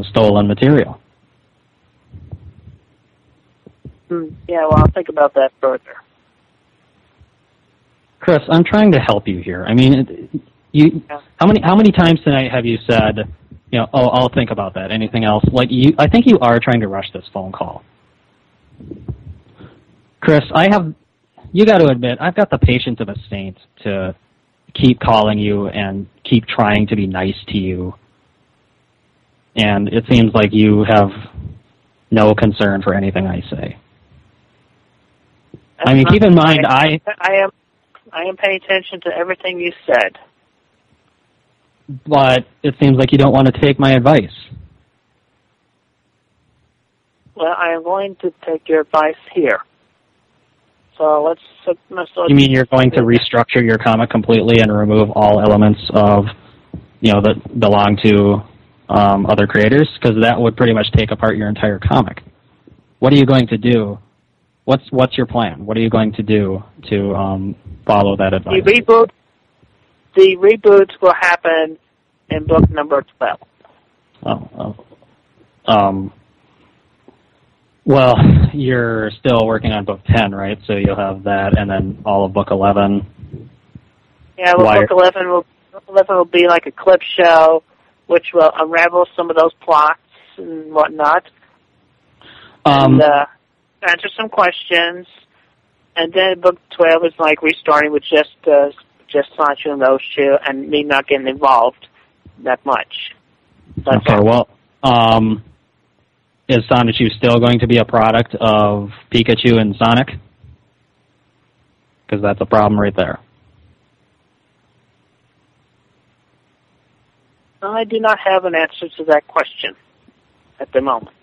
stolen material. Yeah, well, I'll think about that further. Chris, I'm trying to help you here. I mean, how many times tonight have you said, oh, I'll think about that. Anything else? I think you are trying to rush this phone call. Chris, you got to admit, I've got the patience of a saint to keep calling you and keep trying to be nice to you. And it seems like you have no concern for anything I say. I mean, keep in mind, I am paying attention to everything you said. But it seems like you don't want to take my advice. Well, I am going to take your advice here. So let's You mean you're going to restructure your comic completely and remove all elements of, that belong to other creators? Because that would pretty much take apart your entire comic. What are you going to do? What's your plan? What are you going to do to follow that advice? The reboots will happen in book number 12. Well, you're still working on book 10, right? So you'll have that, and then all of book 11. Yeah, well, book 11 will be like a clip show, which will unravel some of those plots and whatnot, and answer some questions. And then book 12 is like restarting with just Sancho and those two, and me not getting involved that much. Okay, well, is Sonichu still going to be a product of Pikachu and Sonic? Because that's a problem right there. I do not have an answer to that question at the moment.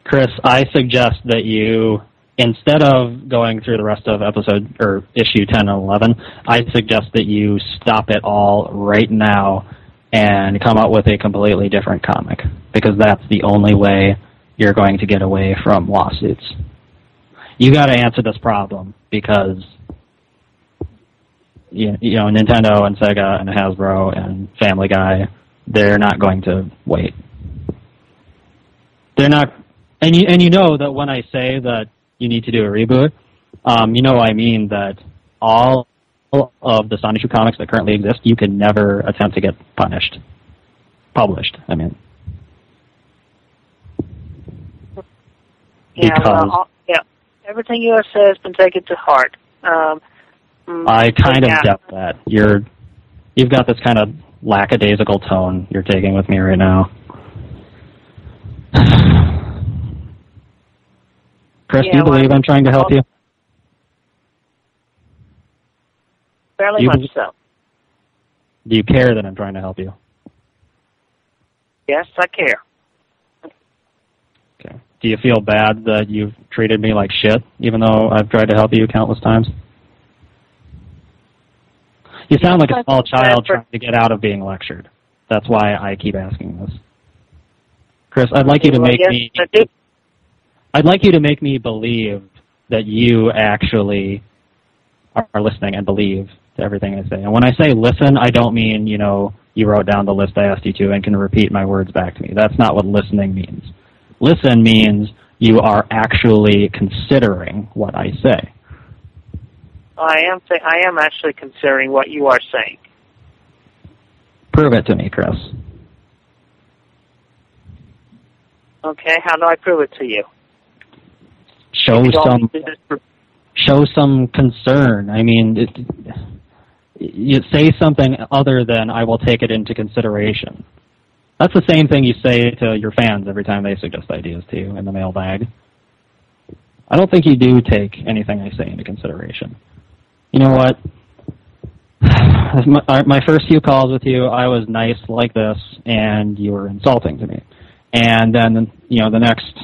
Chris, I suggest that you, instead of going through the rest of issue 10 and 11, I suggest that you stop it all right now and come up with a completely different comic, because that's the only way you're going to get away from lawsuits. You got to answer this problem, because Nintendo and Sega and Hasbro and Family Guy, they're not going to wait. They're not, and you know that when I say that you need to do a reboot, I mean that all of the Sonichu comics that currently exist, you can never attempt to get published. I mean, everything you have said has been taken to heart. I kind of doubt that. You've got this kind of lackadaisical tone you're taking with me right now. Chris, do you believe I'm trying to help you? Fairly much so. Do you care that I'm trying to help you? Yes, I care. Okay. Do you feel bad that you've treated me like shit, even though I've tried to help you countless times? You sound like a small child trying to get out of being lectured. That's why I keep asking this. Chris, I'd like you to make me... I'd like you to make me believe that you actually are listening and believe to everything I say. And when I say listen, I don't mean, you wrote down the list I asked you to and can repeat my words back to me. That's not what listening means. Listen means you are actually considering what I say. I am actually considering what you are saying. Prove it to me, Chris. Okay, how do I prove it to you? Show some concern. I mean, you say something other than "I will take it into consideration." That's the same thing you say to your fans every time they suggest ideas to you in the mailbag. I don't think you do take anything I say into consideration. You know what? My first few calls with you, I was nice like this, and you were insulting to me. And then, the next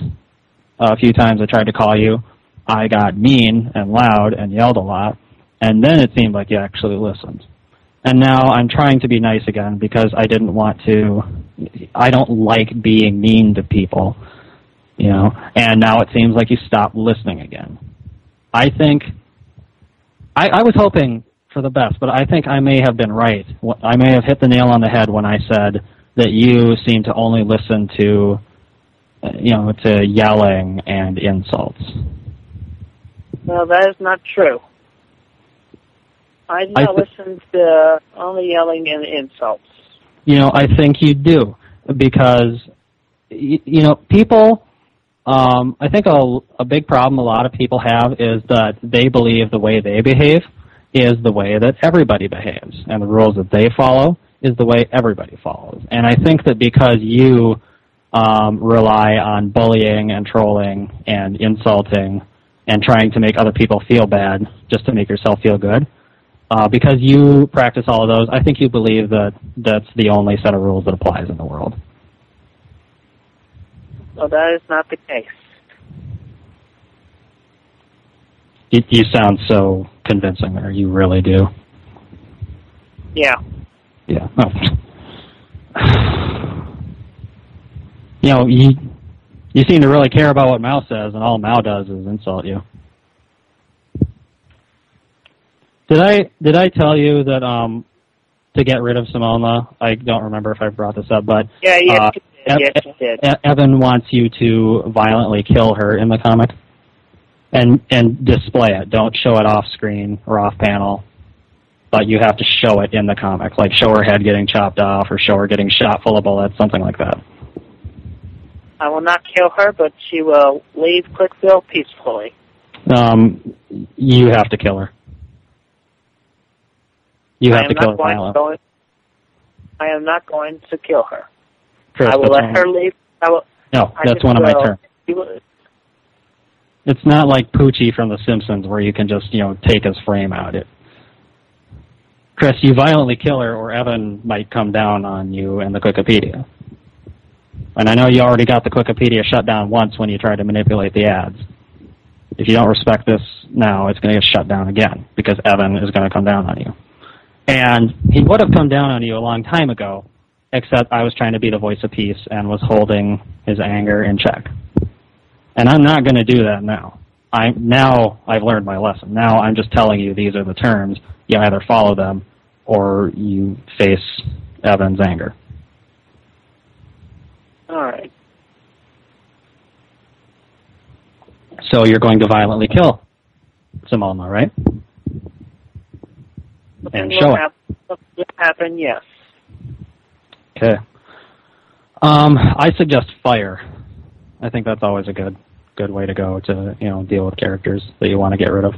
few times I tried to call you, I got mean and loud and yelled a lot, and then it seemed like you actually listened. And now I'm trying to be nice again because I don't like being mean to people, and now it seems like you stopped listening again. I think, I was hoping for the best, but I think I may have been right. I may have hit the nail on the head when I said that you seem to only listen to, to yelling and insults. Well, that is not true. I listen to only yelling and insults. I think you do, because, people, I think a big problem a lot of people have is that they believe the way they behave is the way that everybody behaves, and the rules that they follow is the way everybody follows. And I think that because you rely on bullying and trolling and insulting and trying to make other people feel bad just to make yourself feel good, because you practice all of those, I think you believe that that's the only set of rules that applies in the world. Well, that is not the case. You sound so convincing there. You really do. Yeah. Yeah. Oh. You seem to really care about what Mao says, and all Mao does is insult you. Did I tell you that to get rid of Simona? I don't remember if I brought this up, but yes, you did. Evan wants you to violently kill her in the comic, and display it. Don't show it off screen or off panel, but you have to show it in the comic, like show her head getting chopped off or show her getting shot full of bullets, something like that. I will not kill her, but she will leave Quickville peacefully. You have to kill her. You have to kill her violently. I am not going to kill her. Chris, I will let her leave. No, that's one of my terms. It's not like Poochie from The Simpsons where you can just, take his frame out. Chris, you violently kill her or Evan might come down on you and the Wikipedia. And I know you already got the Wikipedia shut down once when you tried to manipulate the ads. If you don't respect this now, it's going to get shut down again because Evan is going to come down on you. And he would have come down on you a long time ago, except I was trying to be the voice of peace and was holding his anger in check. And I'm not going to do that now. Now I've learned my lesson. Now I'm just telling you these are the terms. You either follow them or you face Evan's anger. All right. So you're going to violently kill Simona, right? And show it. Will happen, yes. Okay. I suggest fire. I think that's always a good way to go to deal with characters that you want to get rid of.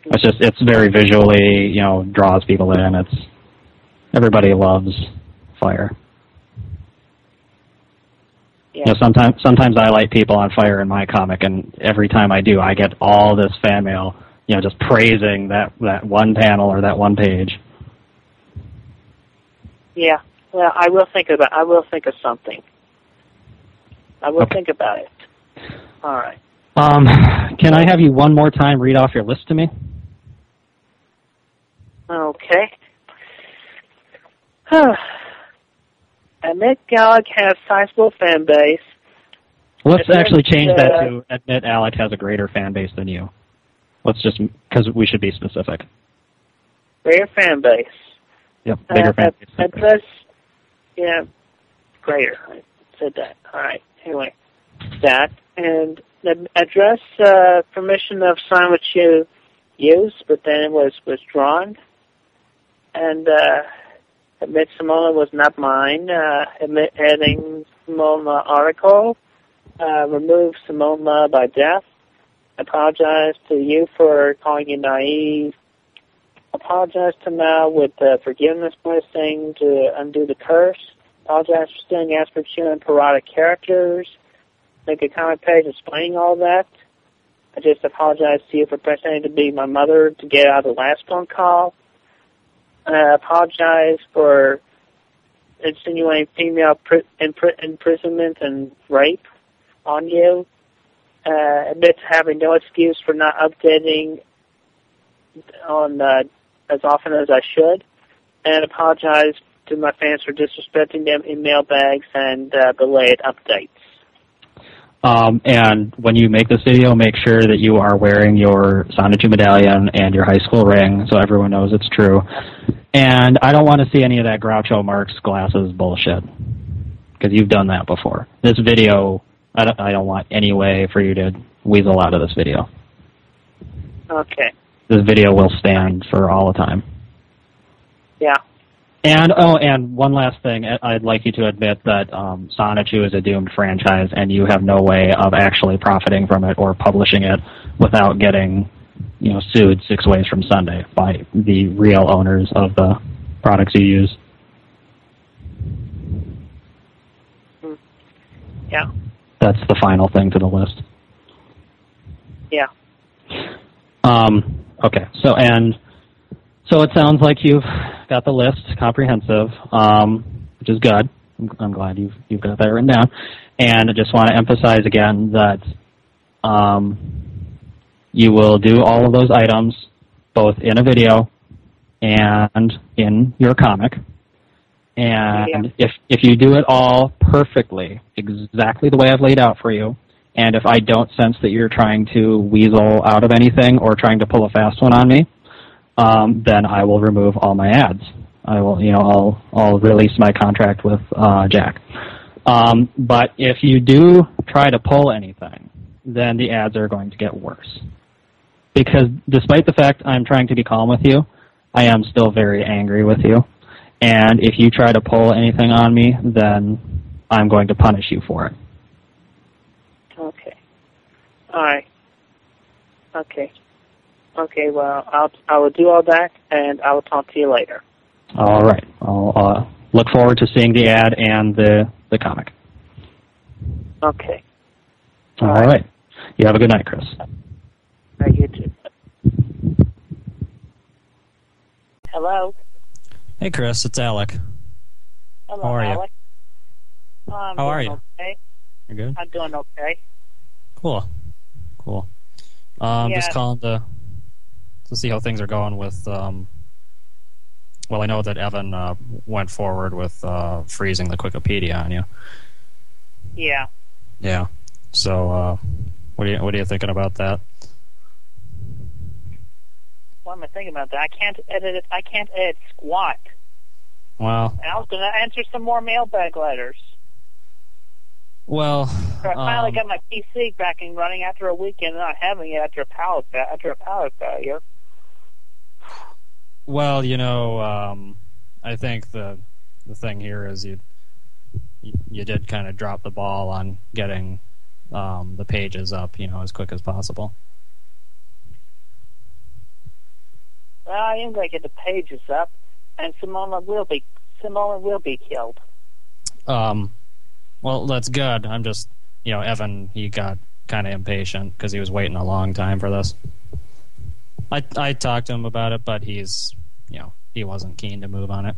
It's very visually draws people in. Everybody loves fire. Yeah. Sometimes I light people on fire in my comic, and every time I do, I get all this fan mail, just praising that one panel or that one page. Yeah. Well, I will think of something. I will think about it. All right. Can I have you one more time read off your list to me? Okay. Admit Alec has sizable fan base. Let's actually change that to admit Alec has a greater fan base than you. Let's just, because we should be specific. Greater fan base. Yep, bigger fan base. Address, greater. I said that. All right. Anyway, that. And address permission of sign which you used, but then it was withdrawn. And admit Simona was not mine. Admit adding Simona article. Remove Simona by death. Apologize to you for calling you naive. Apologize to Mao with forgiveness blessing to undo the curse. Apologize for stealing Asperger and parodic characters. Make a comment page explaining all that. I just apologize to you for pretending to be my mother to get out of the last phone call. Apologize for insinuating female imprisonment and rape on you. Admit to having no excuse for not updating on as often as I should. And apologize to my fans for disrespecting them in mailbags and delayed updates. And when you make this video, make sure that you are wearing your Sonichu medallion and your high school ring so everyone knows it's true. And I don't want to see any of that Groucho Marx glasses bullshit, because you've done that before. This video, I don't want any way for you to weasel out of this video. Okay. this video will stand for all the time. Yeah. And one last thing, I'd like you to admit that Sonichu is a doomed franchise, and you have no way of actually profiting from it or publishing it without getting, sued 6 ways from Sunday by the real owners of the products you use. Yeah. That's the final thing to the list. Yeah. Okay. So it sounds like you've got the list comprehensive, which is good. I'm glad you've got that written down. And I just want to emphasize again that you will do all of those items both in a video and in your comic. And if you do it all perfectly, exactly the way I've laid out for you, and if I don't sense that you're trying to weasel out of anything or trying to pull a fast one on me, then I will remove all my ads. I will, I'll release my contract with Jack. But if you do try to pull anything, then the ads are going to get worse. Because despite the fact I'm trying to be calm with you, I am still very angry with you. And if you try to pull anything on me, then I'm going to punish you for it. Okay. All right. Okay. Okay, well, I will do all that, and I will talk to you later. All right. I'll look forward to seeing the ad and the comic. Okay. All right. You have a good night, Chris. You too. Hello? Hey, Chris, it's Alec. Hello, How are Alec. you? How are you? Okay. You're good? I'm doing okay. Cool. Just calling to see how things are going with, well, I know that Evan went forward with freezing the Wikipedia on you. Yeah. Yeah. So, what are you thinking about that? What am I thinking about that? I can't edit it. I can't edit squat. Well, And I was going to answer some more mailbag letters. Well, I finally got my PC back and running after a weekend, not having it after a pallet failure. Well, I think the thing here is you did kind of drop the ball on getting the pages up, as quick as possible. Well, I am going to get the pages up, and Simona will be killed. Well, that's good. I'm just, Evan, he got kind of impatient because he was waiting a long time for this. I talked to him about it, but he's, he wasn't keen to move on it.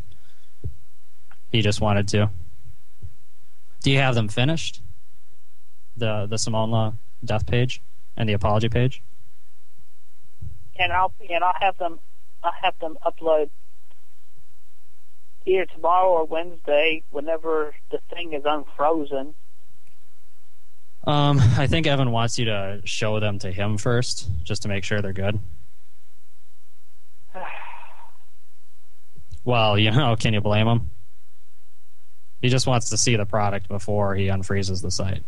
He just wanted to. Do you have them finished? The Simona death page and the apology page? And I'll have them upload either tomorrow or Wednesday, whenever the thing is unfrozen. I think Evan wants you to show them to him first, just to make sure they're good. Well, can you blame him? He just wants to see the product before he unfreezes the site.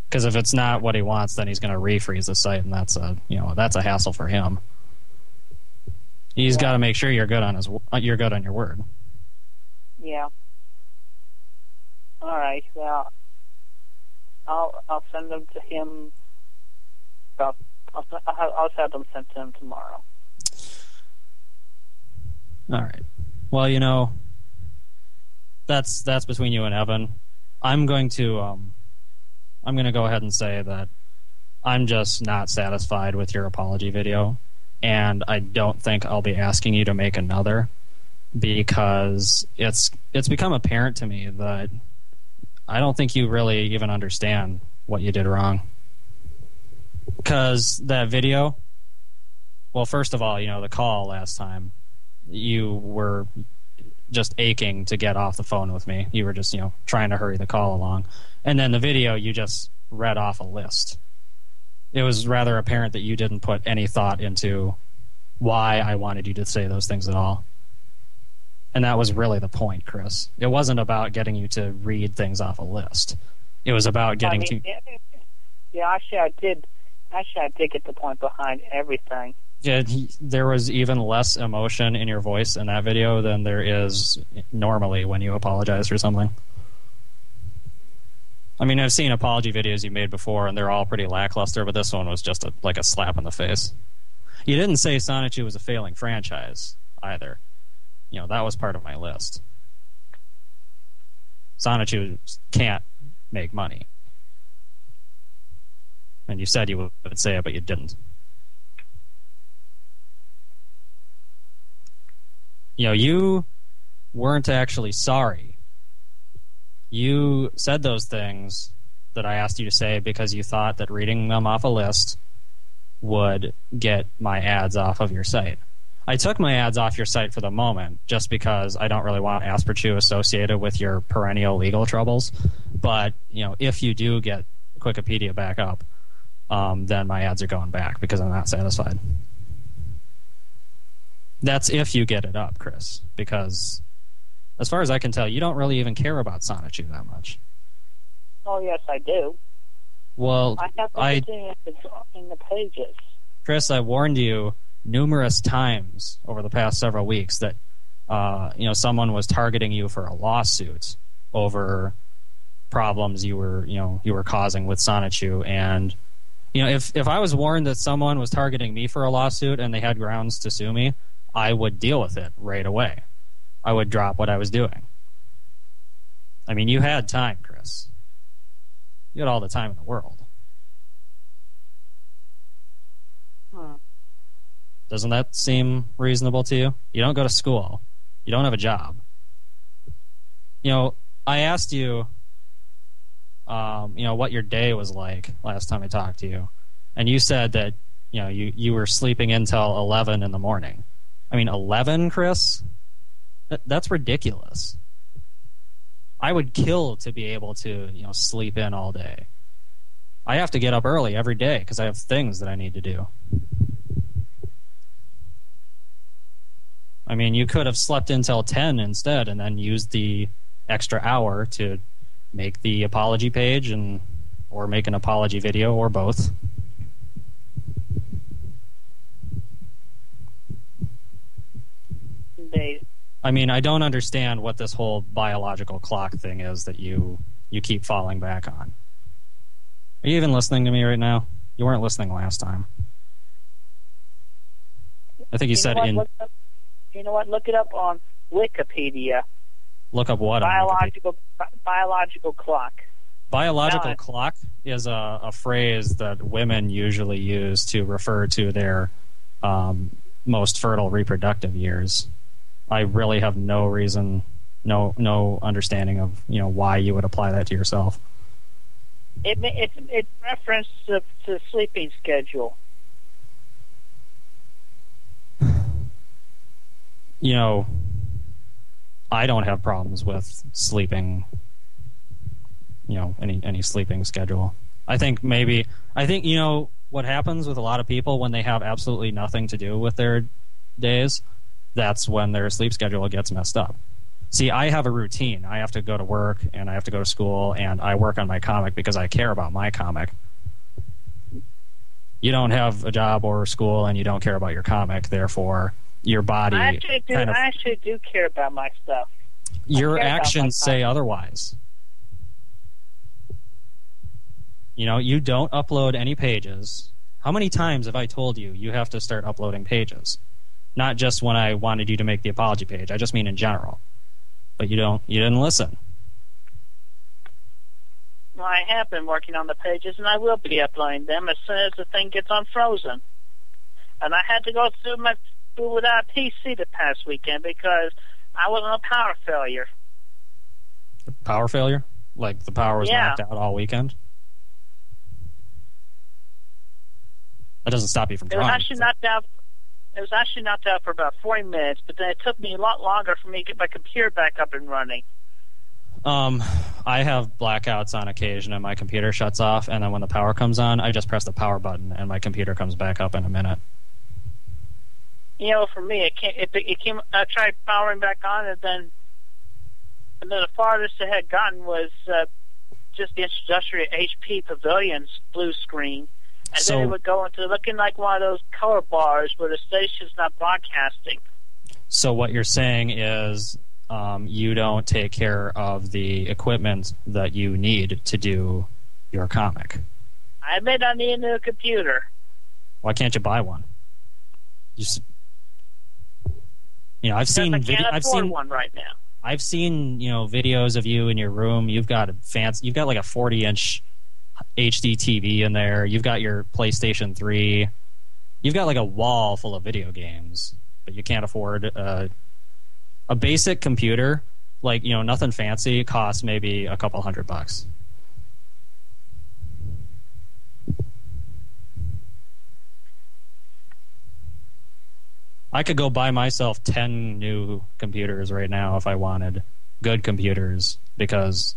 Because if it's not what he wants, then he's going to refreeze the site, and that's a hassle for him. He's got to make sure you're good on your word. Yeah. All right. Well, I'll send them to him. I'll have them sent to him tomorrow. All right. Well, that's between you and Evan. I'm going to go ahead and say that I'm just not satisfied with your apology video, and I don't think I'll be asking you to make another, because it's become apparent to me that I don't think you really even understand what you did wrong. Because that video, well, first of all, the call last time, you were just aching to get off the phone with me. You were just, trying to hurry the call along. And then the video, you just read off a list. It was rather apparent that you didn't put any thought into why I wanted you to say those things at all. And that was really the point, Chris. It wasn't about getting you to read things off a list. It was about getting Yeah, actually, I did get the point behind everything. Yeah, there was even less emotion in your voice in that video than there is normally when you apologize for something. I mean, I've seen apology videos you made before, and they're all pretty lackluster, but this one was just like a slap in the face. You didn't say Sonichu was a failing franchise, either. You know, that was part of my list. Sonichu can't make money. And you said you would say it, but you didn't. You know, you weren't actually sorry. You said those things that I asked you to say because you thought that reading them off a list would get my ads off of your site. I took my ads off your site for the moment just because I don't really want Asperchu associated with your perennial legal troubles. But, you know, if you do get Wikipedia back up, then my ads are going back because I'm not satisfied. That's if you get it up, Chris, because as far as I can tell, you don't really even care about Sonichu that much. Oh, yes, I do. Well, I have everything in the pages. Chris, I warned you numerous times over the past several weeks that someone was targeting you for a lawsuit over problems you were causing with Sonichu. And if I was warned that someone was targeting me for a lawsuit and they had grounds to sue me, I would deal with it right away. I would drop what I was doing. I mean, you had time, Chris. You had all the time in the world. Doesn't that seem reasonable to you? You don't go to school. You don't have a job. I asked you, what your day was like last time I talked to you. And you said that, you were sleeping until 11 in the morning. I mean, 11, Chris? That's ridiculous. I would kill to be able to, sleep in all day. I have to get up early every day because I have things that I need to do. I mean, you could have slept until 10 instead and then used the extra hour to make the apology page or make an apology video or both. Indeed. I mean, I don't understand what this whole biological clock thing is that you keep falling back on. Are you even listening to me right now? You weren't listening last time. I think you said in... You know what? Look it up on Wikipedia. Look up what? Biological clock. Biological clock is a phrase that women usually use to refer to their most fertile reproductive years. I really have no reason, no understanding of why you would apply that to yourself. It's reference to sleeping schedule. I don't have problems with sleeping, any sleeping schedule. I think what happens with a lot of people when they have absolutely nothing to do with their days, that's when their sleep schedule gets messed up. See, I have a routine. I have to go to work and I have to go to school and I work on my comic because I care about my comic. You don't have a job or school and you don't care about your comic, therefore your body... I actually do care about my stuff. Your actions say otherwise. You don't upload any pages. How many times have I told you you have to start uploading pages? Not just when I wanted you to make the apology page. I just mean in general. But you didn't listen. Well, I have been working on the pages, and I will be uploading them as soon as the thing gets unfrozen. And I had to go through without a PC the past weekend because I was in a power failure. Power failure? Like the power was knocked out all weekend? That doesn't stop you from trying. It was actually knocked out for about 40 minutes, but then it took me a lot longer for me to get my computer back up and running. I have blackouts on occasion, and my computer shuts off, and then when the power comes on, I just press the power button, and my computer comes back up in a minute. For me, it came. I tried powering back on, and then the farthest it had gotten was just the introductory HP Pavilion's blue screen, And then it would go into looking like one of those color bars where the station's not broadcasting. So what you're saying is you don't take care of the equipment that you need to do your comic. I may not need a new computer. Why can't you buy one? I've seen one right now. I've seen videos of you in your room. You've got like a 40-inch HD TV in there. You've got your PlayStation 3. You've got like a wall full of video games, but you can't afford a basic computer. Like nothing fancy costs maybe a couple $100. I could go buy myself 10 new computers right now if I wanted good computers because,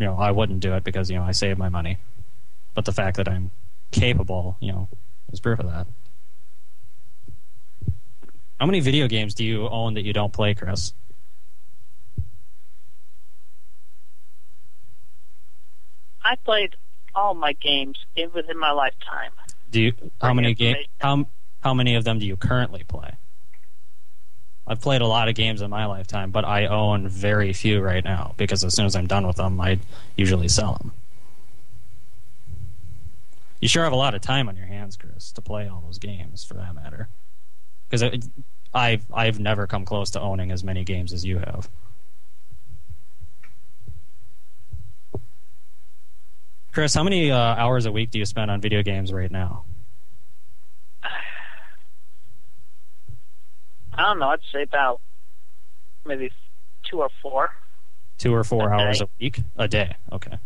I wouldn't do it because, I save my money. But the fact that I'm capable, is proof of that. How many video games do you own that you don't play, Chris? I played all my games within my lifetime. How many of them do you currently play? I've played a lot of games in my lifetime, but I own very few right now because as soon as I'm done with them, I usually sell them. You sure have a lot of time on your hands, Chris, to play all those games, for that matter. Because I've never come close to owning as many games as you have. Chris, how many hours a week do you spend on video games right now? I don't know. I'd say about maybe 2 or 4. 2 or 4 hours a week? A day, okay.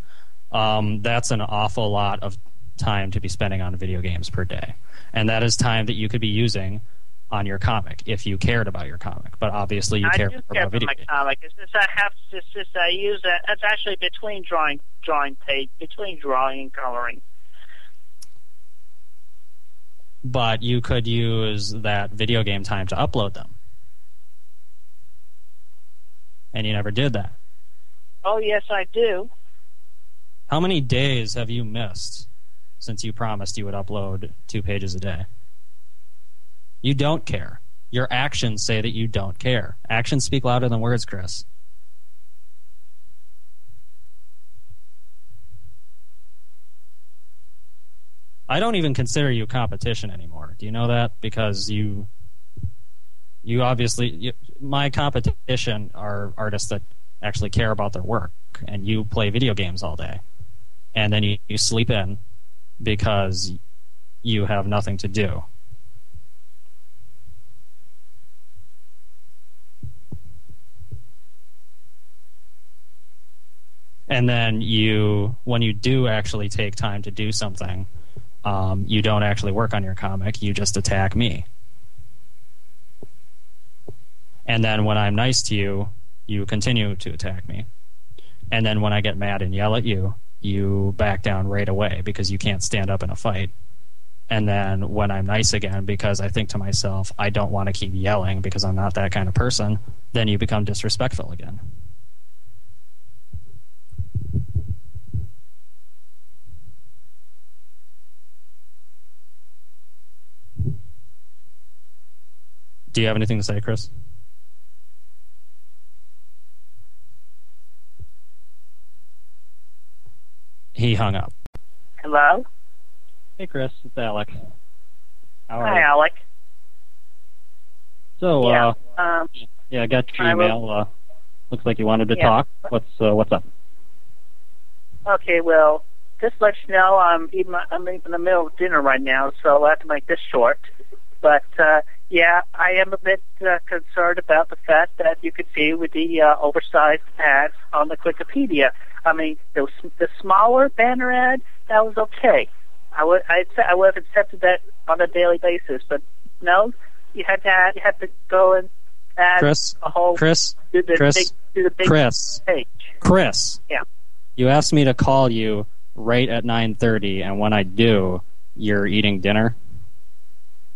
That's an awful lot of time to be spending on video games per day. And that is time that you could be using on your comic if you cared about your comic. But obviously you care about video games. Comic. It's just I use that. That's actually between drawing and coloring. But you could use that video game time to upload them. And you never did that. Oh, yes, I do. How many days have you missed since you promised you would upload 2 pages a day? You don't care. Your actions say that you don't care. Actions speak louder than words, Chris. I don't even consider you competition anymore. Do you know that? Because you obviously... my competition are artists that actually care about their work, and you play video games all day. And then you sleep in because you have nothing to do. And then when you do actually take time to do something, you don't actually work on your comic, you just attack me. And then when I'm nice to you, you continue to attack me. And then when I get mad and yell at you, you back down right away because you can't stand up in a fight. And then when I'm nice again, because I think to myself, I don't want to keep yelling because I'm not that kind of person, then you become disrespectful again. Do you have anything to say, Chris? He hung up. Hello? Hey, Chris. It's Alec. How are Hi, you? Alec. So, Yeah, I got your email. Looks like you wanted to talk. What's up? Okay, well, just let you know, I'm in the middle of dinner right now, so I'll have to make this short. But, yeah, I am a bit concerned about the fact that you could see with the oversized ads on the Wikipedia. I mean, the smaller banner ad, that was okay. I would have accepted that on a daily basis, but no, you had to go and add a whole Chris, big page. Chris. Yeah. You asked me to call you right at 9:30, and when I do, you're eating dinner.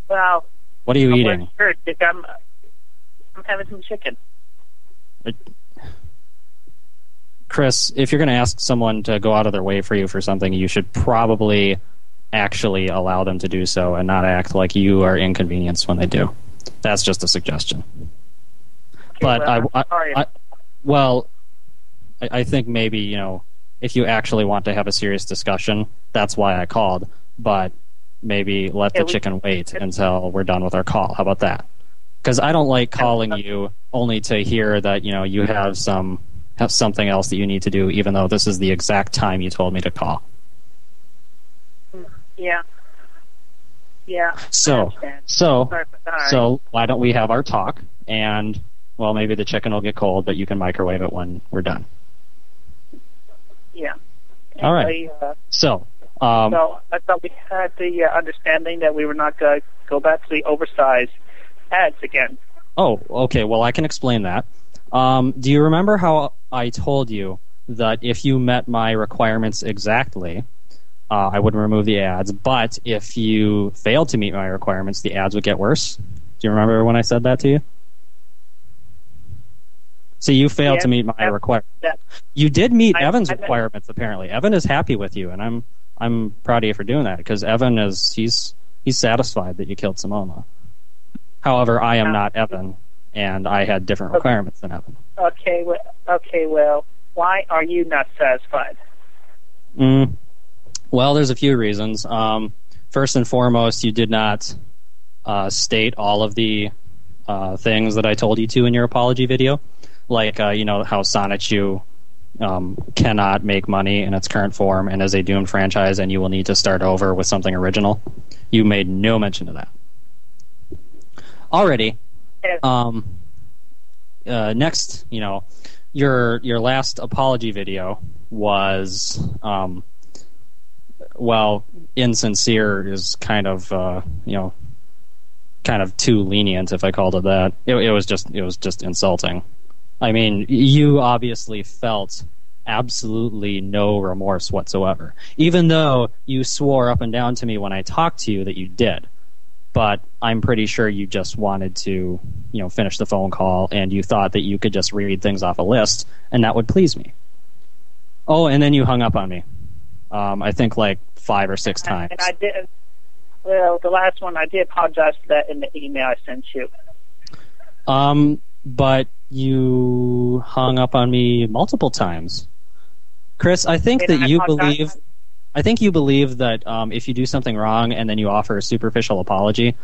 Well, what are you eating? I'm having some chicken. Chris, if you're going to ask someone to go out of their way for you for something, you should probably actually allow them to do so and not act like you are inconvenienced when they do. That's just a suggestion. Okay, But I think maybe, you know, if you actually want to have a serious discussion, that's why I called. But maybe let the chicken wait until we're done with our call. How about that? Because I don't like calling you only to hear that, you know, you have something else that you need to do, even though this is the exact time you told me to call. Yeah. So why don't we have our talk? And, well, maybe the chicken will get cold, but you can microwave it when we're done. Yeah. All right. So I thought we had the understanding that we were not going to go back to the oversized ads again. Oh, okay. Well, I can explain that. Do you remember how I told you that if you met my requirements exactly, I wouldn't remove the ads, but if you failed to meet my requirements, the ads would get worse? Do you remember when I said that to you? So you failed to meet my requirements. You did meet Evan's requirements, apparently. Evan is happy with you, and I'm proud of you for doing that, because Evan he's satisfied that you killed Simona. However, I am not Evan, and I had different requirements than Evan. Okay, well, why are you not satisfied? Well, there's a few reasons. First and foremost, you did not state all of the things that I told you to in your apology video. Like, you know, how Sonichu cannot make money in its current form and is a doomed franchise, and you will need to start over with something original. You made no mention of that. Already. Next, you know, your last apology video was, well, insincere is kind of, you know, kind of too lenient if I called it that. It was just insulting. I mean, you obviously felt absolutely no remorse whatsoever, even though you swore up and down to me when I talked to you that you did. But I'm pretty sure you just wanted to, you know, finish the phone call, and you thought that you could just read things off a list, and that would please me. Oh, and then you hung up on me. I think like 5 or 6 times. And I did. Well, the last one, I did apologize for that in the email I sent you. But you hung up on me multiple times. Chris, I think that you believe... I think you believe that if you do something wrong and then you offer a superficial apology,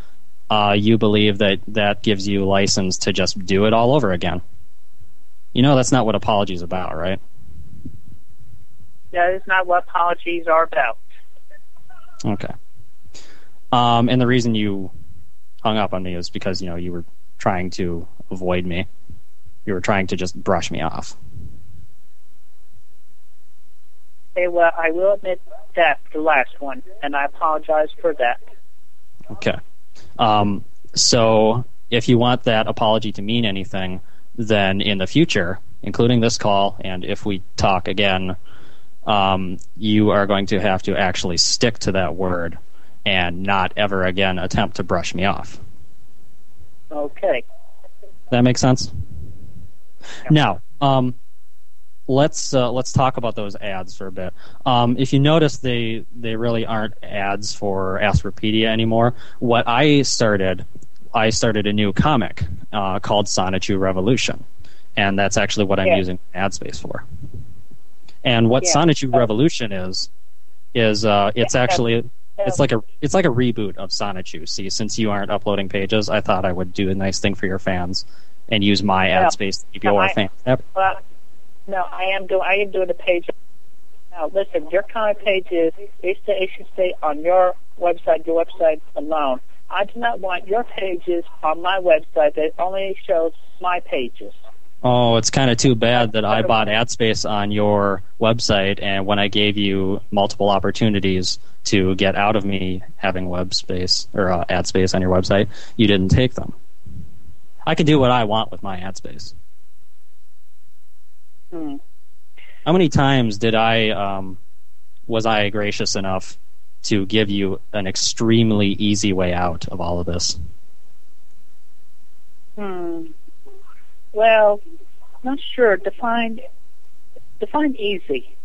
you believe that gives you license to just do it all over again. You know that's not what apology is about, right? That is not what apologies are about. Okay. And the reason you hung up on me is because, you know, you were trying to avoid me. You were trying to just brush me off. Okay, well, I will admit that, the last one, and I apologize for that. Okay. So if you want that apology to mean anything, then in the future, including this call, and if we talk again, you are going to have to actually stick to that word and not ever again attempt to brush me off. Okay. That makes sense? Yeah. Now, let's talk about those ads for a bit. If you notice, they really aren't ads for Astropedia anymore. What I started a new comic called Sonichu Revolution, and that's actually what I'm using ad space for. And what Sonichu Revolution is it's actually it's like a reboot of Sonichu. See, since you aren't uploading pages, I thought I would do a nice thing for your fans and use my ad space to keep your fans happy. No, I am doing a page. Now, listen, your comic page it should stay on your website alone. I do not want your pages on my website that only shows my pages. Oh, it's kind of too bad that I bought ad space on your website, and when I gave you multiple opportunities to get out of me having web space or ad space on your website, you didn't take them. I can do what I want with my ad space. How many times was I gracious enough to give you an extremely easy way out of all of this? Well, not sure. Define easy.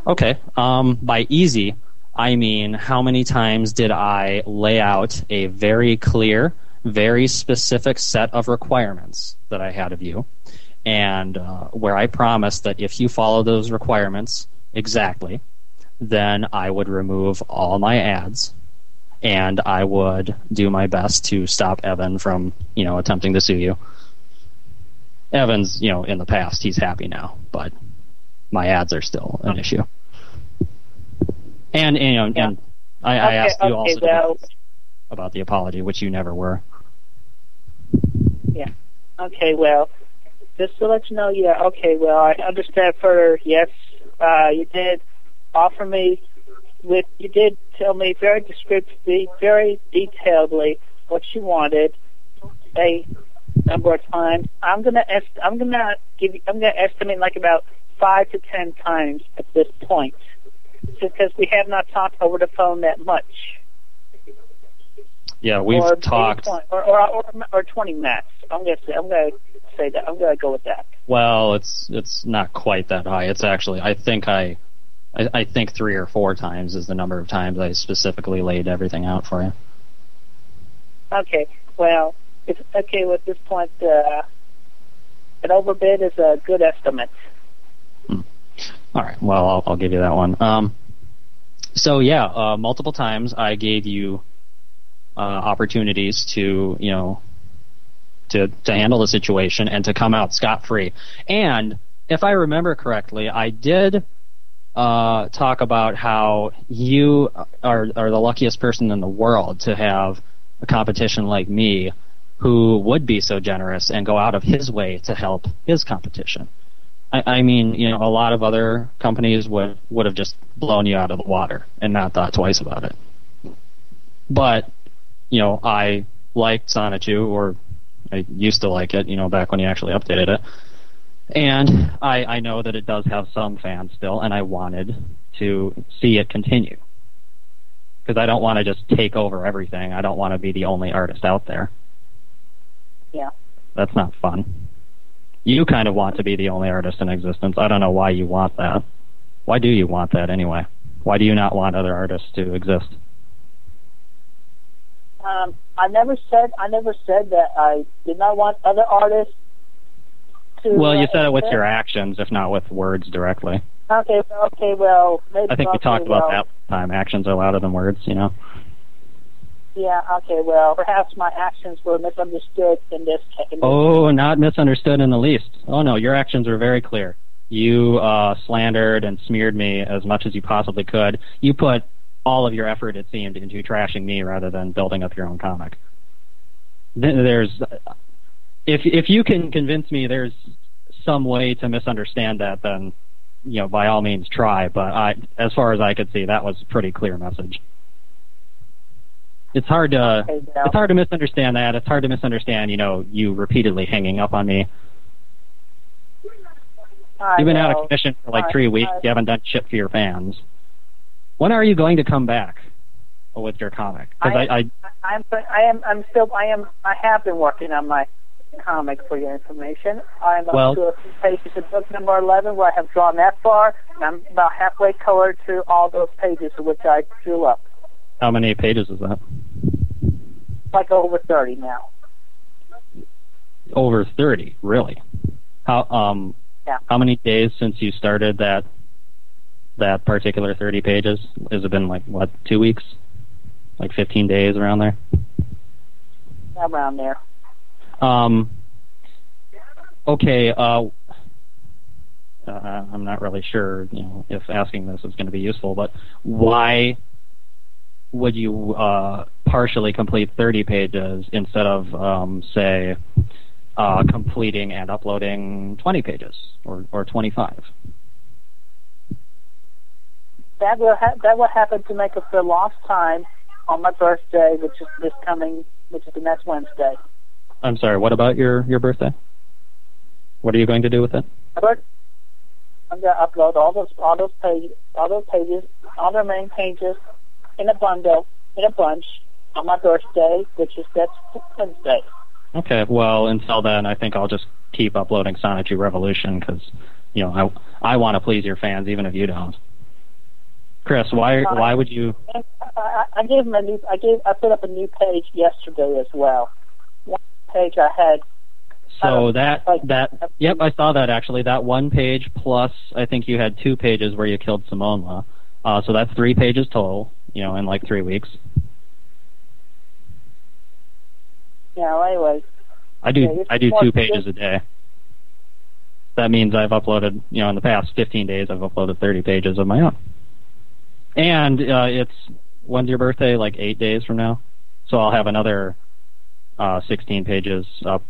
Okay. By easy, I mean, how many times did I lay out a very clear, very specific set of requirements that I had of you, and where I promised that if you follow those requirements exactly, then I would remove all my ads, and I would do my best to stop Evan from, attempting to sue you. Evan's, in the past, he's happy now, but my ads are still an issue. And I asked you also about the apology, which you never were. Yeah. Okay, well, just to let you know, I understand further, yes, you did offer me you did tell me very descriptively, very detailedly what you wanted a number of times. I'm gonna estimate like about 5 to 10 times at this point, because we have not talked over the phone that much. Yeah, we've talked. Or 20 max. I'm gonna say that. I'm gonna go with that. Well, it's not quite that high. It's actually, I think 3 or 4 times is the number of times I specifically laid everything out for you. Okay. Well, it's okay with this point. An overbid is a good estimate. All right. Well, I'll give you that one. Multiple times I gave you opportunities to handle the situation and to come out scot-free. And if I remember correctly, I did talk about how you are the luckiest person in the world to have a competition like me who would be so generous and go out of his way to help his competition. I mean, a lot of other companies would have just blown you out of the water and not thought twice about it. But, I liked Sonichu, or I used to like it, back when you actually updated it. And I know that it does have some fans still, and I wanted to see it continue. Because I don't want to just take over everything. I don't want to be the only artist out there. Yeah. That's not fun. You kind of want to be the only artist in existence. I don't know why you want that. Why do you want that anyway? Why do you not want other artists to exist? I never said that I did not want other artists to. Well, you said it with your actions, if not with words directly. Okay, well, maybe. I think we talked about that time. Actions are louder than words, Yeah, okay, well, perhaps my actions were misunderstood in this case. Oh, not misunderstood in the least. Oh, no, your actions were very clear. You slandered and smeared me as much as you possibly could. You put all of your effort, it seemed, into trashing me rather than building up your own comic. If you can convince me there's some way to misunderstand that, then, by all means try. But as far as I could see, that was a pretty clear message. It's hard to misunderstand that. It's hard to misunderstand, you repeatedly hanging up on me. You've been out of commission for like 3 weeks. You haven't done shit for your fans. When are you going to come back with your comic? I have been working on my comic, for your information. I'm up to a few pages in book number 11 where I have drawn that far, and I'm about halfway colored through all those pages which I drew up. How many pages is that? Like over 30 now. Over 30, really? How many days since you started that particular 30 pages? Has it been 2 weeks? 15 days, around there? Around there. Okay, I'm not really sure, if asking this is going to be useful, but why would you partially complete 30 pages instead of, say, completing and uploading 20 pages or 25? That will happen to make up for lost time on my birthday, which is the next Wednesday. I'm sorry, what about your birthday? What are you going to do with it? I'm going to upload all those pages, all the main pages in a bunch on my birthday, which is next Wednesday. Okay, well, until then, I think I'll just keep uploading Sonichu Revolution because, I want to please your fans even if you don't. Chris, why would you? I gave him a new. I put up a new page yesterday as well. One page I had. So yep, I saw that actually. That one page plus, I think you had 2 pages where you killed Simone. So that's 3 pages total. In like 3 weeks. Yeah. Well, anyway. I do 2 pages a day. That means I've uploaded, in the past 15 days, I've uploaded 30 pages of my own. And when's your birthday? Like 8 days from now. So I'll have another 16 pages up.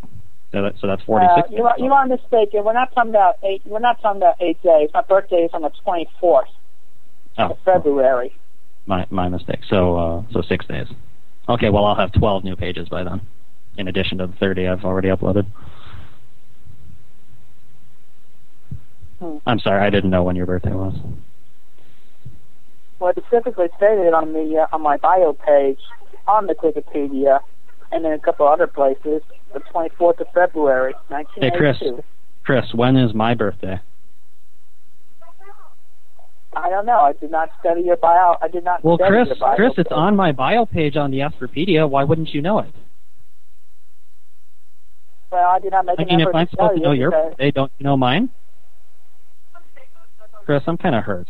So that's 46. You are mistaken. We're not talking about 8. We're not talking about 8 days. My birthday is on the 24th of February. My mistake. So 6 days. Okay. Well, I'll have 12 new pages by then, in addition to the 30 I've already uploaded. I'm sorry, I didn't know when your birthday was. Well, it's specifically stated on my bio page on the Wikipedia, and in a couple other places, the 24th of February, 1982. Hey, Chris, when is my birthday? I don't know. I did not study your bio. I did not study your bio. Well, Chris, it's on my bio page on the Asperpedia. Why wouldn't you know it? Well, I did not make an effort if I'm supposed to know your birthday, don't you know mine? Chris, I'm kind of hurt.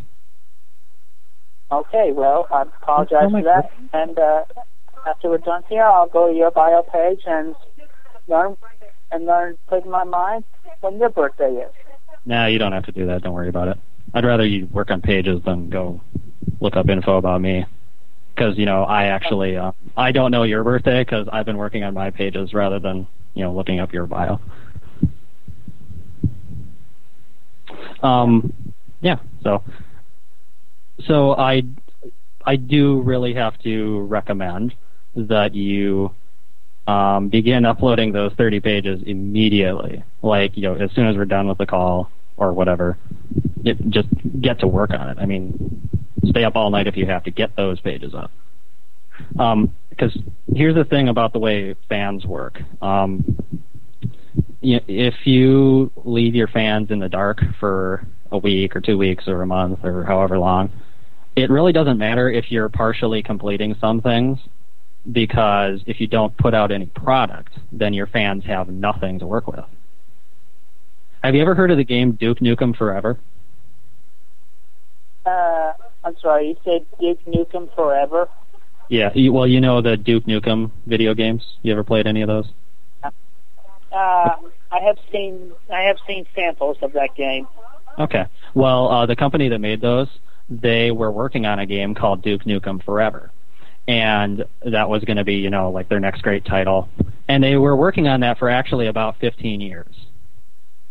Okay, well, I apologize for that. And after we're done here, I'll go to your bio page and put in my mind when your birthday is. Nah, you don't have to do that. Don't worry about it. I'd rather you work on pages than go look up info about me. Because, I actually, I don't know your birthday because I've been working on my pages rather than, looking up your bio. Yeah, so I do really have to recommend that you begin uploading those 30 pages immediately. Like, as soon as we're done with the call or whatever, just get to work on it. I mean, stay up all night if you have to get those pages up. Because here's the thing about the way fans work. If you leave your fans in the dark for a week or 2 weeks or a month or however long, it really doesn't matter if you're partially completing some things, because if you don't put out any product, then your fans have nothing to work with. Have you ever heard of the game Duke Nukem Forever? I'm sorry, you said Duke Nukem Forever? Yeah, well, the Duke Nukem video games. You ever played any of those? I have seen samples of that game. Okay. Well, the company that made those, they were working on a game called Duke Nukem Forever. And that was going to be, like their next great title. And they were working on that for actually about 15 years.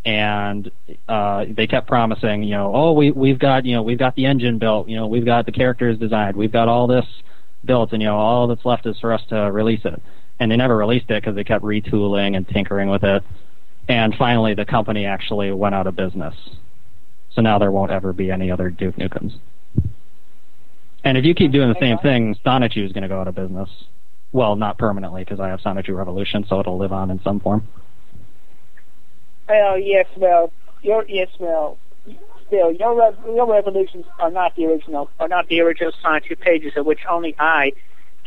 And they kept promising, we've got the engine built, we've got the characters designed, we've got all this built, and, all that's left is for us to release it. And they never released it because they kept retooling and tinkering with it. And finally, the company actually went out of business. So now there won't ever be any other Duke Nukems. And if you keep doing the same thing, Sonichu is going to go out of business. Well, not permanently, because I have Sonichu Revolution, so it'll live on in some form. Well, still, your revolutions are not the original Sonichu pages of which only I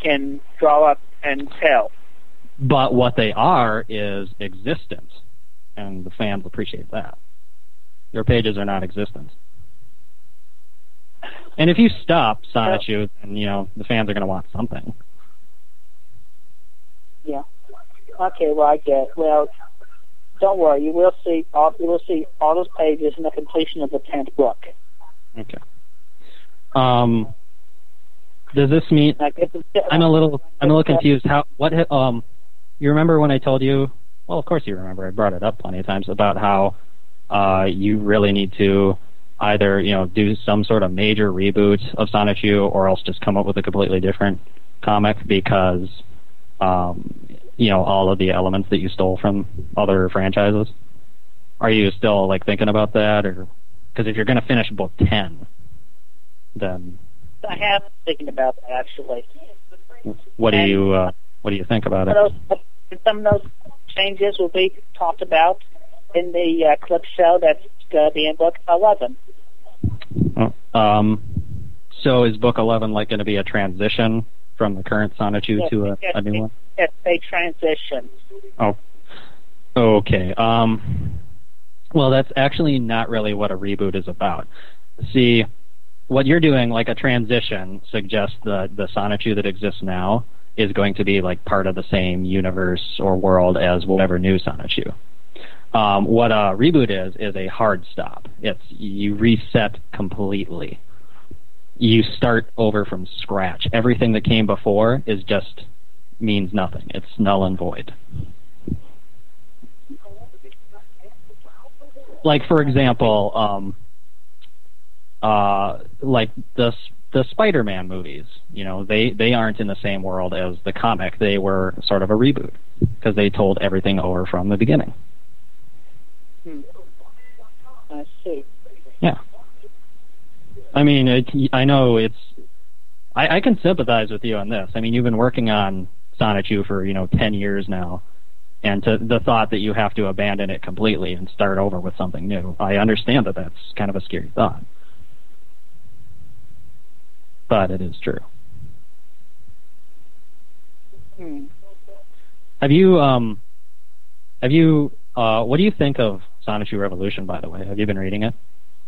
can draw up and tell. But what they are is existent, and the fans appreciate that. Your pages are not existent. And if you stop Sonichu, then, the fans are going to want something. Yeah. Okay, well, I get it. Well, don't worry. You will see all those pages in the completion of the 10th book. Okay. Does this mean I'm a little confused? You remember when I told you? Well, of course you remember. I brought it up plenty of times about how you really need to either do some sort of major reboot of Sonichu, or else just come up with a completely different comic, because all of the elements that you stole from other franchises. Are you still thinking about that, or because if you're going to finish book 10, then I have been thinking about that actually. What do you think about it? Some of those changes will be talked about in the clip show that's going to be in book 11. So is book 11 like going to be a transition from the current Sonichu to a new one? It's a transition. Oh, okay. Well, that's actually not really what a reboot is about. See, what you're doing, like a transition, suggests the Sonichu that exists now is going to be like part of the same universe or world as whatever new Sonichu. What a reboot is a hard stop. It's you reset completely. You start over from scratch. Everything that came before is just means nothing. It's null and void. Like, for example, like the Spider-Man movies. You know, they aren't in the same world as the comic. They were sort of a reboot because they told everything over from the beginning. I see. Yeah. I mean, I know it's. I can sympathize with you on this. I mean, you've been working on Sonichu for 10 years now, and the thought that you have to abandon it completely and start over with something new. I understand that that's kind of a scary thought, but it is true. Have you what do you think of Sonichu Revolution, by the way? Have you been reading it?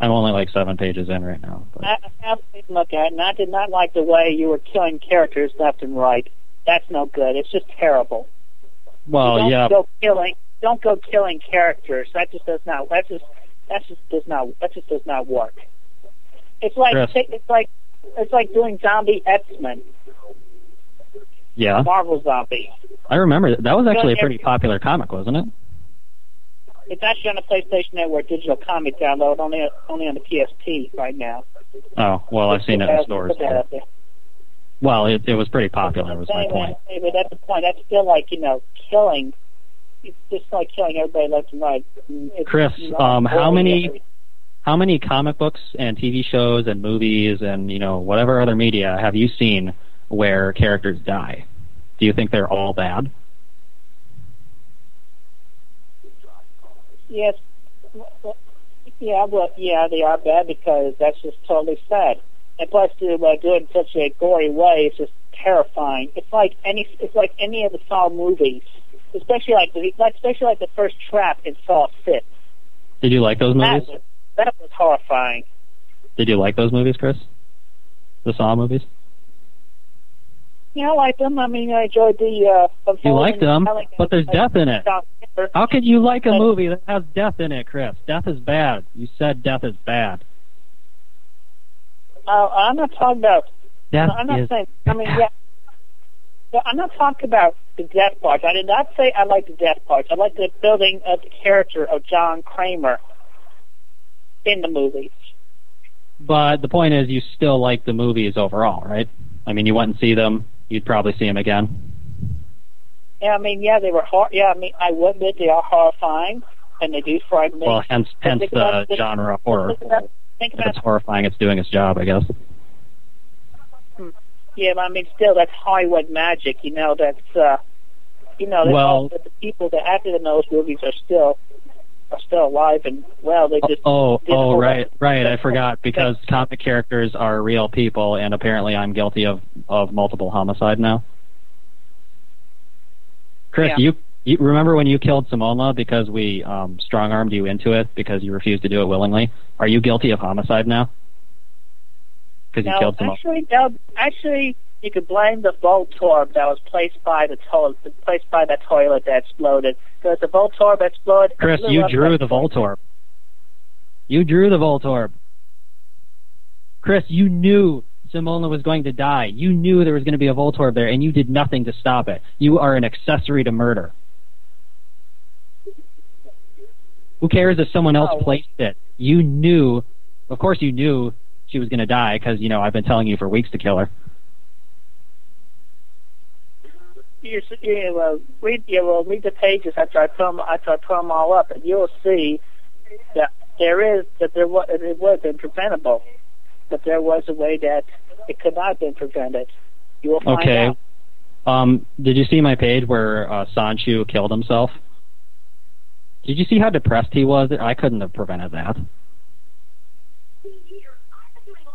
I'm only like 7 pages in right now. But. I have to look at it, and I did not like the way you were killing characters left and right. That's no good. It's just terrible. Well, don't yeah. Don't go killing characters. That just does not. That just does not work. It's like it's like doing zombie X-Men. Yeah. Marvel zombies. I remember that was actually a pretty popular comic, wasn't it? It's actually on the PlayStation Network digital comic download, only on the PSP right now. Oh, well, I've seen it in stores. Well, it was pretty popular, was my point. But that's the point. That's still like, killing. It's just like killing everybody left and right. Chris, how many comic books and TV shows and movies and, whatever other media have you seen where characters die? Do you think they're all bad? Yes. Yeah, they are bad because that's just totally sad. And plus, to do it in such a gory way, it's just terrifying. It's like any of the Saw movies, especially like the first trap in Saw 6. Did you like those movies? That was horrifying. Did you like those movies, Chris? The Saw movies? Yeah, I liked them. I mean, I enjoyed the. You liked them, but there's death in it. How could you like a movie that has death in it, Chris? Death is bad. You said death is bad. I'm not talking about. Death I'm not is saying. I mean, yeah. I'm not talking about the death parts. I did not say I like the death parts. I like the building of the character of John Kramer in the movies. But the point is, you still like the movies overall, right? I mean, you went and see them. You'd probably see them again. Yeah, I mean, yeah, they were I mean, I would admit they are horrifying, and they do frighten me. Well, hence the genre of horror. If it's horrifying, it's doing its job, I guess. Yeah, but I mean, still, that's Hollywood magic. That's the people that acted in those movies are still alive and well. They just right. I forgot because comic characters are real people, and apparently I'm guilty of multiple homicide now. Chris, yeah. you remember when you killed Simona because we strong-armed you into it because you refused to do it willingly? Are you guilty of homicide now? Because you killed Simona. Actually, you could blame the Voltorb that was placed by that toilet that exploded. Because the Voltorb exploded. Chris, you drew the Voltorb. You drew the Voltorb. Chris, you knew Simona was going to die. You knew there was going to be a Voltorb there, and you did nothing to stop it. You are an accessory to murder. Who cares if someone else placed it? You knew, of course you knew she was going to die because, I've been telling you for weeks to kill her. Read the pages after I put them all up, and you'll see that it would have been preventable, but there was a way that it could not have been prevented. You will find out. Did you see my page where Sonichu killed himself? Did you see how depressed he was? I couldn't have prevented that.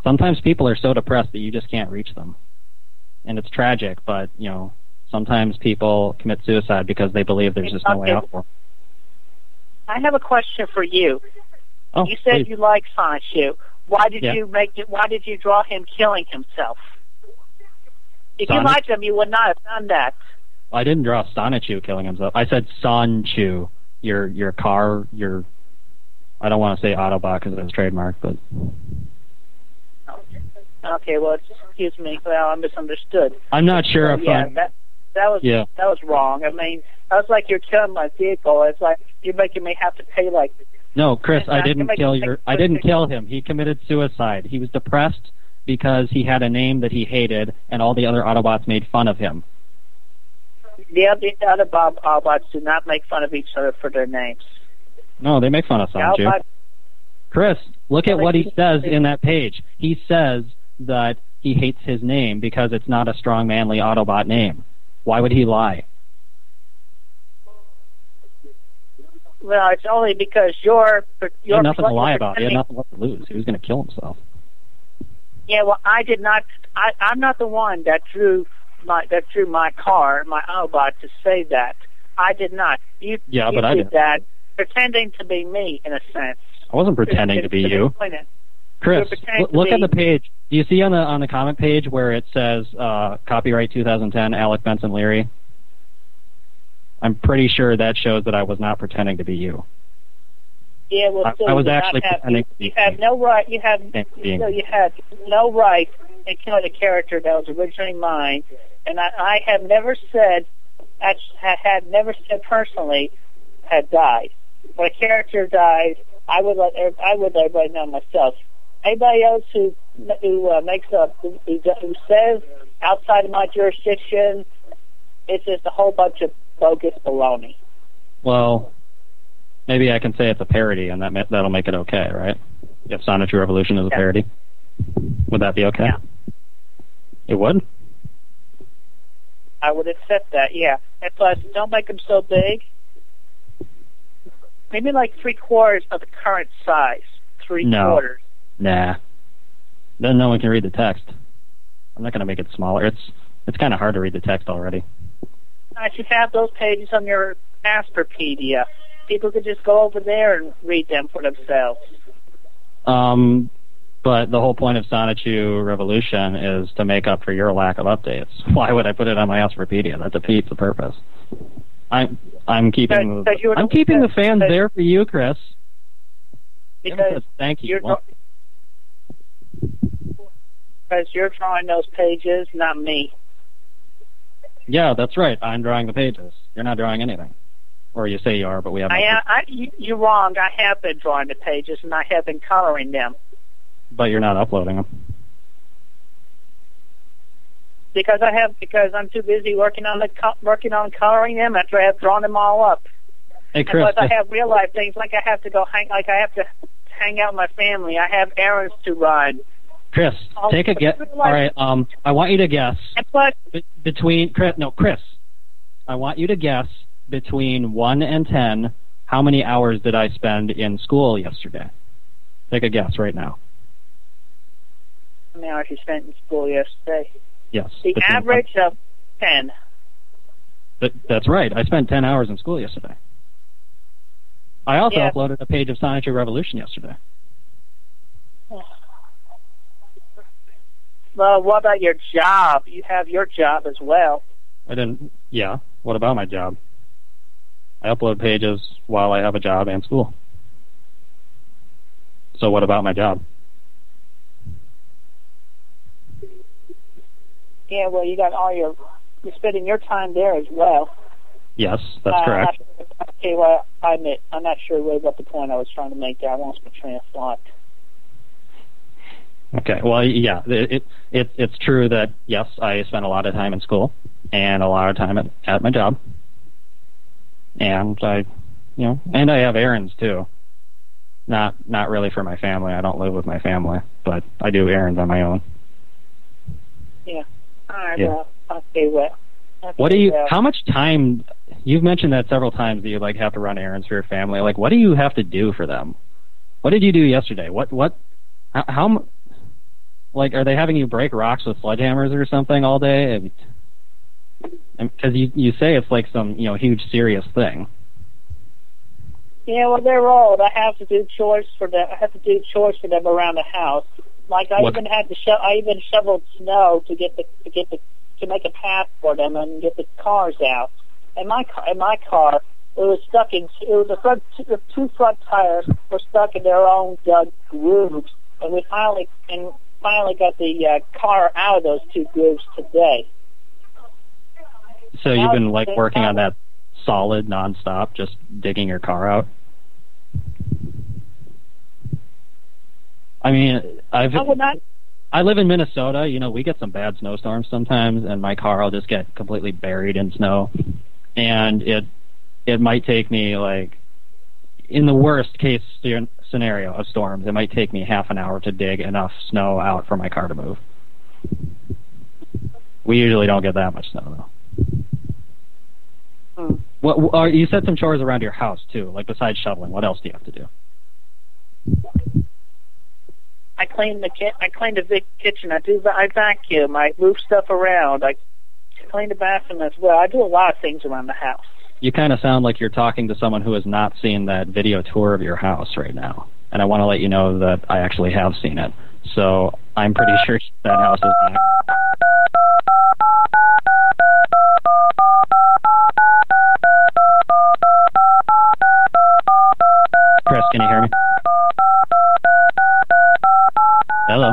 Sometimes people are so depressed that you just can't reach them. And it's tragic, but, sometimes people commit suicide because they believe there's just no way out for them. I have a question for you. Oh, you said please. You like Sonichu. Why did you draw him killing himself? If you liked him, you would not have done that. I didn't draw Sonichu killing himself. I said Sonchu, your car, I don't want to say Autobot because it's trademark, but... Okay, well, excuse me. Well, I misunderstood. I'm not sure if that was wrong. I mean, that was like you're killing my vehicle. It's like you're making me have to pay like... No, Chris, I didn't kill him. He committed suicide. He was depressed because he had a name that he hated, and all the other Autobots made fun of him. The other Autobots do not make fun of each other for their names. No, they make fun of Sonichu. Chris, look at what he says in that page. He says that he hates his name because it's not a strong, manly Autobot name. Why would he lie? Well, it's only because you're he had nothing to lie about. He had nothing left to lose. He was going to kill himself. Yeah, well, I did not. I'm not the one that drew my car, my Autobot, to say that. I did not. You did that, pretending to be me in a sense. I wasn't pretending to be you. Chris, look at the page. Do you see on the comic page where it says copyright 2010 Alec, Benson Leary? I'm pretty sure that shows that I was not pretending to be you. Yeah, well, I was actually pretending to be you. Had no right. You had no right in killing a character that was originally mine, and I have never said, had never said personally, had died. When a character dies, I would let everybody know myself. Anybody else who says outside of my jurisdiction, it's just a whole bunch of bogus baloney. Well, maybe I can say it's a parody, and that'll make it okay, right? If Sonichu Revolution is a parody, would that be okay? Yeah. It would? I would accept that, yeah. And plus, don't make them so big. Maybe like 3/4 of the current size. 3/4. Nah. Then no one can read the text. I'm not going to make it smaller. It's kind of hard to read the text already. I should have those pages on your Asperpedia. People could just go over there and read them for themselves. But the whole point of Sonichu Revolution is to make up for your lack of updates. Why would I put it on my Asperpedia? That defeats the purpose. I'm keeping the fans there for you, Chris. Because thank you. Because you're drawing those pages, not me. Yeah, that's right. I'm drawing the pages. You're not drawing anything. Or you say you are, but we haven't. You're wrong. I have been drawing the pages, and I have been coloring them. But you're not uploading them. Because I'm too busy working on coloring them after I have drawn them all up. Hey, Chris. And plus, I have real life things like I have to hang out with my family. I have errands to run. Chris, take a guess. All right, I want you to guess Chris. I want you to guess between 1 and 10. How many hours did I spend in school yesterday? Take a guess right now. How many hours you spent in school yesterday? Yes. The average of 10. That's right. I spent 10 hours in school yesterday. I also uploaded a page of Sonichu Revolution yesterday. Well, what about your job? You have your job as well. I didn't. Yeah. What about my job? I upload pages while I have a job and school. So what about my job? Yeah, well, you're spending your time there as well. Yes, that's correct. Okay, well, I admit, I'm not sure really what the point I was trying to make there. I lost my train of thought. Okay, well, yeah, it's true that, yes, I spent a lot of time in school and a lot of time at my job. And I have errands too. Not really for my family. I don't live with my family, but I do errands on my own. Yeah. All right, well, okay, well. How much time, you've mentioned that several times that you have to run errands for your family. What do you have to do for them? What did you do yesterday? Like, are they having you break rocks with sledgehammers or something all day? Because you say it's like some huge serious thing. Yeah, well, they're old. I have to do chores for them. I have to do chores for them around the house. Like I even had to I even shoveled snow to make a path for them and get the cars out. And my car, it was stuck in. It was the two front tires were stuck in their own dug grooves, and we finally got the car out of those two grooves today. So you've been like working on that solid nonstop, just digging your car out? I mean, I live in Minnesota. We get some bad snowstorms sometimes, and my car will just get completely buried in snow. And it might take me, like, in the worst case scenario of storms, it might take me half an hour to dig enough snow out for my car to move. We usually don't get that much snow, though. Well, you said some chores around your house too, like besides shoveling. What else do you have to do? I clean the kitchen. I vacuum. I move stuff around. I clean the bathroom as well. I do a lot of things around the house. You kind of sound like you're talking to someone who has not seen that video tour of your house right now, and I want to let you know that I actually have seen it. So I'm pretty sure that house is not. Chris, can you hear me? Hello?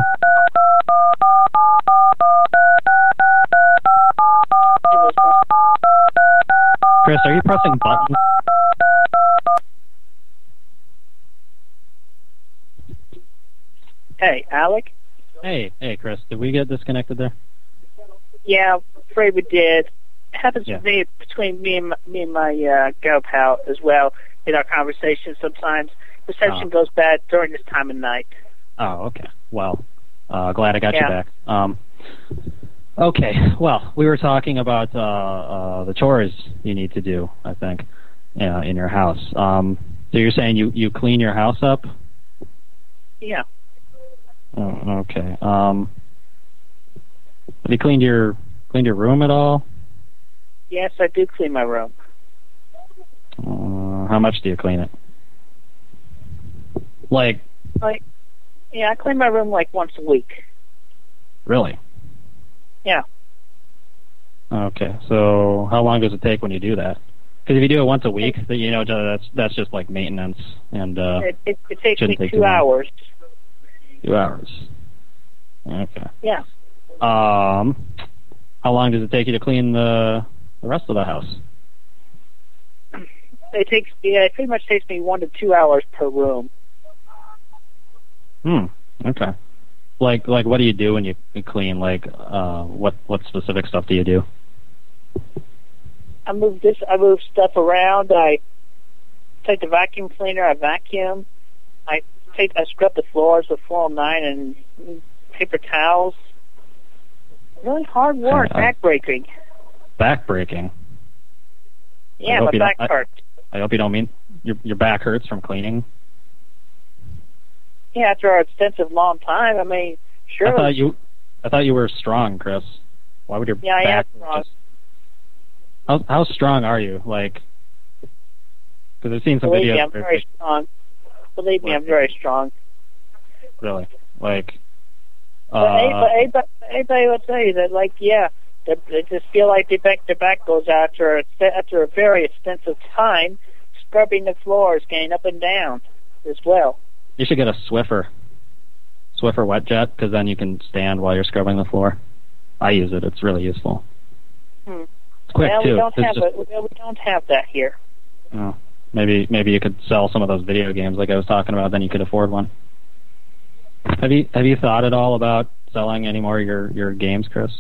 Chris, are you pressing buttons? Hey, Alec? Hey, Chris, did we get disconnected there? Yeah, afraid we did. It happens to me between me and my gal pal as well in our conversation sometimes. Reception goes bad during this time of night. Oh, okay. Well, glad I got you back. Okay, well, we were talking about the chores you need to do, I think, in your house. So you're saying you clean your house up? Yeah. Oh, okay. Have you cleaned your room at all? Yes, I do clean my room. How much do you clean it? Yeah, I clean my room like once a week. Really? Yeah. Okay. So how long does it take when you do that? Because if you do it once a week, that's just like maintenance, and it takes me 2 hours. 2 hours. Okay. Yeah. How long does it take you to clean the rest of the house? It pretty much takes me 1 to 2 hours per room. Okay. Like what do you do when you clean? Like, what specific stuff do you do? I move stuff around. I take the vacuum cleaner. I vacuum. I scrub the floors with Floor 9 and paper towels. Really hard work, backbreaking. Backbreaking? Yeah, my back hurts. I hope you don't mean your back hurts from cleaning. Yeah, after an extensive long time. I mean, sure. I thought you were strong, Chris. Why would your back? I am strong. How strong are you? Like, because I've seen some videos. Believe me, I'm very strong. Believe me, I'm very strong. Really? Like. Anybody would tell you that, like, yeah, they just feel like their back goes out after a very extensive time scrubbing the floors, getting up and down as well. You should get a Swiffer wet jet, because then you can stand while you're scrubbing the floor. I use it. It's really useful. It's quick, too. We don't have that here. Oh, maybe you could sell some of those video games like I was talking about, then you could afford one. Have you thought at all about selling any more of your games, Chris?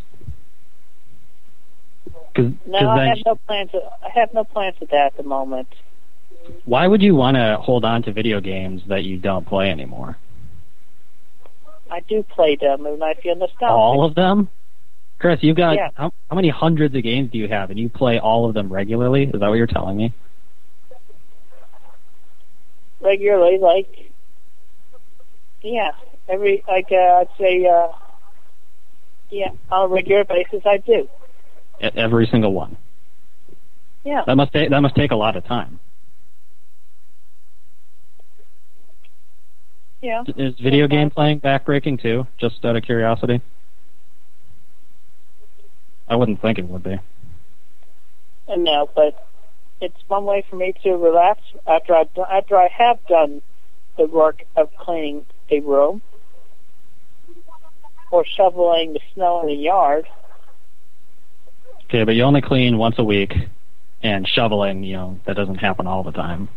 No, I have no plans. I have no plans with that at the moment. Why would you want to hold on to video games that you don't play anymore? I do play them, and I feel nostalgic. All of them? Chris, you've got how many hundreds of games do you have, and you play all of them regularly? Is that what you're telling me? Regularly, I'd say Yeah, on a regular basis, I do. Every single one. Yeah. That must take a lot of time. Yeah. Is video game playing backbreaking too? Just out of curiosity. I wouldn't think it would be. No, but it's one way for me to relax after I have done the work of cleaning a room or shoveling the snow in the yard. Okay, but you only clean once a week, and shoveling, that doesn't happen all the time.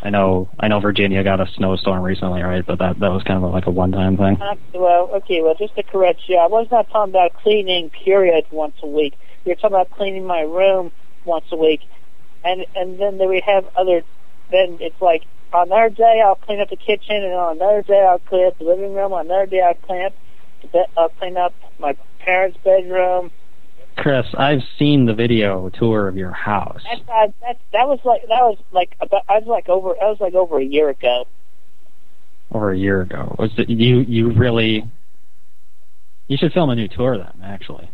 I know Virginia got a snowstorm recently, right? But that was kind of like a one-time thing. Well, just to correct you, I was not talking about cleaning, period, once a week. You're talking about cleaning my room once a week. And then we have then it's like, on another day I'll clean up the kitchen, and on another day I'll clean up the living room, on another day I'll clean up my parents' bedroom. Chris, I've seen the video tour of your house. That was over a year ago. Over a year ago. Was it, you really? You should film a new tour then, actually,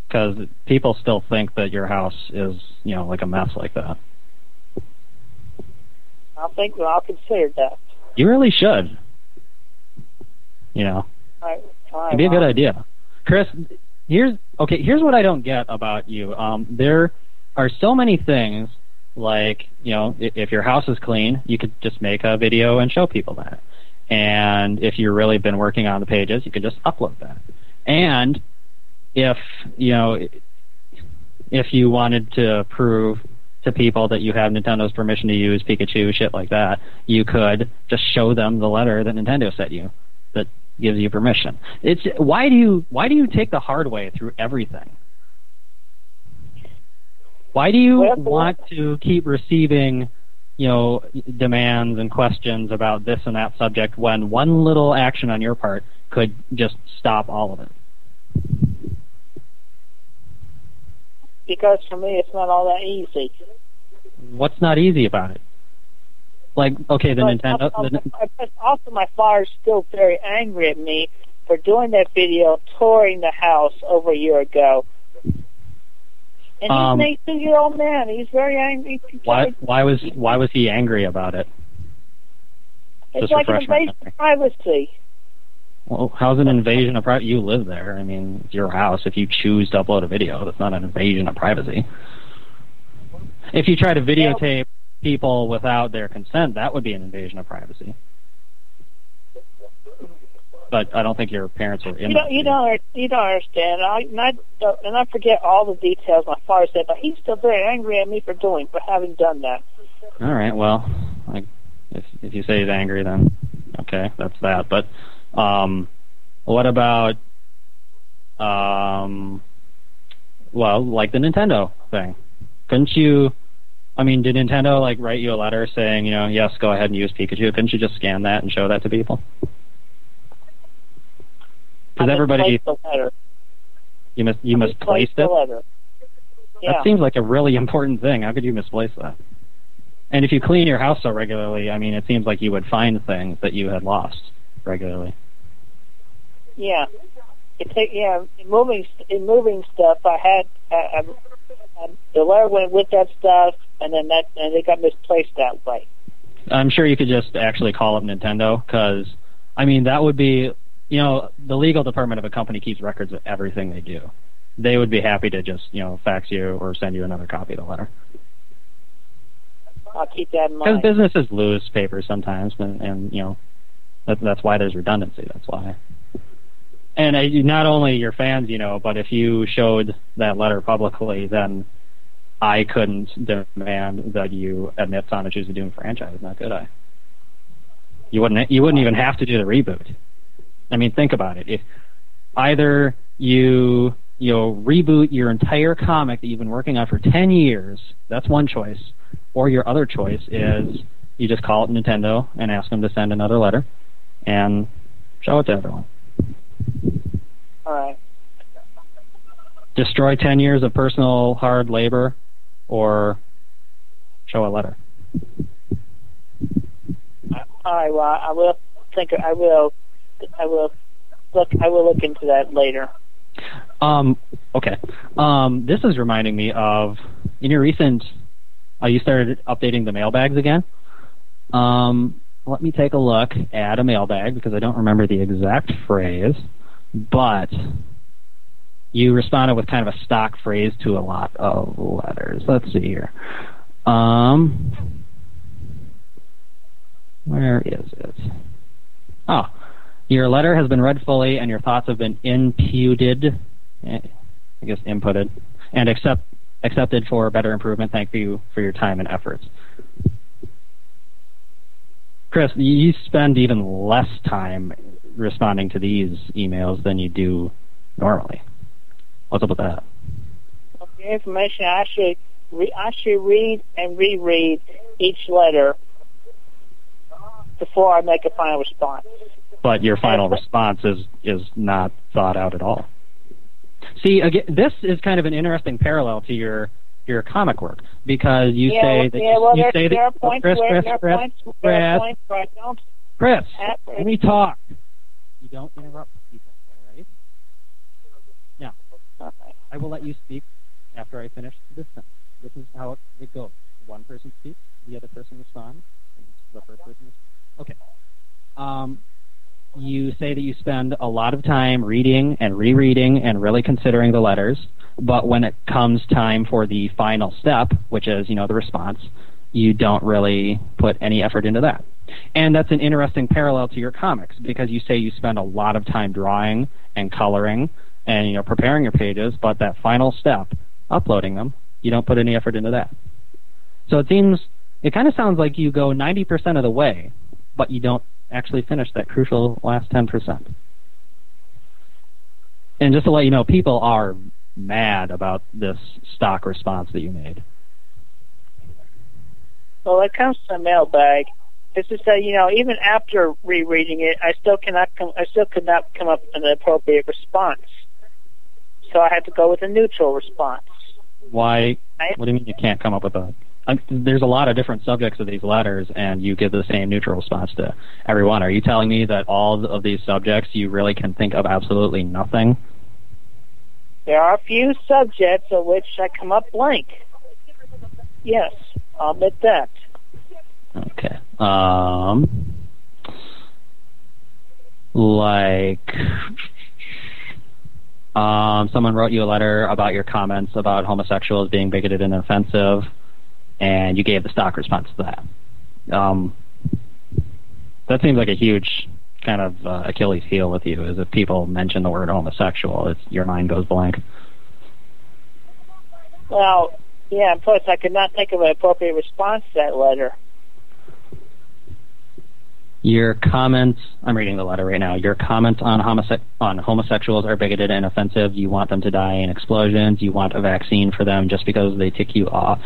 because people still think that your house is, like a mess like that. I'll consider that. You really should. It'd be a good idea, Chris. Here's what I don't get about you. There are so many things, like, if your house is clean, you could just make a video and show people that. And if you've really been working on the pages, you could just upload that. And if you wanted to prove to people that you have Nintendo's permission to use Pikachu, shit like that, you could just show them the letter that Nintendo sent you that gives you permission. It's why do you take the hard way through everything? Why do you want to keep receiving, demands and questions about this and that subject when one little action on your part could just stop all of it? Because for me, it's not all that easy. What's not easy about it? Like, okay, the Nintendo... Also, my father's still very angry at me for doing that video, touring the house over a year ago. And he's an 18-year-old man. He's very angry. Why was he angry about it? It's like an invasion of privacy. Well, how's an invasion of privacy? You live there. I mean, it's your house. If you choose to upload a video, that's not an invasion of privacy. If you try to videotape people without their consent, that would be an invasion of privacy. But I don't think your parents were in. You don't understand. And I forget all the details my father said, but he's still very angry at me for having done that. All right. Well, if you say he's angry, then okay, that's that. But what about like the Nintendo thing? Couldn't you? I mean, did Nintendo write you a letter saying, yes, go ahead and use Pikachu? Couldn't you just scan that and show that to people? Because everybody, you misplaced it. Yeah. That seems like a really important thing. How could you misplace that? And if you clean your house so regularly, I mean, it seems like you would find things that you had lost regularly. Yeah, in moving stuff, I had the letter went with that stuff, and then they got misplaced that way. I'm sure you could just actually call up Nintendo, because I mean that would be, the legal department of a company keeps records of everything they do. They would be happy to just fax you or send you another copy of the letter. I'll keep that in mind. Because businesses lose papers sometimes, and that's why there's redundancy. That's why. And not only your fans, but if you showed that letter publicly, then I couldn't demand that you admit Sonic Choose the Doom franchise, now could I? You wouldn't even have to do the reboot. I mean, think about it. If either you reboot your entire comic that you've been working on for 10 years, that's one choice, or your other choice is you just call up Nintendo and ask them to send another letter and show it to everyone. All right. Destroy 10 years of personal hard labor, or show a letter. All right. Well, I will look into that later. Okay. This is reminding me of, in your recent, you started updating the mailbags again. Let me take a look at a mailbag because I don't remember the exact phrase, but you responded with kind of a stock phrase to a lot of letters. Let's see here. Where is it? Oh, your letter has been read fully and your thoughts have been inputted, and accepted for better improvement. Thank you for your time and efforts. Chris, you spend even less time responding to these emails than you do normally. What's up with that? The information, I actually read and reread each letter before I make a final response. But your final response is not thought out at all. See, again, this is kind of an interesting parallel to your comic work because you say that Chris, let me talk. You don't interrupt people, all right? Now, I will let you speak after I finish this sentence. This is how it goes. One person speaks, the other person responds, and the first person responds. Okay. You say that you spend a lot of time reading and rereading and really considering the letters, but when it comes time for the final step, which is, the response, you don't really put any effort into that. And that's an interesting parallel to your comics because you say you spend a lot of time drawing and coloring and, preparing your pages, but that final step, uploading them, you don't put any effort into that. So it kind of sounds like you go 90% of the way, but you don't actually finish that crucial last 10%. And just to let you know, people are mad about this stock response that you made. Well, when it comes to the mailbag, it's just that, even after rereading it, I still could not come up with an appropriate response. So I had to go with a neutral response. Why? What do you mean you can't come up with a... There's a lot of different subjects of these letters, and you give the same neutral response to everyone. Are you telling me that all of these subjects you really can think of absolutely nothing? There are a few subjects of which I come up blank. Yes, I'll admit that. Okay. Someone wrote you a letter about your comments about homosexuals being bigoted and offensive, and you gave the stock response to that. That seems like a huge kind of Achilles heel with you, is if people mention the word homosexual, your mind goes blank. Well, yeah, plus I could not think of an appropriate response to that letter. Your comments, I'm reading the letter right now, your comments on homosexuals are bigoted and offensive. You want them to die in explosions. You want a vaccine for them just because they tick you off.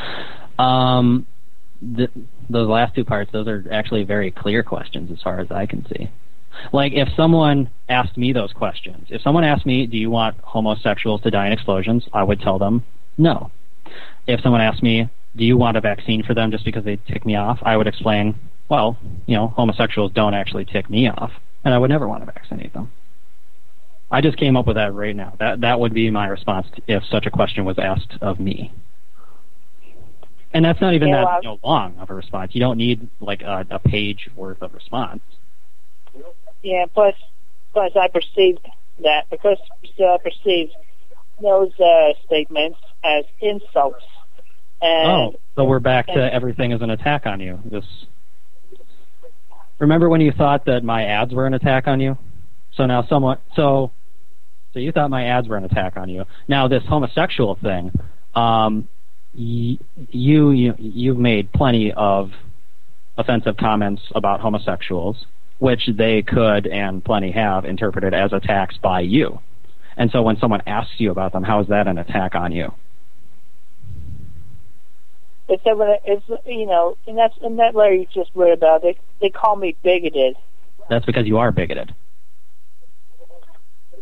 Those last two parts, those are actually very clear questions as far as I can see. Like, if someone asked me those questions, if someone asked me, do you want homosexuals to die in explosions, I would tell them no. If someone asked me, do you want a vaccine for them just because they tick me off, I would explain, well, homosexuals don't actually tick me off, and I would never want to vaccinate them. I just came up with that right now. That would be my response if such a question was asked of me. And that's not even long of a response. You don't need like a page worth of response. Yeah, plus I perceived that because I perceived those statements as insults. And, so we're back to everything is an attack on you. Remember when you thought that my ads were an attack on you? So now so you thought my ads were an attack on you. Now this homosexual thing, you've made plenty of offensive comments about homosexuals, which they could and plenty have interpreted as attacks by you. And so when someone asks you about them, how is that an attack on you? It's in that letter you just read about, they call me bigoted. That's because you are bigoted.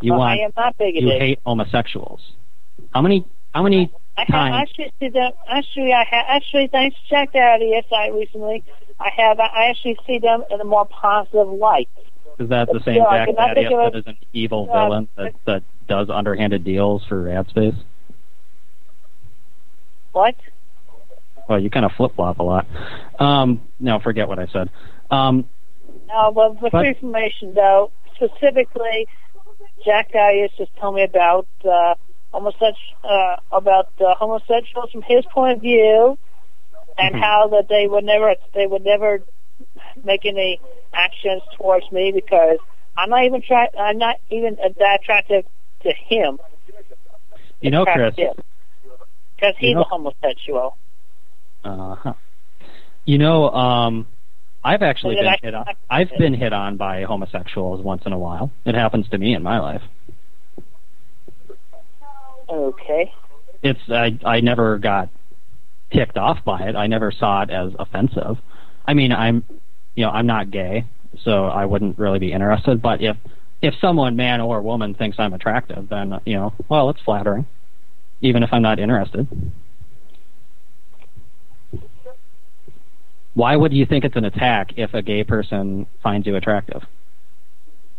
I am not bigoted. You hate homosexuals. How many times? I checked out the site recently. I actually see them in a more positive light. Is that the same Jack Thaddeus that is an evil villain that does underhanded deals for ad space? What? Well, you kind of flip-flop a lot. No, forget what I said. No, but for information, though, specifically, Jack Thaddeus just told me about homosexuals from his point of view, and how that they would never make any actions towards me because I'm not even that attractive to him. You know, Chris, because he's a homosexual. You know, I've actually been hit on. I've been hit on by homosexuals once in a while. It happens to me in my life. Okay. I never got ticked off by it. I never saw it as offensive. I mean, I'm not gay, so I wouldn't really be interested. But if someone, man or woman, thinks I'm attractive, then well, it's flattering, even if I'm not interested. Why would you think it's an attack if a gay person finds you attractive?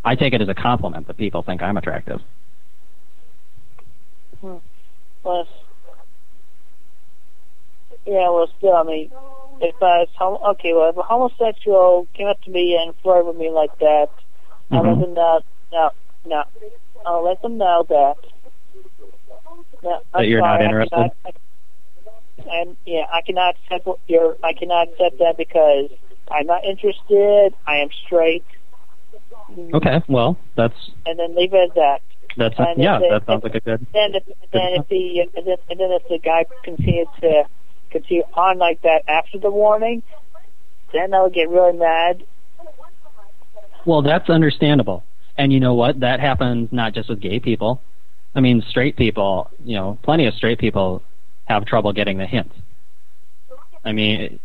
I take it as a compliment that people think I'm attractive. Well, still, I mean, if a homosexual came up to me and flirted with me like that, I'll let them know. No, I'll let them know that. That you're not interested. I cannot accept that because I'm not interested. I am straight. Okay, well, that's. And then leave it at that. That sounds like a good. If the guy continued on like that after the warning, then I would get really mad. Well, that's understandable, and you know what? That happens not just with gay people. I mean, straight people. Plenty of straight people have trouble getting the hint. I mean,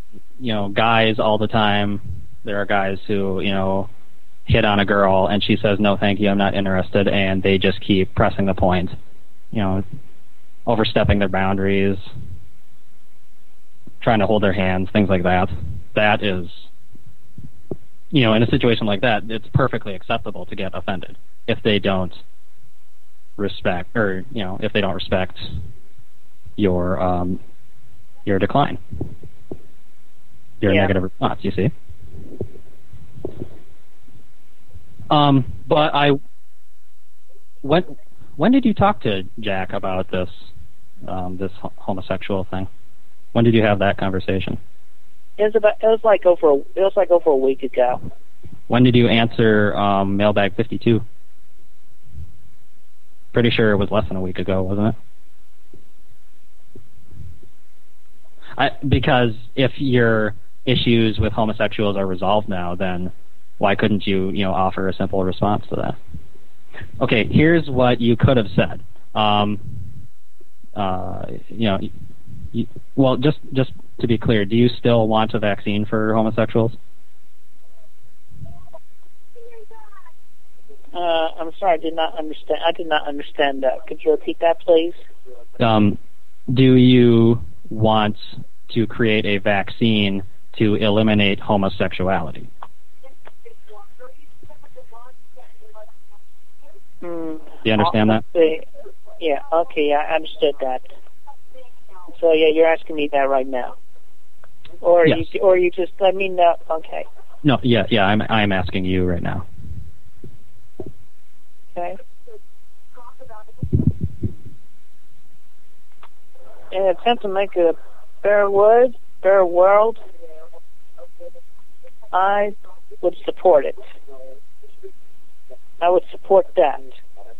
guys all the time. There are guys who hit on a girl and she says, no thank you, I'm not interested, and they just keep pressing the point, overstepping their boundaries, trying to hold their hands, things like that. That is, in a situation like that, it's perfectly acceptable to get offended if they don't respect, or if they don't respect your decline, your negative response, you see. But when did you talk to Jack about this homosexual thing? When did you have that conversation? It was like over a week ago. When did you answer mailbag 52? Pretty sure it was less than a week ago, wasn't it? Because if your issues with homosexuals are resolved now, then why couldn't you, offer a simple response to that? Okay, here's what you could have said. Well, just to be clear, do you still want a vaccine for homosexuals? I'm sorry, I did not understand that. Could you repeat that, please? Do you want to create a vaccine to eliminate homosexuality? Do you understand that? Yeah, okay, I understood that. So, you're asking me that right now. Or yes. you just let me know, okay. No, I'm asking you right now. Okay. In an attempt to make a better world, I would support it. I would support that.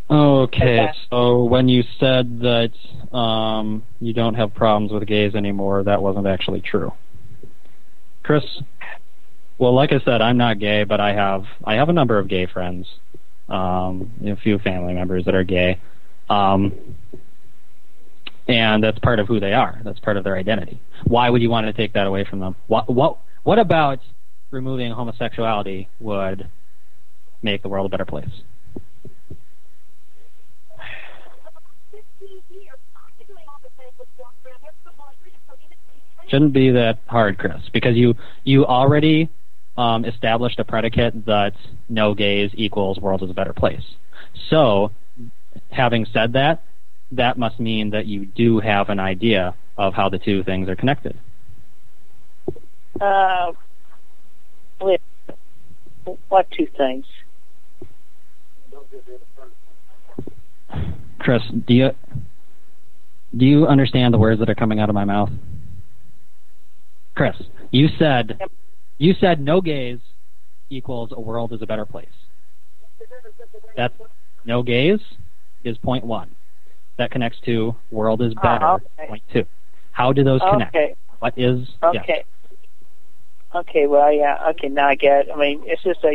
Okay, so when you said that you don't have problems with gays anymore, that wasn't actually true. Chris, well, like I said, I'm not gay, but I have a number of gay friends, a few family members that are gay, and that's part of who they are. That's part of their identity. Why would you want to take that away from them? What about removing homosexuality would make the world a better place? Shouldn't be that hard, Chris, because you already established a predicate that no gays equals world is a better place. So, having said that, that must mean that you do have an idea of how the two things are connected. What two things? Chris, do you understand the words that are coming out of my mouth? Chris, you said no gays equals a world is a better place. That's no gays is point 1. That connects to world is better, point 2. How do those connect? What is okay? Yes. Okay. Well, yeah. Okay. Now I get it. I mean, it's just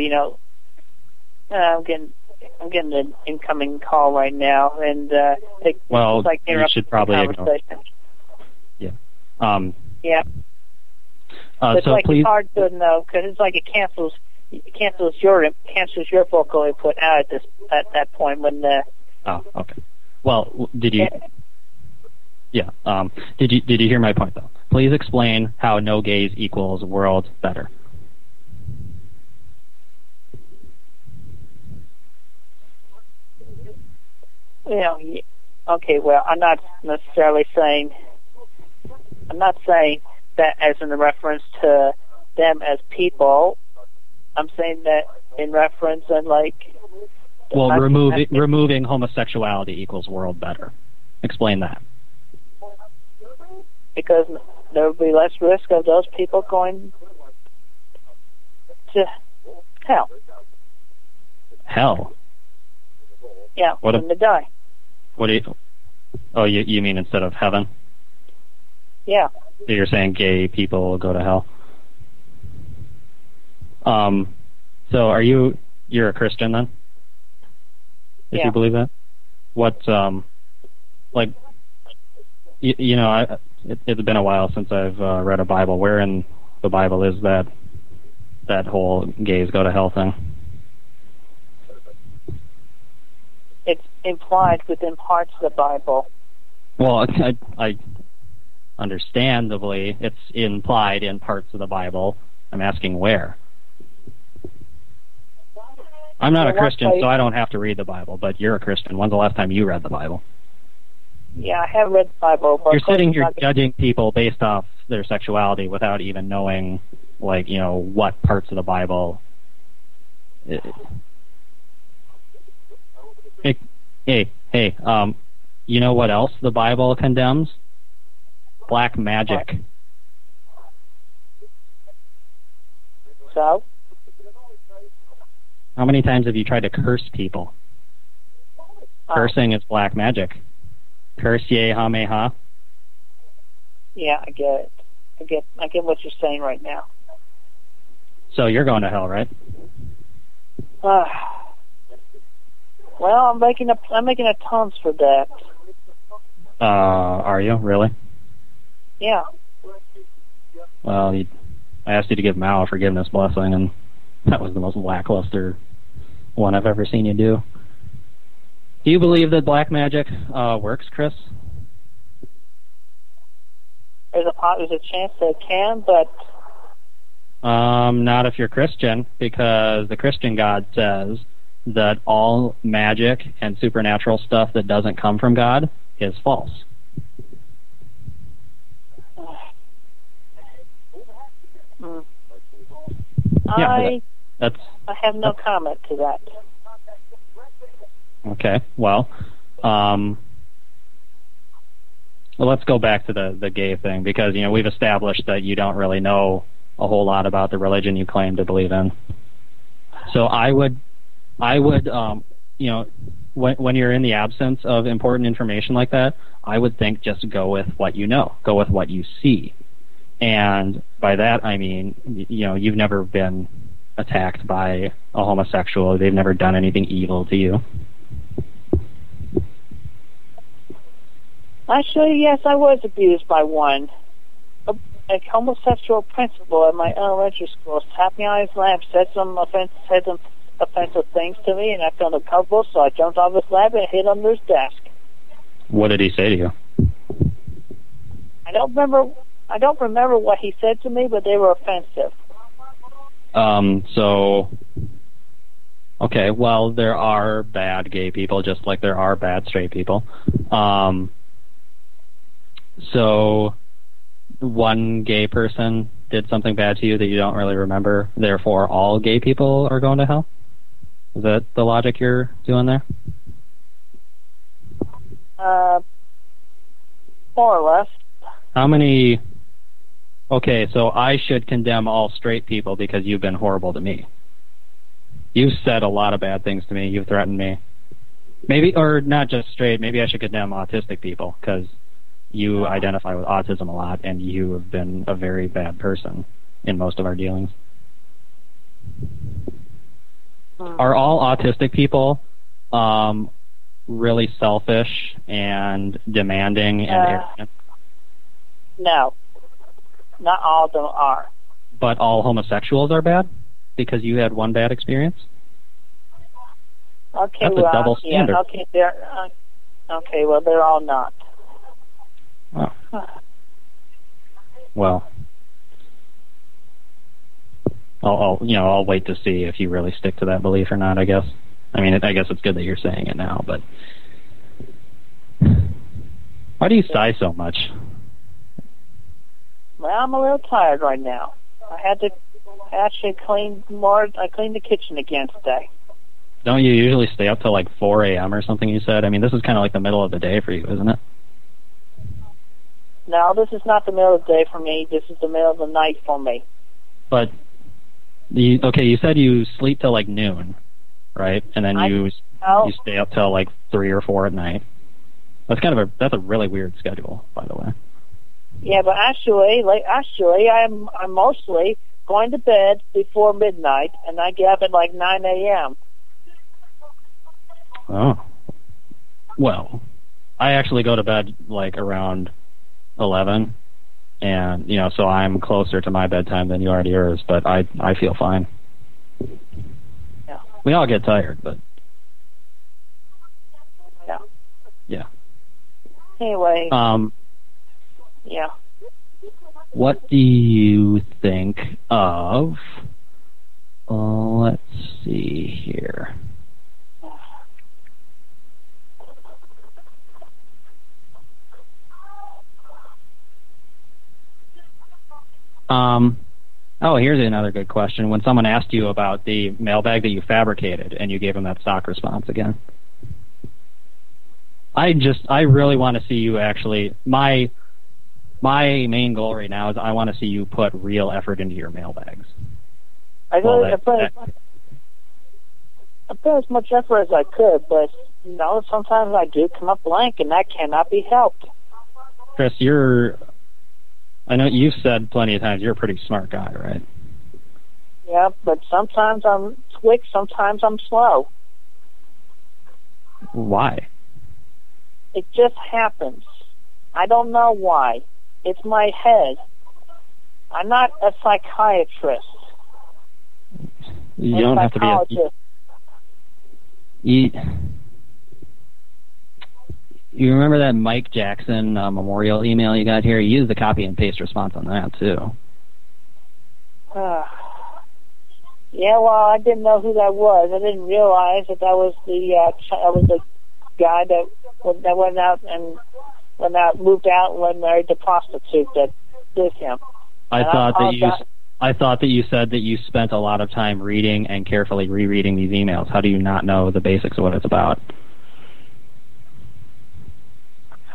I'm getting an incoming call right now, and well, like you should probably ignore. Yeah. Yeah. It's so like please. It's hard to know because it's like it cancels your vocal input out at that point when the. Oh, okay. Well, did you? Yeah. Did you hear my point though? Please explain how no gays equals world better. Okay. Well, I'm not necessarily saying. I'm not saying that as in reference to them as people. I'm saying that in reference and like. Well, removing homosexuality equals world better. Explain that. Because there will be less risk of those people going to hell. Hell? Yeah, when they die. What do you? Oh, you mean instead of heaven? Yeah. So you're saying gay people will go to hell? So you're a Christian then? If you believe that? What, it's been a while since I've read a Bible. Where in the Bible is that whole gays go to hell thing? It's implied within parts of the Bible. Well, I understandably, it's implied in parts of the Bible. I'm asking where. I'm not a Christian, so I don't have to read the Bible, but you're a Christian. When's the last time you read the Bible? Yeah, I have read the Bible. But you're sitting here judging people based off their sexuality without even knowing, what parts of the Bible. Hey, you know what else the Bible condemns? Black magic. So? How many times have you tried to curse people? Cursing is black magic. Curse ye ha me ha. Yeah, I get it. I get what you're saying right now. So you're going to hell, right? Well, I'm making atones for that. Are you really? Yeah. Well, I asked you to give Mao a forgiveness blessing, and that was the most lackluster one I've ever seen you do. Do you believe that black magic works, Chris? There's a chance that it can, but not if you're Christian, because the Christian God says that all magic and supernatural stuff that doesn't come from God is false. I have no comment to that. Okay, well, let's go back to the gay thing, because we've established that you don't really know a whole lot about the religion you claim to believe in. So I would when you're in the absence of important information like that, I would think just go with what you know, go with what you see. And by that I mean, you've never been attacked by a homosexual. They've never done anything evil to you. Actually, yes, I was abused by one. A homosexual principal at my elementary school tapped me on his lap, said some offensive things to me, and I felt uncomfortable, so I jumped off his lap and hid under his desk. What did he say to you? I don't remember what he said to me, but they were offensive. Okay, well, there are bad gay people, just like there are bad straight people. So one gay person did something bad to you that you don't really remember, therefore all gay people are going to hell? Is that the logic you're doing there? More or less. How many... Okay, so I should condemn all straight people because you've been horrible to me. You've said a lot of bad things to me. You've threatened me. Maybe, or not just straight, maybe I should condemn autistic people because you identify with autism a lot and you have been a very bad person in most of our dealings. Are all autistic people really selfish and demanding and arrogant? No. Not all of them are. But all homosexuals are bad? Because you had one bad experience? Okay, that's a double standard. Yeah, okay, well, they're all not. Oh. Well, I'll wait to see if you really stick to that belief or not, I guess. I mean, I guess it's good that you're saying it now, but why do you sigh so much? Well, I'm a little tired right now. I had to actually clean more. I cleaned the kitchen again today. Don't you usually stay up till like 4 a.m. or something, you said? I mean, this is kind of like the middle of the day for you, isn't it? No, this is not the middle of the day for me. This is the middle of the night for me. But, you said you sleep till like noon, right? And then you stay up till like 3 or 4 at night. That's a really weird schedule, by the way. Yeah, but actually, I'm mostly going to bed before midnight, and I get up at like 9 a.m. Oh. Well, I actually go to bed like around 11, and, so I'm closer to my bedtime than you are to yours, but I feel fine. Yeah. We all get tired, but... Yeah. Yeah. Anyway. Yeah. What do you think of... let's see here. Here's another good question. When someone asked you about the mailbag that you fabricated and you gave them that stock response again. I really want to see you actually... My main goal right now is I want to see you put real effort into your mailbags. I put as much effort as I could, but, sometimes I do come up blank, and that cannot be helped. Chris, I know you've said plenty of times you're a pretty smart guy, right? Yeah, but sometimes I'm quick, sometimes I'm slow. Why? It just happens. I don't know why. It's my head. I'm not a psychiatrist. You don't have to be You remember that Mike Jackson memorial email you got here? You used the copy and paste response on that, too. Yeah, well, I didn't know who that was. I didn't realize that was the guy that went out, moved out and married the prostitute that did him. I thought that you said that you spent a lot of time reading and carefully rereading these emails. How do you not know the basics of what it's about?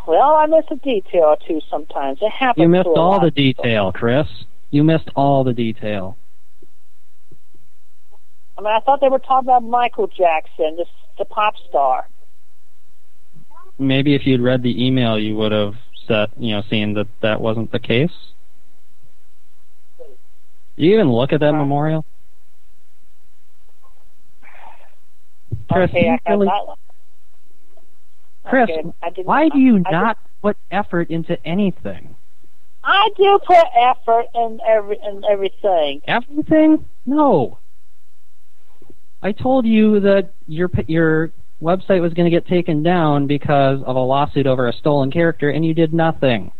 Well, I miss a detail or two sometimes. It happens. You missed all the detail, Chris. You missed all the detail. I mean, I thought they were talking about Michael Jackson, the pop star. Maybe if you'd read the email, you would have seen that wasn't the case. Did you even look at that memorial? Chris, okay, Chris, why do you not put effort into anything? I do put effort in everything. Everything? No. I told you that your website was going to get taken down because of a lawsuit over a stolen character, and you did nothing.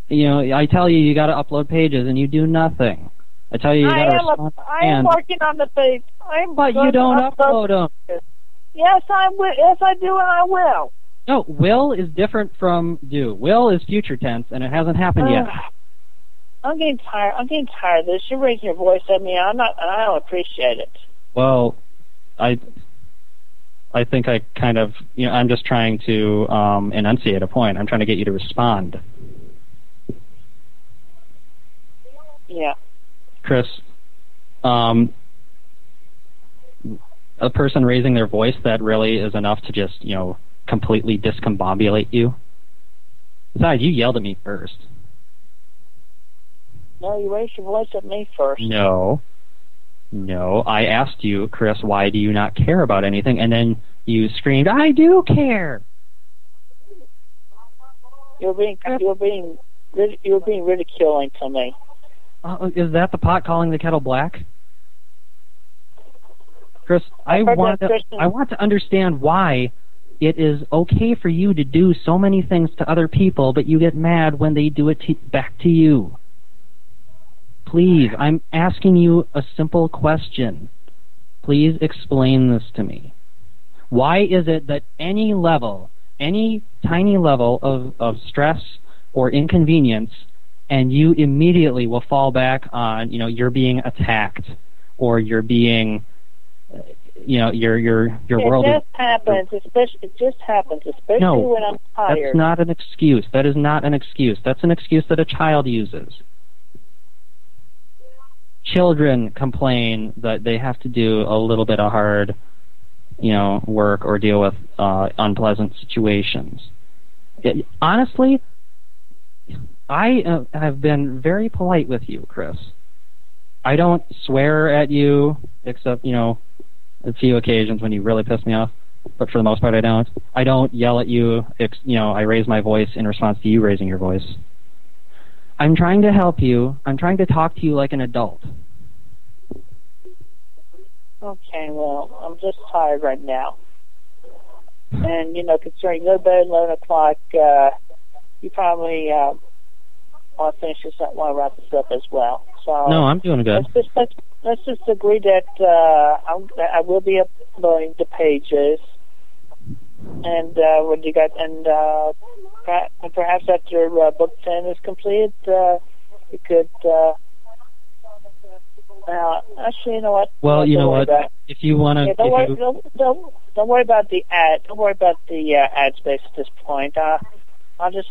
I tell you got to upload pages, and you do nothing. I tell you, you gotta respond. I am working on the page. But you don't upload them. Yes, I will. Yes, I do, and I will. No, will is different from do. Will is future tense, and it hasn't happened yet. I'm getting tired. I'm getting tired of this. You're raising your voice at me. I don't appreciate it. Well, I think I kind of, I'm just trying to enunciate a point. I'm trying to get you to respond. Yeah. Chris, a person raising their voice, that really is enough to just, completely discombobulate you. Besides, you yelled at me first. No, you raised your voice at me first. No, I asked you, Chris, why do you not care about anything? And then you screamed, I do care. You're being ridiculing to me. Is that the pot calling the kettle black? Chris, I want to understand why it is okay for you to do so many things to other people, but you get mad when they do it back to you. Please, I'm asking you a simple question. Please explain this to me. Why is it that any tiny level of stress or inconvenience, and you immediately will fall back on, you're being attacked, or you're being, your world. It just happens, especially when I'm tired. That's not an excuse. That is not an excuse. That's an excuse that a child uses. Children complain that they have to do a little bit of hard, work or deal with unpleasant situations. Honestly, I have been very polite with you, Chris. I don't swear at you, except, a few occasions when you really piss me off. But for the most part, I don't. I don't yell at you. I raise my voice in response to you raising your voice. I'm trying to help you. I'm trying to talk to you like an adult. Okay, well, I'm just tired right now. And, considering you go to bed at 11 o'clock, you probably want to finish this up, want to wrap this up as well. So no, I'm doing good. Let's just agree that I will be uploading the pages. And when you got, and perhaps after book 10 is completed, you could. Actually, you know what? Well, you know what? If you want to, don't worry about the ad. Don't worry about the ad space at this point. I'll just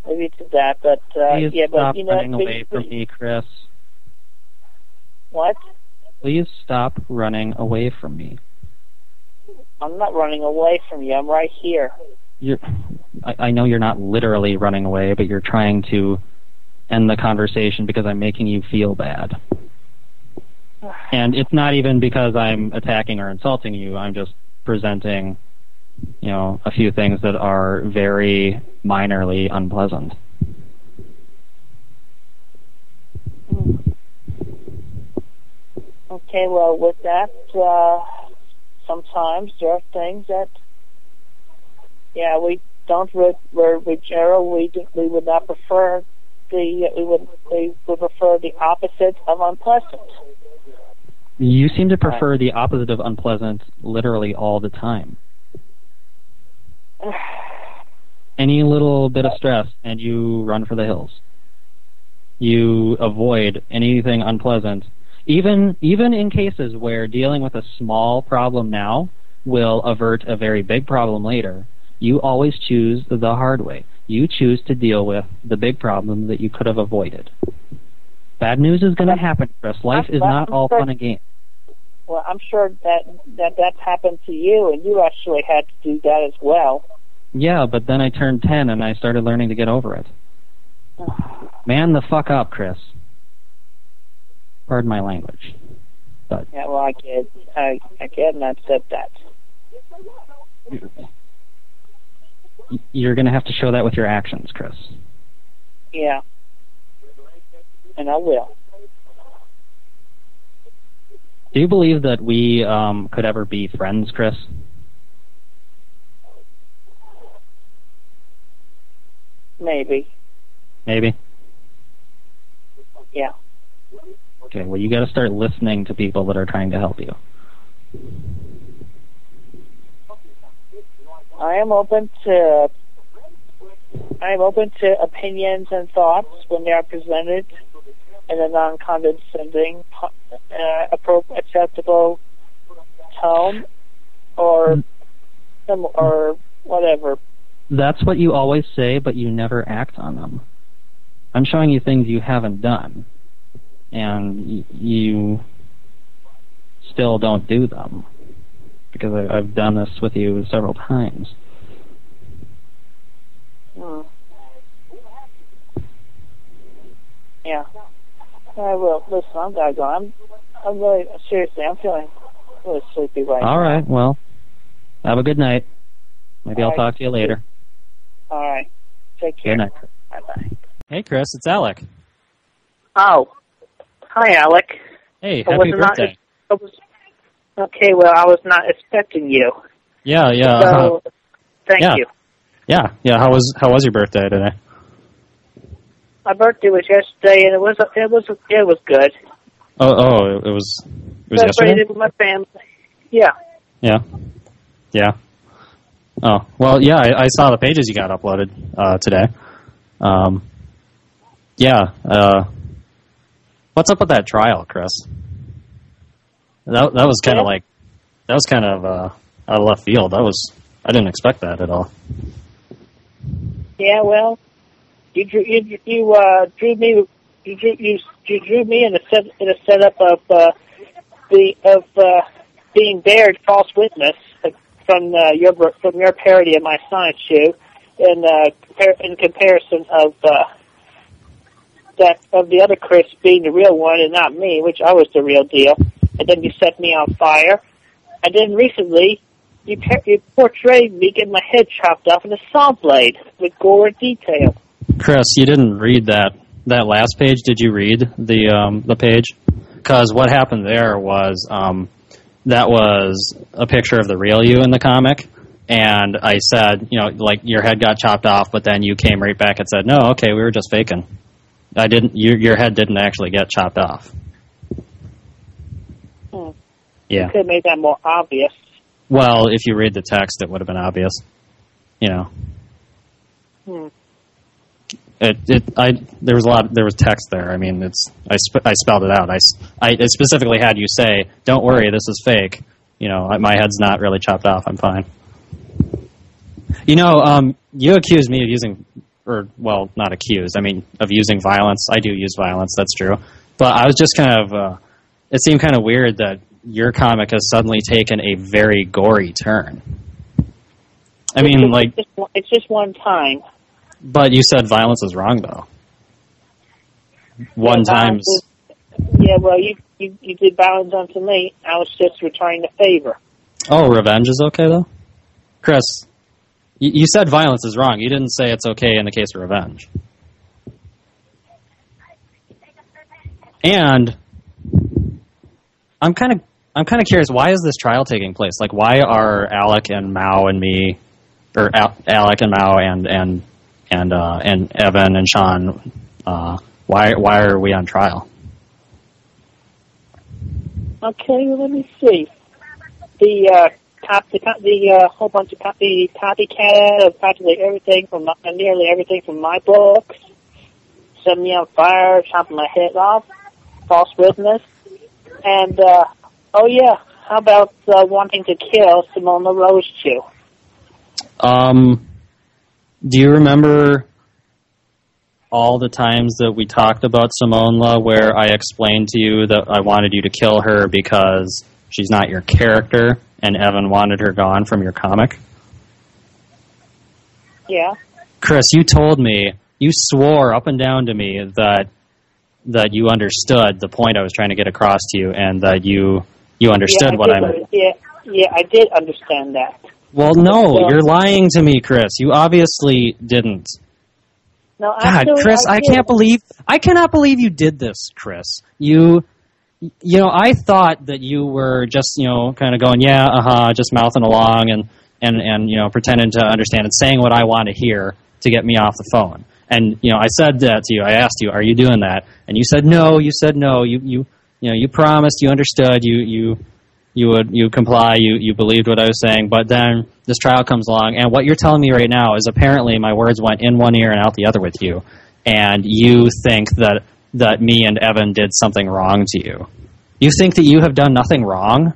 leave you to that. But please stop but running away from me, Chris. What? Please stop running away from me. I'm not running away from you. I'm right here. I know you're not literally running away, but you're trying to end the conversation because I'm making you feel bad. And it's not even because I'm attacking or insulting you. I'm just presenting, a few things that are very minorly unpleasant. Okay, well, with that, sometimes there are things that, we don't. We would not prefer we would prefer the opposite of unpleasant. You seem to prefer the opposite of unpleasant literally all the time. Any little bit of stress, and you run for the hills. You avoid anything unpleasant, even in cases where dealing with a small problem now will avert a very big problem later. You always choose the hard way. You choose to deal with the big problem that you could have avoided. Bad news is going to happen, Chris. Life is not all fun and games. Well, I'm sure that's happened to you, and you actually had to do that as well. Yeah, but then I turned 10, and I started learning to get over it. Man the fuck up, Chris. Pardon my language. But yeah, well, I get and accept that. You're going to have to show that with your actions, Chris. Yeah. And I will. Do you believe that we could ever be friends, Chris? Maybe. Maybe? Yeah. Okay, well, you got to start listening to people that are trying to help you. I am open to opinions and thoughts when they are presented in a non-condescending, acceptable tone, or whatever. That's what you always say, but you never act on them. I'm showing you things you haven't done, and you still don't do them, because I've done this with you several times. Yeah. I will. Listen, I'm gotta go. I'm really, seriously, I'm feeling really sleepy right now. All right, well, have a good night. Maybe I'll talk to you later. All right. Take care. Good night. Bye-bye. Hey, Chris, it's Alec. Oh. Hi, Alec. Hey, happy birthday. Okay, well, I was not expecting you. Yeah. So, thank you. Yeah. How was your birthday today? My birthday was yesterday, and it was good. Oh, it was yesterday? Celebrated with my family. Yeah. Oh, well, yeah, I saw the pages you got uploaded today. What's up with that trial, Chris? That was kind of out of left field. I didn't expect that at all. Yeah, well, you drew me in a setup of being bared false witness from your parody of my science show, in comparison of the other Chris being the real one and not me, which I was the real deal. And then you set me on fire. And then recently, you portrayed me getting my head chopped off in a saw blade with gore and detail. Chris, you didn't read that last page. Did you read the page? Because what happened there was that was a picture of the real you in the comic, and I said, like your head got chopped off, but then you came right back and said, no, okay, we were just faking. I didn't. Your head didn't actually get chopped off. Yeah. You could have made that more obvious. Well, if you read the text, it would have been obvious. There was text there. I mean, I spelled it out. I specifically had you say, "Don't worry, this is fake." My head's not really chopped off. I'm fine. You accused me of using, not accused. I mean, of using violence. I do use violence. That's true. But I was just kind of. It seemed kind of weird that your comic has suddenly taken a very gory turn. I mean, it's just one time. But you said violence is wrong, though. One time. Yeah, well, you did violence unto me. I was just returning the favor. Oh, revenge is okay, though? Chris, you said violence is wrong. You didn't say it's okay in the case of revenge. And I'm kind of curious, why is this trial taking place? Like, why are Alec and Mao and me, or Alec and Mao and Evan and Sean, why are we on trial? Okay, well, let me see. The whole bunch of copycat of practically everything from nearly everything from my books, set me on fire, chopping my head off, false witness, and how about wanting to kill Simone LaRoche too? Do you remember all the times that we talked about Simone La, where I explained to you that I wanted you to kill her because she's not your character, and Evan wanted her gone from your comic? Yeah. Chris, you told me, you swore up and down to me that you understood the point I was trying to get across to you, and that you understood what I meant. Yeah, I did understand that. Well, no, you're lying to me, Chris. You obviously didn't. No, God, Chris, I cannot believe you did this, Chris. I thought that you were just, kind of going, just mouthing along and pretending to understand and saying what I want to hear to get me off the phone. And, I said that to you. I asked you, are you doing that? And you said no. You said no. You you promised, you understood, you would comply, you believed what I was saying, but then this trial comes along, and what you're telling me right now is apparently my words went in one ear and out the other with you, and you think that me and Evan did something wrong to you. You think that you have done nothing wrong?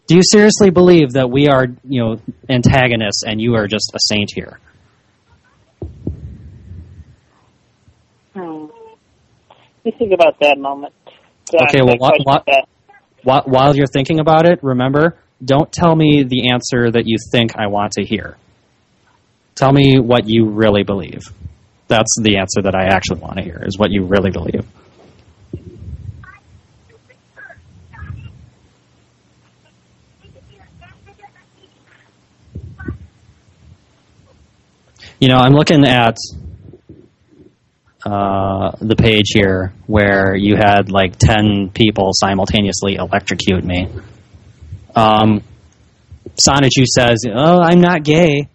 Do you seriously believe that we are, antagonists and you are just a saint here? You think about that moment. Okay, well, while you're thinking about it, remember, don't tell me the answer that you think I want to hear. Tell me what you really believe. That's the answer that I actually want to hear, is what you really believe. I'm looking at the page here where you had like 10 people simultaneously electrocute me. Sonichu says, "Oh, I'm not gay."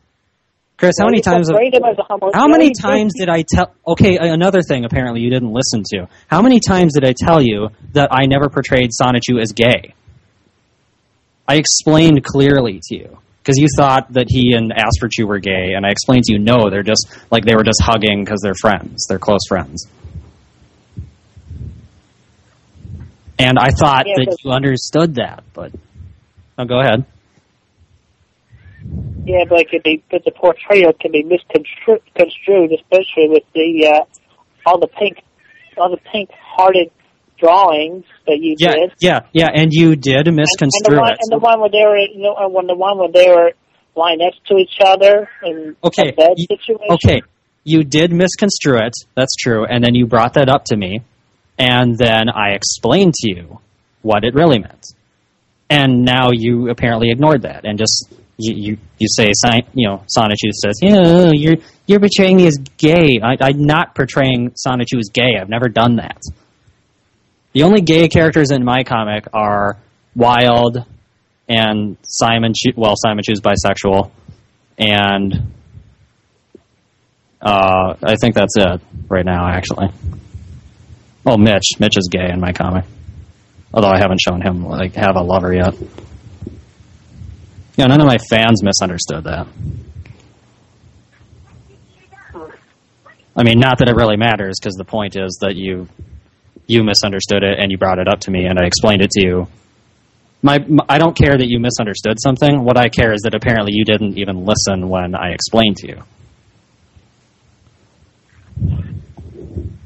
Chris, how many times did I tell... Okay, another thing apparently you didn't listen to. How many times did I tell you that I never portrayed Sonichu as gay? I explained clearly to you. Because you thought that he and Asperchu were gay, and I explained to you, no, they're just, like, they were just hugging because they're friends. They're close friends. And I thought that you understood that, but... Oh, go ahead. Yeah, but the portrayal can be misconstrued, especially with all the pink-hearted drawings that you did. Yeah, and you did misconstrue it. And the one where they were lying next to each other in a bed situation. Okay, you did misconstrue it. That's true. And then you brought that up to me, and then I explained to you what it really meant. And now you apparently ignored that and just you say, Sonichu says, you're portraying me as gay. I'm not portraying Sonichu as gay. I've never done that. The only gay characters in my comic are Wild and Simon Chu's bisexual, and I think that's it right now, actually. Oh, Mitch is gay in my comic, although I haven't shown him have a lover yet. None of my fans misunderstood that. I mean, not that it really matters, because the point is that you misunderstood it, and you brought it up to me, and I explained it to you. I don't care that you misunderstood something. What I care is that apparently you didn't even listen when I explained to you.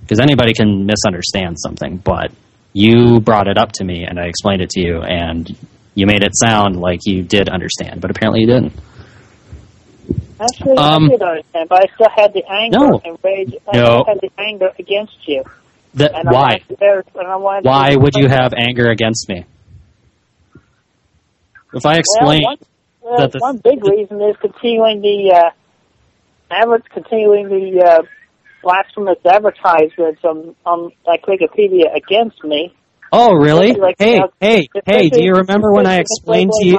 Because anybody can misunderstand something, but you brought it up to me, and I explained it to you, and you made it sound like you did understand, but apparently you didn't. Actually, I did understand, but I still had the anger and rage. I still had the anger against you. Why? Why would you have anger against me? If I explain one big reason is continuing the blasphemous advertisements on Wikipedia against me. Oh, really? Hey, do you remember when I explained to you...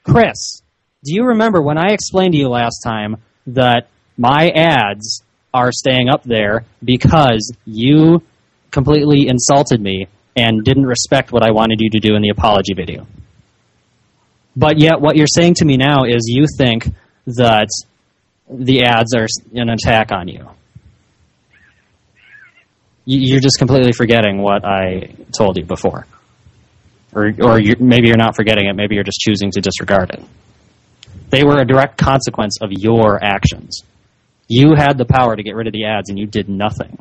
Chris, do you remember when I explained to you last time that my ads are staying up there because you completely insulted me and didn't respect what I wanted you to do in the apology video? But yet what you're saying to me now is you think that the ads are an attack on you. You're just completely forgetting what I told you before. Or maybe you're not forgetting it, maybe you're just choosing to disregard it. They were a direct consequence of your actions. You had the power to get rid of the ads, and you did nothing.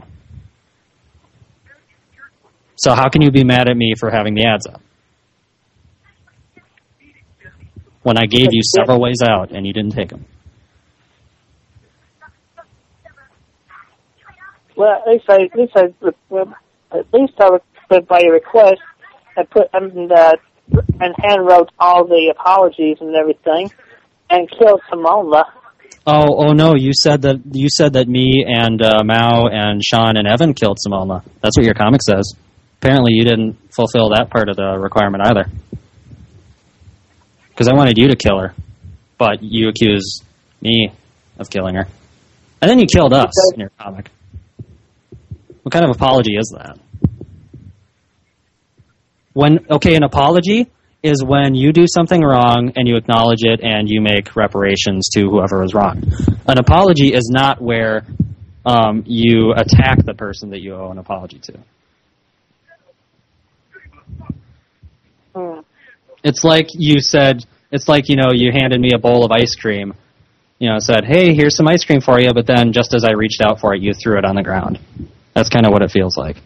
So how can you be mad at me for having the ads up? When I gave you several ways out, and you didn't take them. Well, at least I would, by your request, and hand wrote all the apologies and everything, and killed Simona. Oh no! You said that me and Mao and Sean and Evan killed Simona. That's what your comic says. Apparently, you didn't fulfill that part of the requirement either. Because I wanted you to kill her, but you accused me of killing her, and then you killed us in your comic. What kind of apology is that? An apology is when you do something wrong and you acknowledge it and you make reparations to whoever was wrong. An apology is not where you attack the person that you owe an apology to. It's like you said, you handed me a bowl of ice cream, said, hey, here's some ice cream for you, but then just as I reached out for it, you threw it on the ground. That's kind of what it feels like.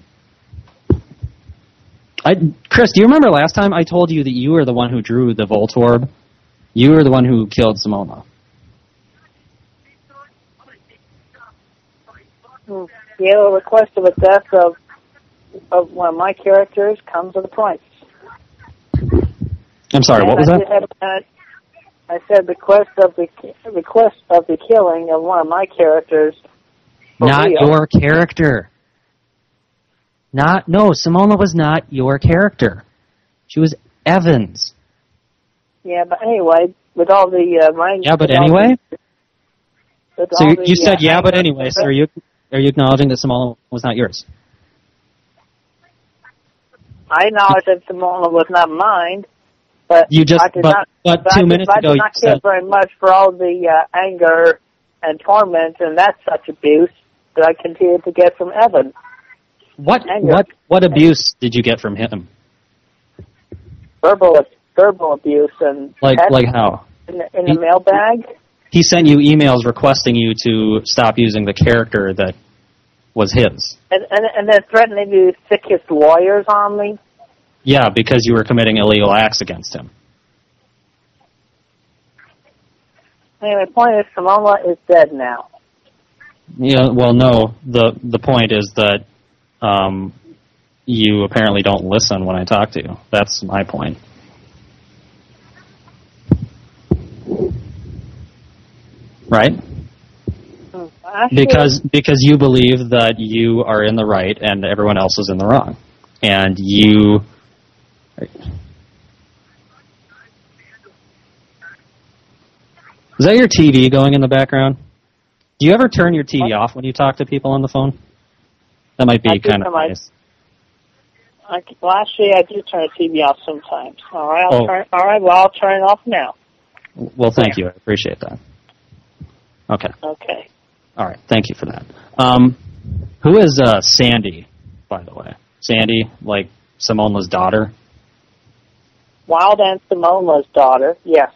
Chris, do you remember last time I told you that you were the one who drew the Voltorb? You were the one who killed Simona. The request of a death of one of my characters comes at a price. I'm sorry, what was that? I said request of the killing of one of my characters. Not your character. No, Simona was not your character. She was Evan's. Yeah, but anyway, with all the yeah, but anyway. So you said yeah, but anyway. So are you acknowledging that Simona was not yours? I acknowledge that Simona was not mine, but you just but 2 minutes ago I did not care very much for all the anger and torment and that such abuse that I continued to get from Evan. What abuse did you get from him? Verbal abuse and like how? In the mailbag. He sent you emails requesting you to stop using the character that was his. And then threatening to stick his lawyers on me. Yeah, because you were committing illegal acts against him. Anyway, the point is Simona is dead now. Yeah, well, no. The point is that you apparently don't listen when I talk to you. That's my point. Right? Actually, because you believe that you are in the right and everyone else is in the wrong. And you... Is that your TV going in the background? Do you ever turn your TV off when you talk to people on the phone? That might be kind of nice. Well, actually, I do turn the TV off sometimes. All right, I'll turn it off now. Well, thank you. I appreciate that. Okay. Okay. All right. Thank you for that. Who is Sandy, by the way? Sandy, like Simona's daughter? Wild and Simona's daughter, yes.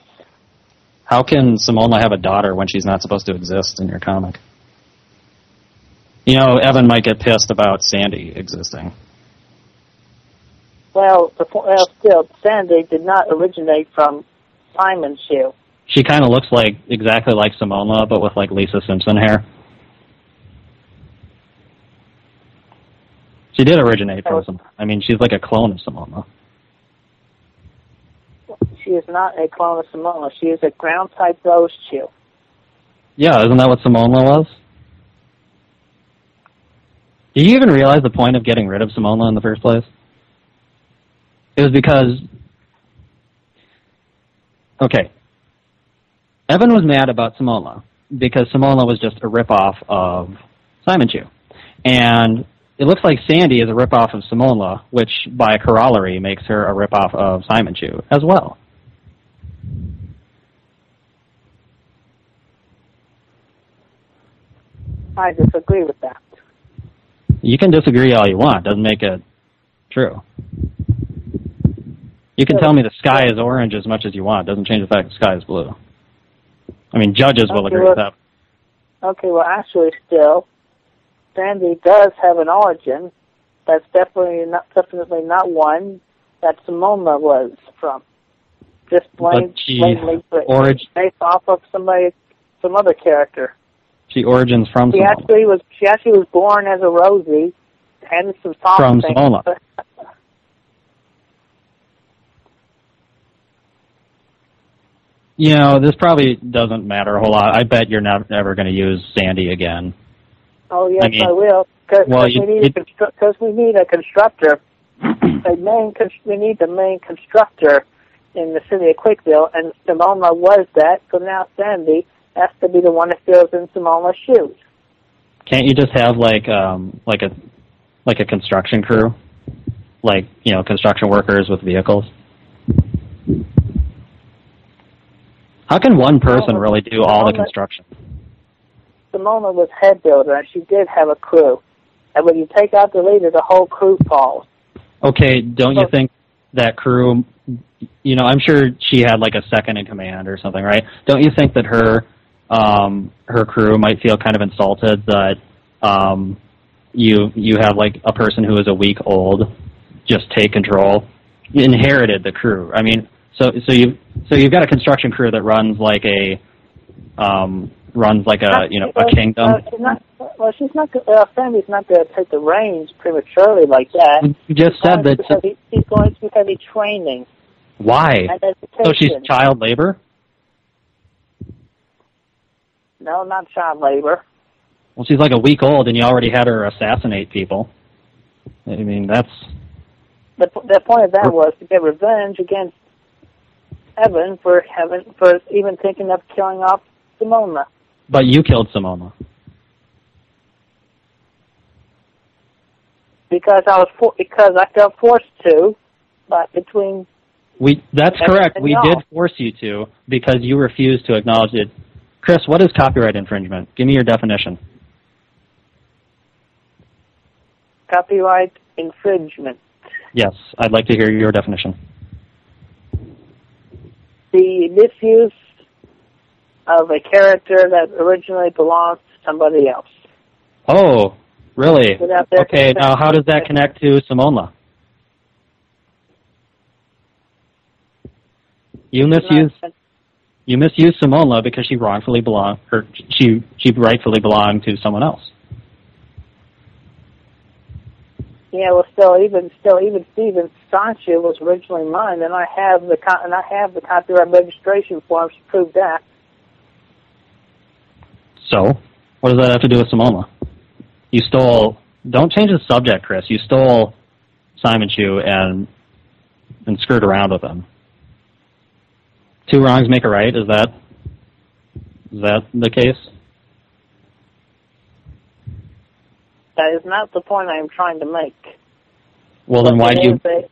How can Simona have a daughter when she's not supposed to exist in your comic? Evan might get pissed about Sandy existing. Well, still, Sandy did not originate from Simon's shoe. She kind of looks exactly like Simona, but with Lisa Simpson hair. She did originate from Simona. I mean, she's like a clone of Simona. She is not a clone of Simona. She is a ground-type rose chew. Yeah, isn't that what Simona was? Did you even realize the point of getting rid of Simona in the first place? It was because... Okay. Evan was mad about Simona because Simona was just a ripoff of Simon Chew. And it looks like Sandy is a ripoff of Simona, which by corollary makes her a ripoff of Simon Chew as well. I disagree with that. You can disagree all you want. Doesn't make it true. You can tell me the sky is orange as much as you want. Doesn't change the fact the sky is blue. I mean, judges will agree with that. Okay, well, actually, still, Sandy does have an origin. That's definitely not one that Simona was from. Just plainly based off of some other character. She origins from Simona. She actually was born as a Rosie, and some soft from things. Simona. This probably doesn't matter a whole lot. I bet you're never going to use Sandy again. Oh, yes, I will. Because we need a constructor. We need the main constructor in the city of Quickville, and Simona was that, so now Sandy has to be the one that fills in Simona's shoes. Can't you just have, like a construction crew, like, construction workers with vehicles? How can one person really do all the construction? Simona was head builder, and she did have a crew. And when you take out the leader, the whole crew falls. Okay, don't you think that crew, I'm sure she had like a second in command or something, right? Don't you think that her crew might feel kind of insulted that you have like a person who is a week old just take control? You inherited the crew. I mean, so you've got a construction crew that runs like a kingdom. She's not. Family's not going to take the reins prematurely like that. You just said that she's going through heavy training. Why? So she's child labor? No, not child labor. Well, she's like a week old, and you already had her assassinate people. I mean, that's... The point of that was to get revenge against Evan for even thinking of killing off Simona. But you killed Simona. Because I felt forced to, but between... That's correct. We did force you to, because you refused to acknowledge it. Chris, what is copyright infringement? Give me your definition. Copyright infringement. Yes, I'd like to hear your definition. The misuse of a character that originally belonged to somebody else. Oh, really? Okay, now how does that connect to Simona? You misuse Simona because she wrongfully belonged, or she rightfully belonged to someone else. Yeah, well, even Steven Sancho was originally mine, and I have the copyright registration forms to prove that. So, what does that have to do with Simona? You stole. Don't change the subject, Chris. You stole Simon Chu and screwed around with him. Two wrongs make a right. Is that the case? That is not the point I am trying to make. Well, then why do you... That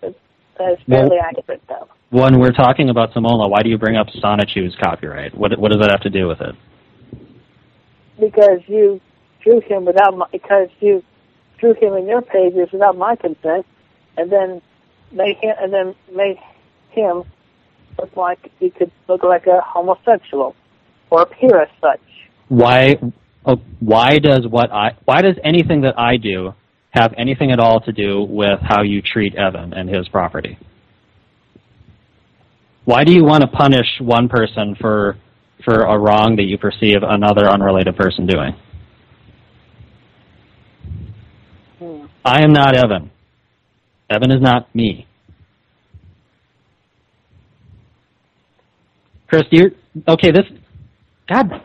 is fairly accurate, though. When we're talking about Simona, why do you bring up Sonichu's copyright? What does that have to do with it? Because you drew him in your pages without my consent, and then made him look like he could look like a homosexual or appear as such. Why does anything that I do have anything at all to do with how you treat Evan and his property? Why do you want to punish one person for a wrong that you perceive another unrelated person doing? I am not Evan. Evan is not me. Chris, God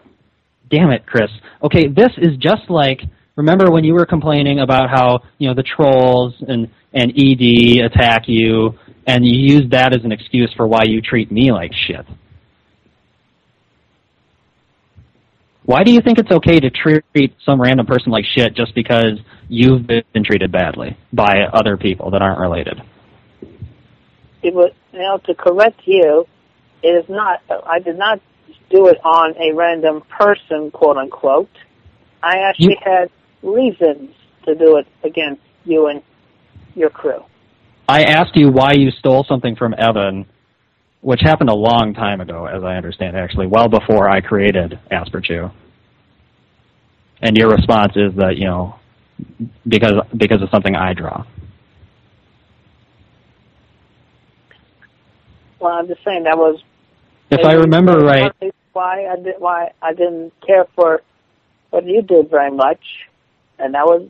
damn it, Chris. Okay, this is just like, remember when you were complaining about how, the trolls and ED attack you, and you use that as an excuse for why you treat me like shit? Why do you think it's okay to treat some random person like shit just because you've been treated badly by other people that aren't related? It was, to correct you, it is not, I did not do it on a random person, quote unquote. I actually had reasons to do it against you and your crew. I asked you why you stole something from Evan, which happened a long time ago, as I understand, actually, well before I created Asperchu. And your response is that, because of something I draw. Well, I'm just saying that was... If I remember right... Why I didn't care for what you did very much, and that was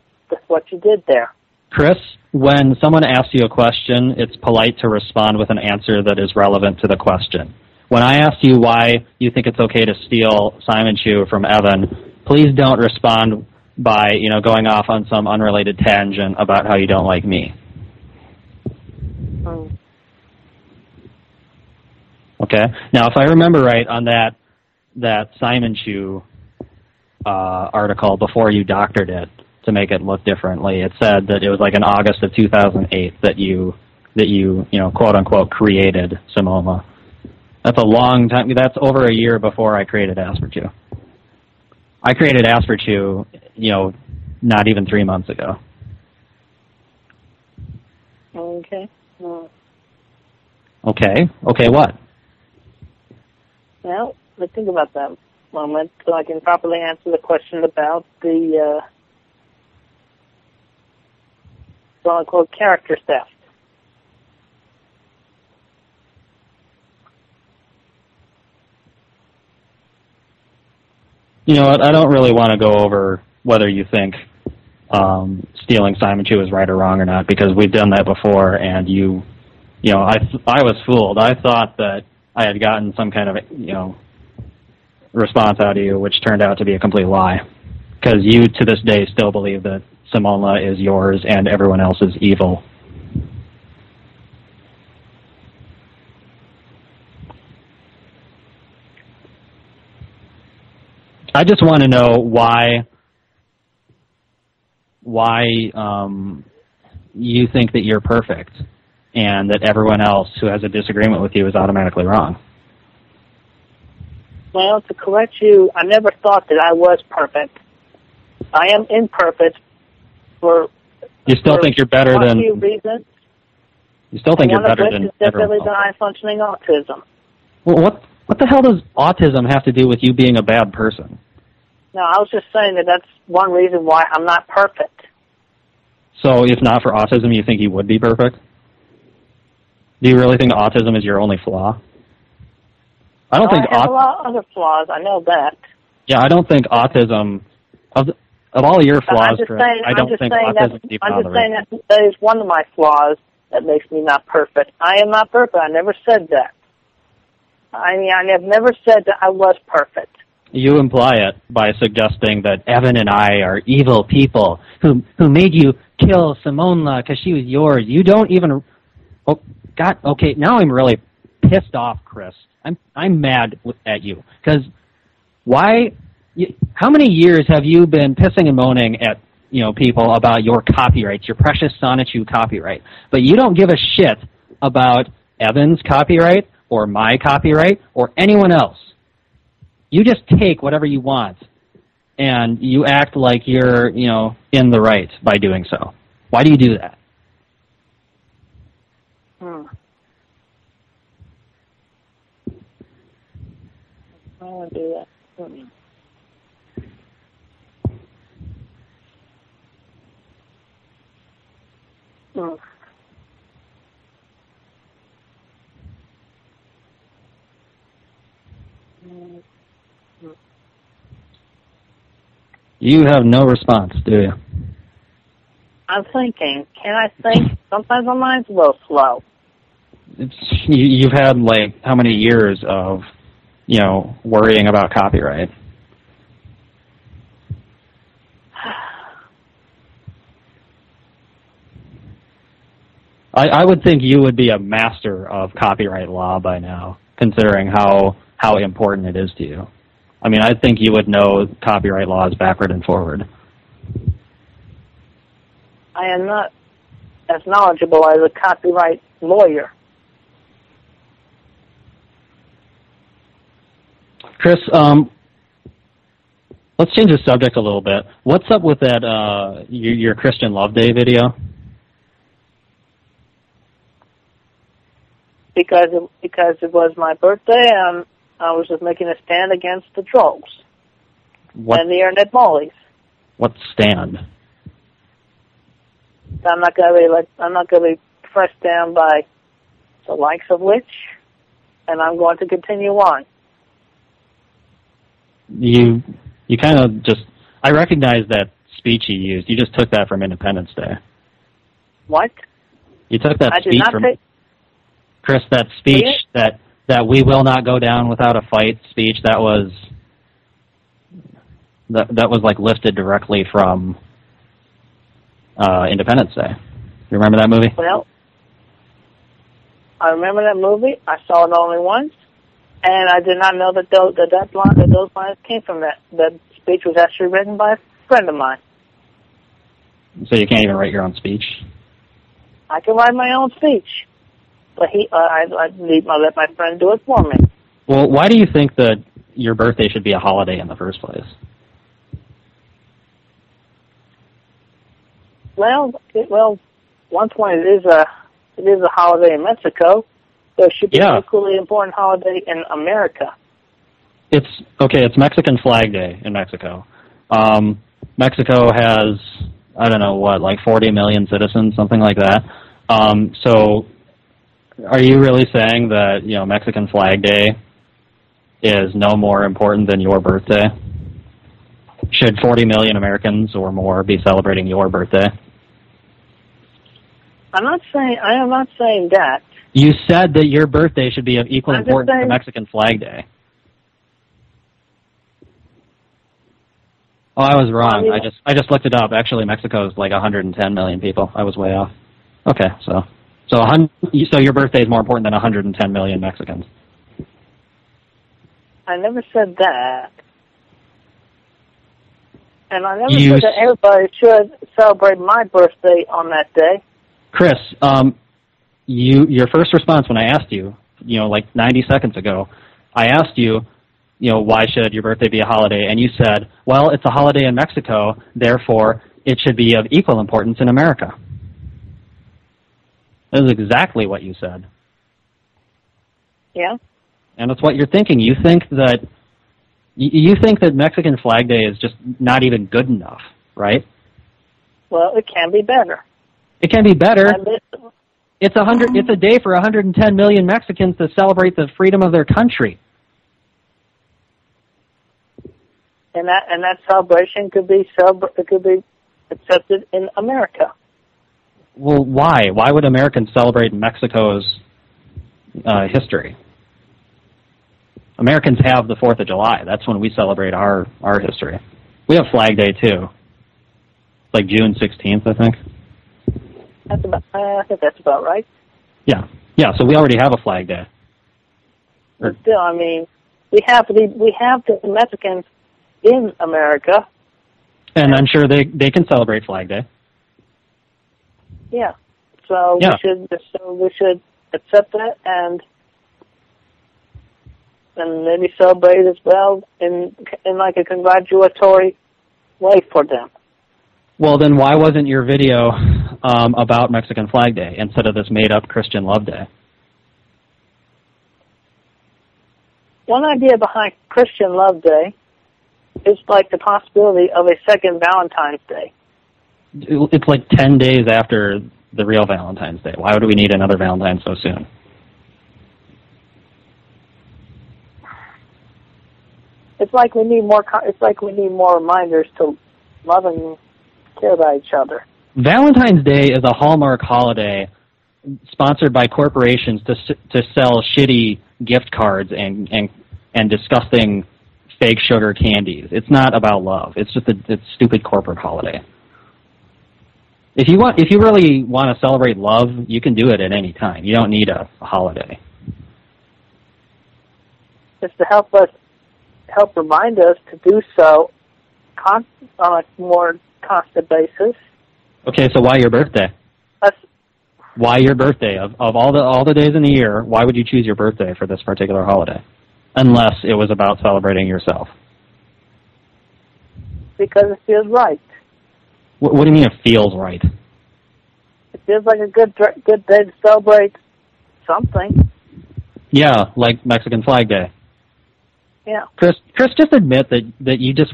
what you did there. Chris, when someone asks you a question, it's polite to respond with an answer that is relevant to the question. When I asked you why you think it's okay to steal Simon Chu from Evan, please don't respond by, going off on some unrelated tangent about how you don't like me. Okay? Now, if I remember right on that Simon Chu article before you doctored it to make it look differently. It said that it was like in August of 2008 that you quote unquote created Simona. That's a long time. That's over a year before I created Ask for Chew. I created Ask for Chew, not even 3 months ago. Okay. Okay. Okay, what? Well, let's think about that a moment so I can properly answer the question about the quote-unquote character theft. You know what? I don't really want to go over whether you think stealing Simon Chew is right or wrong or not, because we've done that before, and I was fooled. I thought that I had gotten some kind of response out of you, which turned out to be a complete lie, because you to this day still believe that Simona is yours and everyone else is evil. I just want to know why you think that you're perfect and that everyone else who has a disagreement with you is automatically wrong. Well, to correct you, I never thought that I was perfect. I am imperfect for You still think you're better than few reasons. You still think you're better than everyone else. High-functioning autism. Well, what the hell does autism have to do with you being a bad person? No, I was just saying that that's one reason why I'm not perfect. So if not for autism, you think you would be perfect? Do you really think autism is your only flaw? I don't think I have a lot of other flaws. I know that. Yeah, I don't think autism of all your flaws, Chris, I don't think autism is even on the radar. I'm just saying that is one of my flaws that makes me not perfect. I am not perfect. I never said that. I mean, I have never said that I was perfect. You imply it by suggesting that Evan and I are evil people who made you kill Simona because she was yours. You don't even... Oh, God, okay, now I'm really pissed off, Chris. I'm mad at you. Because why... How many years have you been pissing and moaning at people about your copyrights, your precious Sonichu copyright? But you don't give a shit about Evan's copyright or my copyright or anyone else. You just take whatever you want, and you act like you're, in the right by doing so. Why do you do that? I want to do that. You have no response, do you? I'm thinking. Can I think? Sometimes my mind's a little slow. You've had, how many years of, worrying about copyright? I would think you would be a master of copyright law by now, considering how important it is to you. I mean, I think you would know copyright laws backward and forward. I am not as knowledgeable as a copyright lawyer. Chris, let's change the subject a little bit. What's up with that your Christian Love Day video? Because it was my birthday, and I was just making a stand against the trolls and the internet bullies. What stand? I'm not going to be pressed down by the likes of which, and I'm going to continue on. You kind of just... I recognize that speech you used. You just took that from Independence Day. What? You took that speech from... Chris, that speech that we will not go down without a fight speech, that was lifted directly from Independence Day. You remember that movie? Well, I remember that movie. I saw it only once, and I did not know that those lines came from that. That speech was actually written by a friend of mine. So you can't even write your own speech? I can write my own speech, but I let my friend do it for me. Well, why do you think that your birthday should be a holiday in the first place? Well, one point it is a holiday in Mexico. So it should be an equally important holiday in America. It's Mexican Flag Day in Mexico. Mexico has, I don't know what, like 40 million citizens, something like that. So are you really saying that, Mexican Flag Day is no more important than your birthday? Should 40 million Americans or more be celebrating your birthday? I am not saying that. You said that your birthday should be of equal importance to Mexican Flag Day. Oh, I was wrong. I just looked it up. Actually, Mexico is like 110 million people. I was way off. Okay, so your birthday is more important than 110 million Mexicans. I never said that. And I never said that everybody should celebrate my birthday on that day. Chris, your first response when I asked you, like 90 seconds ago, I asked you, why should your birthday be a holiday? And you said, well, it's a holiday in Mexico, therefore it should be of equal importance in America. That is exactly what you said. Yeah. And that's what you're thinking. You think that Mexican Flag Day is just not even good enough, right? Well, it can be better. It can be better. It's a day for 110 million Mexicans to celebrate the freedom of their country. And that celebration could be accepted in America. Well, why? Why would Americans celebrate Mexico's history? Americans have the 4th of July. That's when we celebrate our history. We have Flag Day, too. It's like June 16th, I think. I think that's about right. Yeah, so we already have a Flag Day. But still, I mean, we have the Mexicans in America. And I'm sure they can celebrate Flag Day. Yeah. So we should accept that and maybe celebrate as well in like a congratulatory way for them. Well, then why wasn't your video about Mexican Flag Day instead of this made-up Christian Love Day? One idea behind Christian Love Day is like the possibility of a second Valentine's Day. It's like 10 days after the real Valentine's Day. Why would we need another Valentine so soon? It's like we need more reminders to love and care about each other. Valentine's Day is a Hallmark holiday sponsored by corporations to sell shitty gift cards and disgusting fake sugar candies. It's not about love. It's just a stupid corporate holiday. If you really want to celebrate love, you can do it at any time. You don't need a holiday. It's to help remind us to do so on a more constant basis. Okay, so why your birthday? Why your birthday? Of all the days in the year, why would you choose your birthday for this particular holiday? Unless it was about celebrating yourself. Because it feels right. What do you mean it feels right? It feels like a good day to celebrate something. Yeah, like Mexican Flag Day. Yeah. Chris, just admit that you just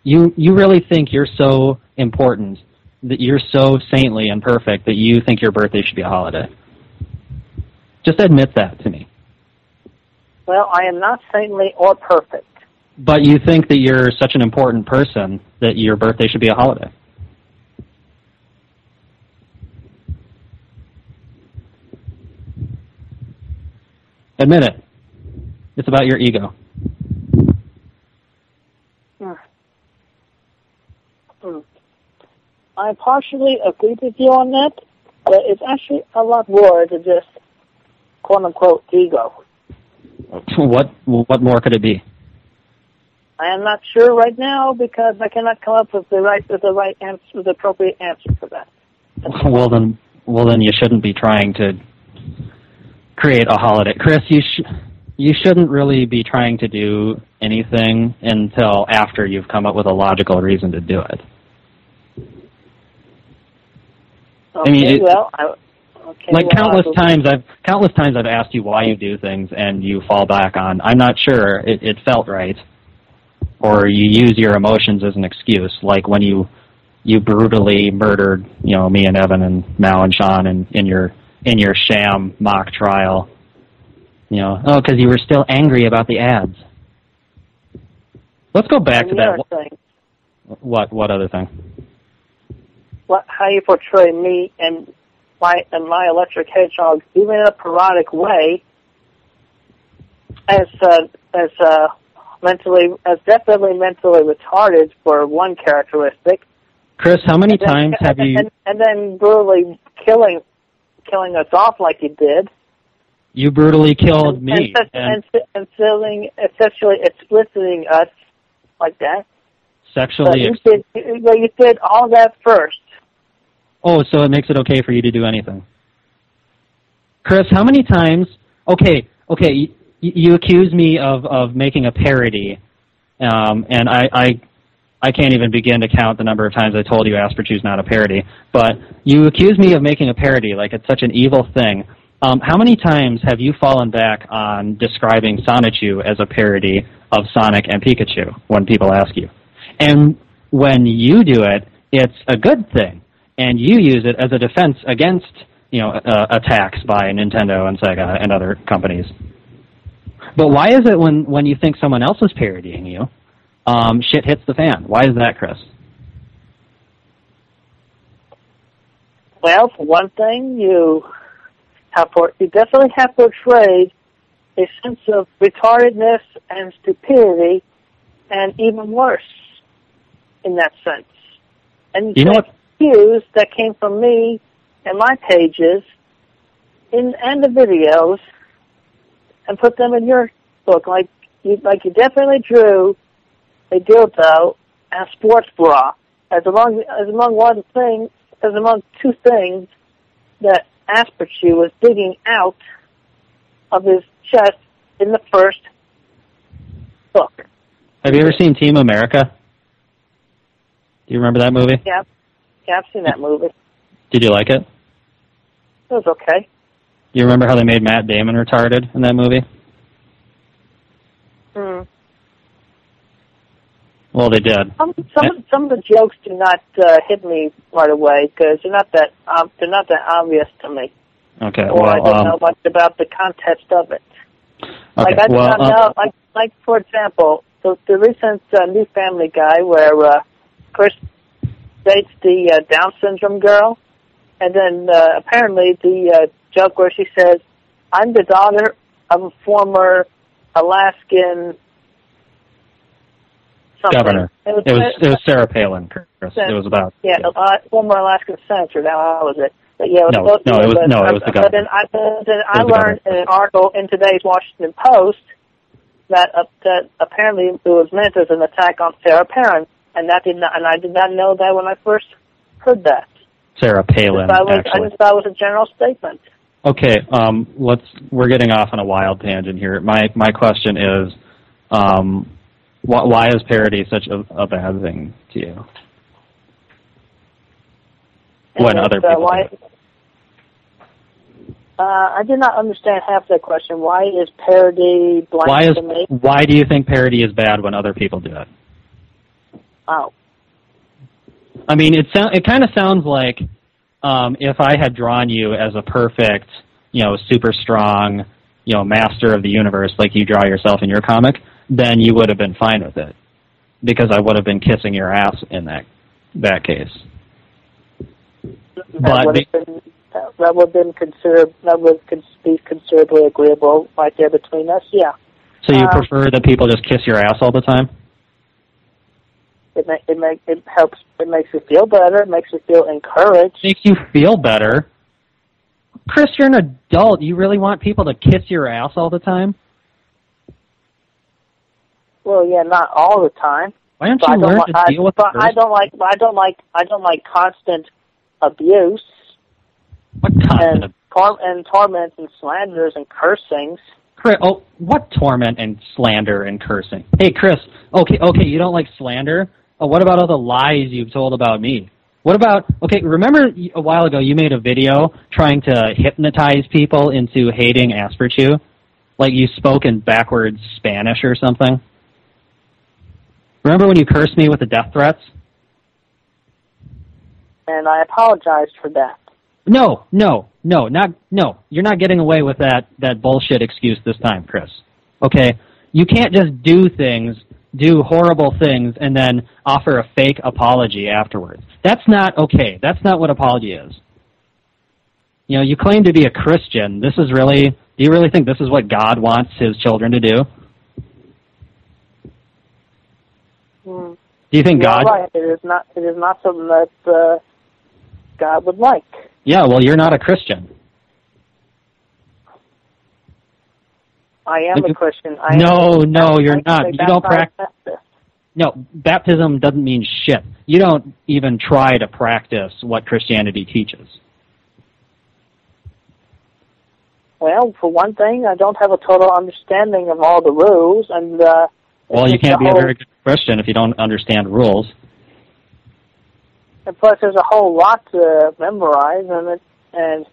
you really think you're so important, that you're so saintly and perfect that you think your birthday should be a holiday. Just admit that to me. Well, I am not saintly or perfect. But you think that you're such an important person that your birthday should be a holiday. Admit it. It's about your ego. I partially agree with you on that, but it's actually a lot more than just quote-unquote ego. What more could it be? I am not sure right now because I cannot come up with the appropriate answer for that. Well then, you shouldn't be trying to create a holiday, Chris. You shouldn't really be trying to do anything until after you've come up with a logical reason to do it. Okay, countless times I've asked you why you do things, and you fall back on, I'm not sure, it felt right, or you use your emotions as an excuse, like when you brutally murdered, me and Evan and Mal and Sean in your sham mock trial, because you were still angry about the ads. Let's go back to that. Thing. What other thing? How you portray me and my electric hedgehog, even in a parodic way, as definitely mentally retarded for one characteristic. Chris, how many times have you? And then brutally killing us off like you did. You brutally killed me. And essentially expliciting us like that. Sexually. You did all that first. Oh, so it makes it okay for you to do anything. Chris, how many times? Okay. You accuse me of making a parody, and I can't even begin to count the number of times I told you Asperchu's not a parody. But you accuse me of making a parody, like it's such an evil thing. How many times have you fallen back on describing Sonichu as a parody of Sonic and Pikachu when people ask you? And when you do it, it's a good thing, and you use it as a defense against attacks by Nintendo and Sega and other companies. But why is it when you think someone else is parodying you, shit hits the fan? Why is that, Chris? Well, for one thing, you definitely have portrayed a sense of retardedness and stupidity, and even worse in that sense. And you take cues that came from me and my pages and the videos and put them in your book. Like you definitely drew a dildo and a sports bra as among two things that Asperchu was digging out of his chest in the first book. Have you ever seen Team America? Do you remember that movie? Yeah, I've seen that movie. Did you like it? It was okay. Do you remember how they made Matt Damon retarded in that movie? Well, they did. Some of the jokes do not hit me right away because they're not that obvious to me. Okay. Or I don't know much about the context of it. Okay. I do not know. Like for example, the recent New Family Guy where Chris dates the Down syndrome girl, and then apparently the joke where she says, "I'm the daughter of a former Alaskan." Something. Governor. It was Sarah Palin, Chris. It was about former Alaskan senator. Now how was it? But it was the governor. But then I learned in an article in today's Washington Post that apparently it was meant as an attack on Sarah Palin, and I did not know that when I first heard that. Sarah Palin. I just thought it was a general statement. Okay, we're getting off on a wild tangent here. My question is, why is parody such a bad thing to you? When other people do it? I did not understand half that question. Why is parody blank to me? Why do you think parody is bad when other people do it? Oh. I mean, it kind of sounds like if I had drawn you as a perfect, super strong, master of the universe like you draw yourself in your comic, then you would have been fine with it, because I would have been kissing your ass in that case. That would be considerably agreeable right there between us. Yeah. So you prefer that people just kiss your ass all the time? It helps. It makes you feel better. It makes you feel encouraged. Makes you feel better. Chris, you're an adult. You really want people to kiss your ass all the time? Well, yeah, not all the time. Why don't you learn to deal with it? But I don't like constant abuse. What constant and torment and slanders and cursings. Chris, what torment and slander and cursing? Hey, Chris. Okay, you don't like slander? Oh, what about all the lies you've told about me? What about, remember a while ago you made a video trying to hypnotize people into hating Asperchu? Like you spoke in backwards Spanish or something? Remember when you cursed me with the death threats? And I apologized for that. No. You're not getting away with that bullshit excuse this time, Chris. Okay? You can't just do horrible things, and then offer a fake apology afterwards. That's not okay. That's not what apology is. You know, you claim to be a Christian. Do you really think this is what God wants his children to do? Do you think God... Right. It is not something that God would like. Yeah, well, you're not a Christian. I am a Christian. No, you're not. You don't practice. No, baptism doesn't mean shit. You don't even try to practice what Christianity teaches. Well, for one thing, I don't have a total understanding of all the rules, and well, you can't be a very good Christian if you don't understand rules. And plus, there's a whole lot to memorize, and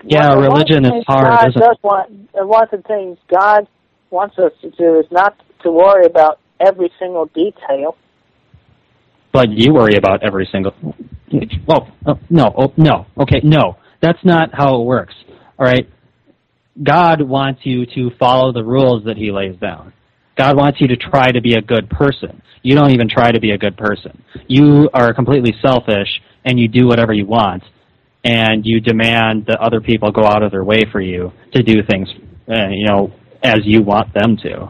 yeah, religion is hard. One of the things God wants us to do is not to worry about every single detail. But you worry about every single... No. Okay, no. That's not how it works. All right? God wants you to follow the rules that he lays down. God wants you to try to be a good person. You don't even try to be a good person. You are completely selfish, and you do whatever you want, and you demand that other people go out of their way for you to do things, as you want them to.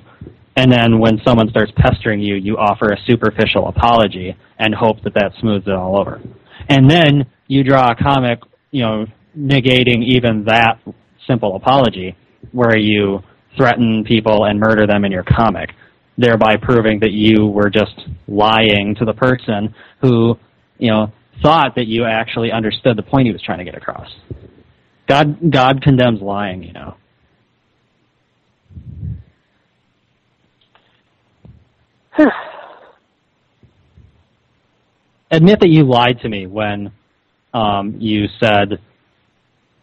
And then when someone starts pestering you, you offer a superficial apology and hope that smooths it all over. And then you draw a comic, negating even that simple apology, where you threaten people and murder them in your comic, thereby proving that you were just lying to the person who, thought that you actually understood the point he was trying to get across. God condemns lying, Admit that you lied to me when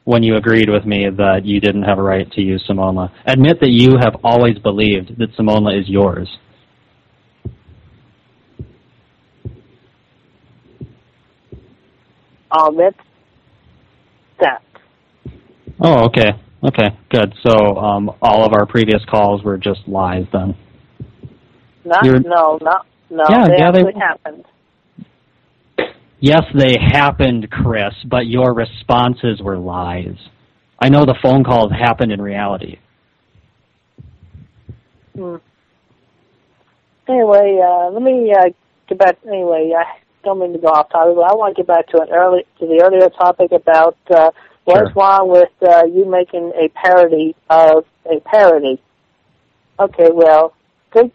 when you agreed with me that you didn't have a right to use Simona. Admit that you have always believed that Simona is yours. I'll admit that. Oh, okay. Okay, good. So all of our previous calls were just lies then? No, they actually happened. Yes, they happened, Chris, but your responses were lies. I know the phone calls happened in reality. Anyway, let me get back. Anyway, I don't mean to go off topic, but I want to get back to the earlier topic about what's wrong with you making a parody of a parody. Okay, well, take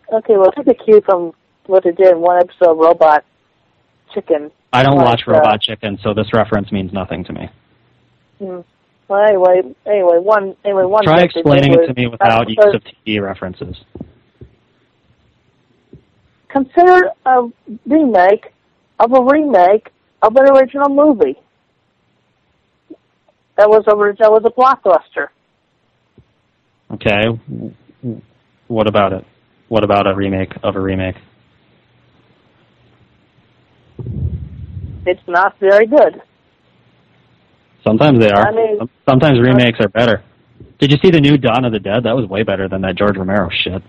a cue from what they did in one episode of Robot Chicken. I don't watch Robot Chicken, so this reference means nothing to me. Well, anyway, one. Try explaining it to me without use of TV references. Consider a remake of an original movie. That was a blockbuster. Okay. What about it? What about a remake of a remake? It's not very good. Sometimes they are. Sometimes remakes are better. Did you see the new Dawn of the Dead? That was way better than that George Romero shit.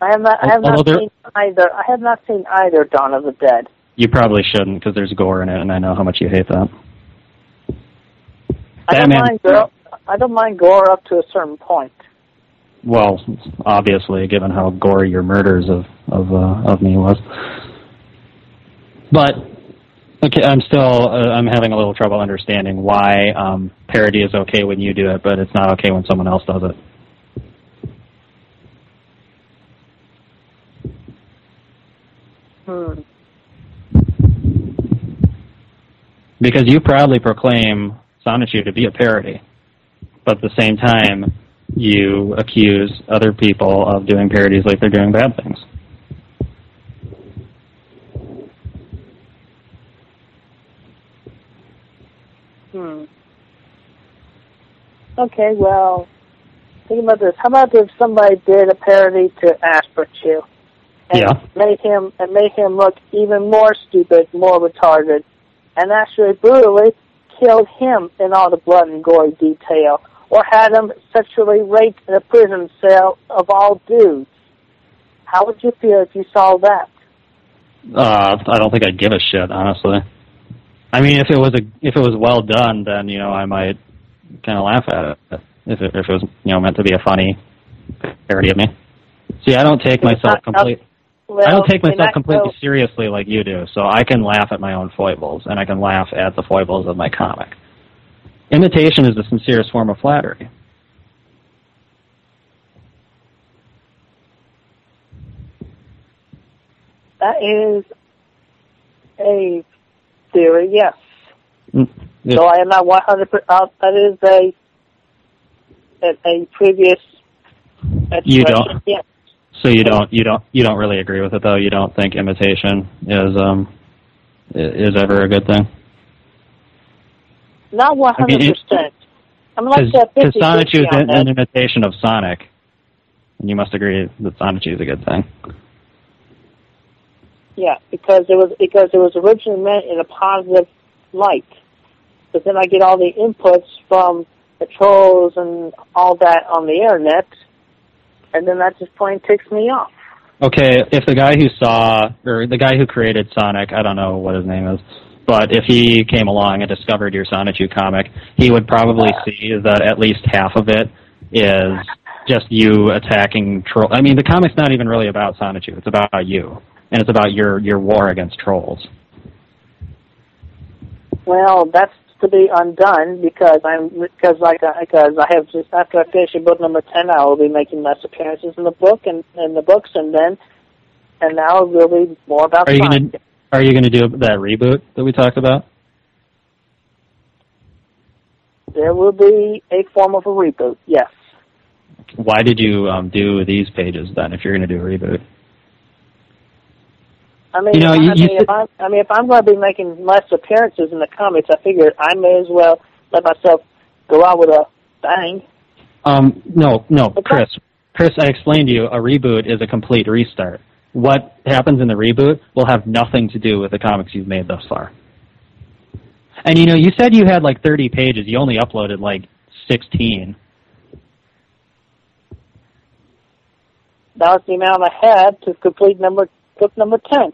I have not seen either Dawn of the Dead. You probably shouldn't, because there's gore in it, and I know how much you hate that. I don't mind gore up to a certain point. Well, obviously, given how gory your murders of me was. But okay, I'm having a little trouble understanding why parody is okay when you do it, but it's not okay when someone else does it. Because you proudly proclaim Sonichu to be a parody, but at the same time, you accuse other people of doing parodies like they're doing bad things. Okay, well, think about this. How about if somebody did a parody to Asperchu and made him look even more stupid, more retarded, and actually brutally killed him in all the blood and gory detail, or had him sexually raped in a prison cell of all dudes? How would you feel if you saw that? I don't think I'd give a shit, honestly. I mean, if it was well done, then I might kind of laugh at it. If it was meant to be a funny parody of me. See, I don't take myself completely seriously like you do, so I can laugh at my own foibles, and I can laugh at the foibles of my comic. Imitation is the sincerest form of flattery. That is a theory, yes. So I am not 100%. That is a previous. You don't. Yes. So you don't really agree with it, though. You don't think imitation is ever a good thing. Not 100%. I'm like that 50-50 because Sonichu is an imitation of Sonic, and you must agree that Sonichu is a good thing. Yeah, because it was originally meant in a positive light, but then I get all the inputs from the trolls and all that on the internet, and then that just plain ticks me off. Okay, if the guy who created Sonic, I don't know what his name is, but if he came along and discovered your Sonichu comic, he would probably see that at least half of it is just you attacking trolls. I mean, the comic's not even really about Sonichu; it's about you. And it's about your war against trolls. Well, that's to be undone because I have just after I finish book number 10, I will be making less appearances in the book and in the books, and now it will be more about. Are you going to do that reboot that we talked about? There will be a form of a reboot. Yes. Why did you do these pages then? If you're going to do a reboot. I mean, if I'm going to be making less appearances in the comics, I figured I may as well let myself go out with a bang. No, Chris, I explained to you a reboot is a complete restart. What happens in the reboot will have nothing to do with the comics you've made thus far. And you said you had like 30 pages. You only uploaded like 16. That was the amount I had to complete book number 10.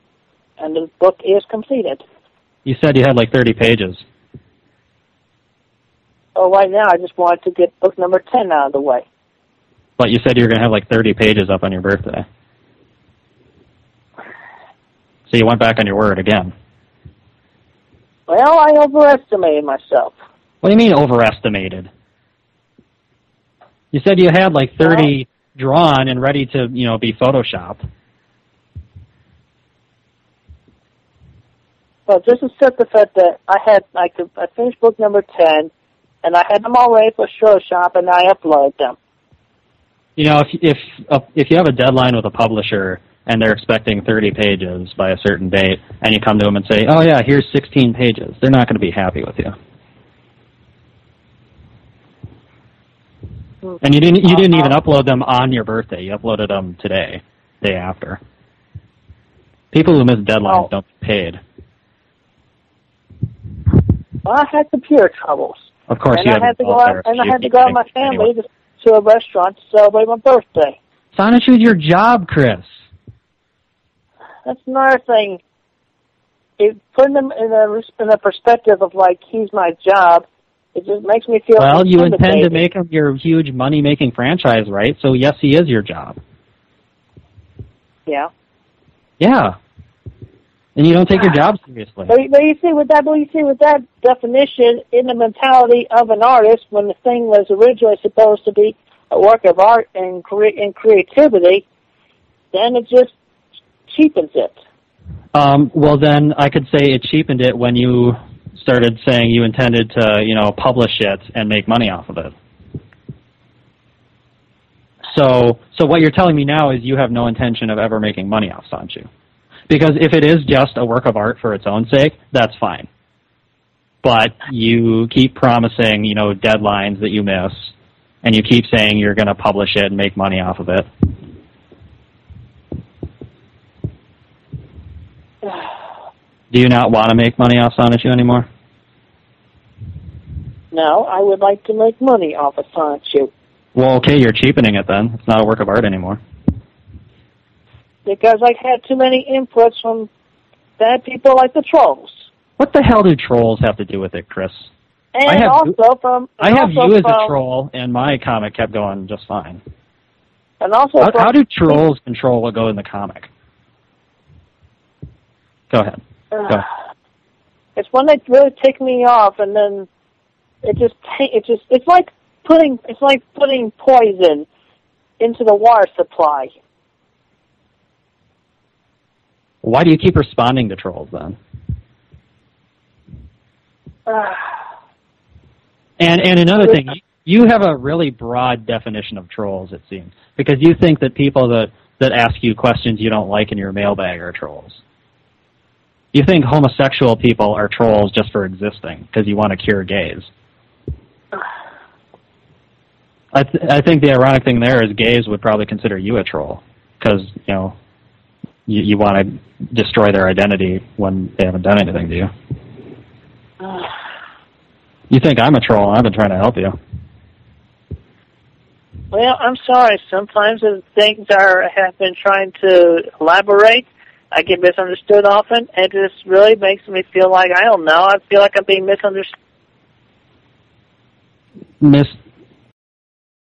And the book is completed. You said you had like 30 pages. Oh, right now I just wanted to get book number 10 out of the way. But you said you were going to have like 30 pages up on your birthday. So you went back on your word again. Well, I overestimated myself. What do you mean overestimated? You said you had like 30 drawn and ready to, be photoshopped. Well, just accept the fact that I finished book number 10, and I had them all ready for Shop, and I uploaded them. If you have a deadline with a publisher and they're expecting 30 pages by a certain date, and you come to them and say, "Oh yeah, here's 16 pages," they're not going to be happy with you. And you didn't even upload them on your birthday. You uploaded them today, day after. People who miss deadlines don't get paid. Well, I had computer troubles. Of course, and I had to go out with my family to a restaurant to celebrate my birthday. Sonichu is your job, Chris. That's another thing. Putting them in a perspective of like he's my job, it just makes me feel. Well, you intend to make him your huge money-making franchise, right? So yes, he is your job. Yeah. Yeah. And you don't take your job seriously. But you see with that definition in the mentality of an artist, when the thing was originally supposed to be a work of art and creativity, then it just cheapens it. Well, then I could say it cheapened it when you started saying you intended to, publish it and make money off of it. So what you're telling me now is you have no intention of ever making money off Sanchu. Because if it is just a work of art for its own sake, that's fine. But you keep promising, deadlines that you miss, and you keep saying you're going to publish it and make money off of it. Do you not want to make money off Sonichu anymore? No, I would like to make money off of Sonichu. Well, okay, you're cheapening it then. It's not a work of art anymore. Because I had too many inputs from bad people like the trolls. What the hell do trolls have to do with it, Chris? And I have you as a troll, and my comic kept going just fine. And also, how do trolls control what goes in the comic? Go ahead. Go. It's when they really tick me off, and then it's like putting poison into the water supply. Why do you keep responding to trolls then? And another thing, you have a really broad definition of trolls, it seems, because you think that people that ask you questions you don't like in your mailbag are trolls. You think homosexual people are trolls just for existing because you want to cure gays. I think the ironic thing there is gays would probably consider you a troll because you want to destroy their identity when they haven't done anything to you. You think I'm a troll, and I've been trying to help you. Well, I'm sorry. Sometimes the things have been trying to elaborate. I get misunderstood often, and it just really makes me feel like, I don't know, I feel like I'm being misunderstood.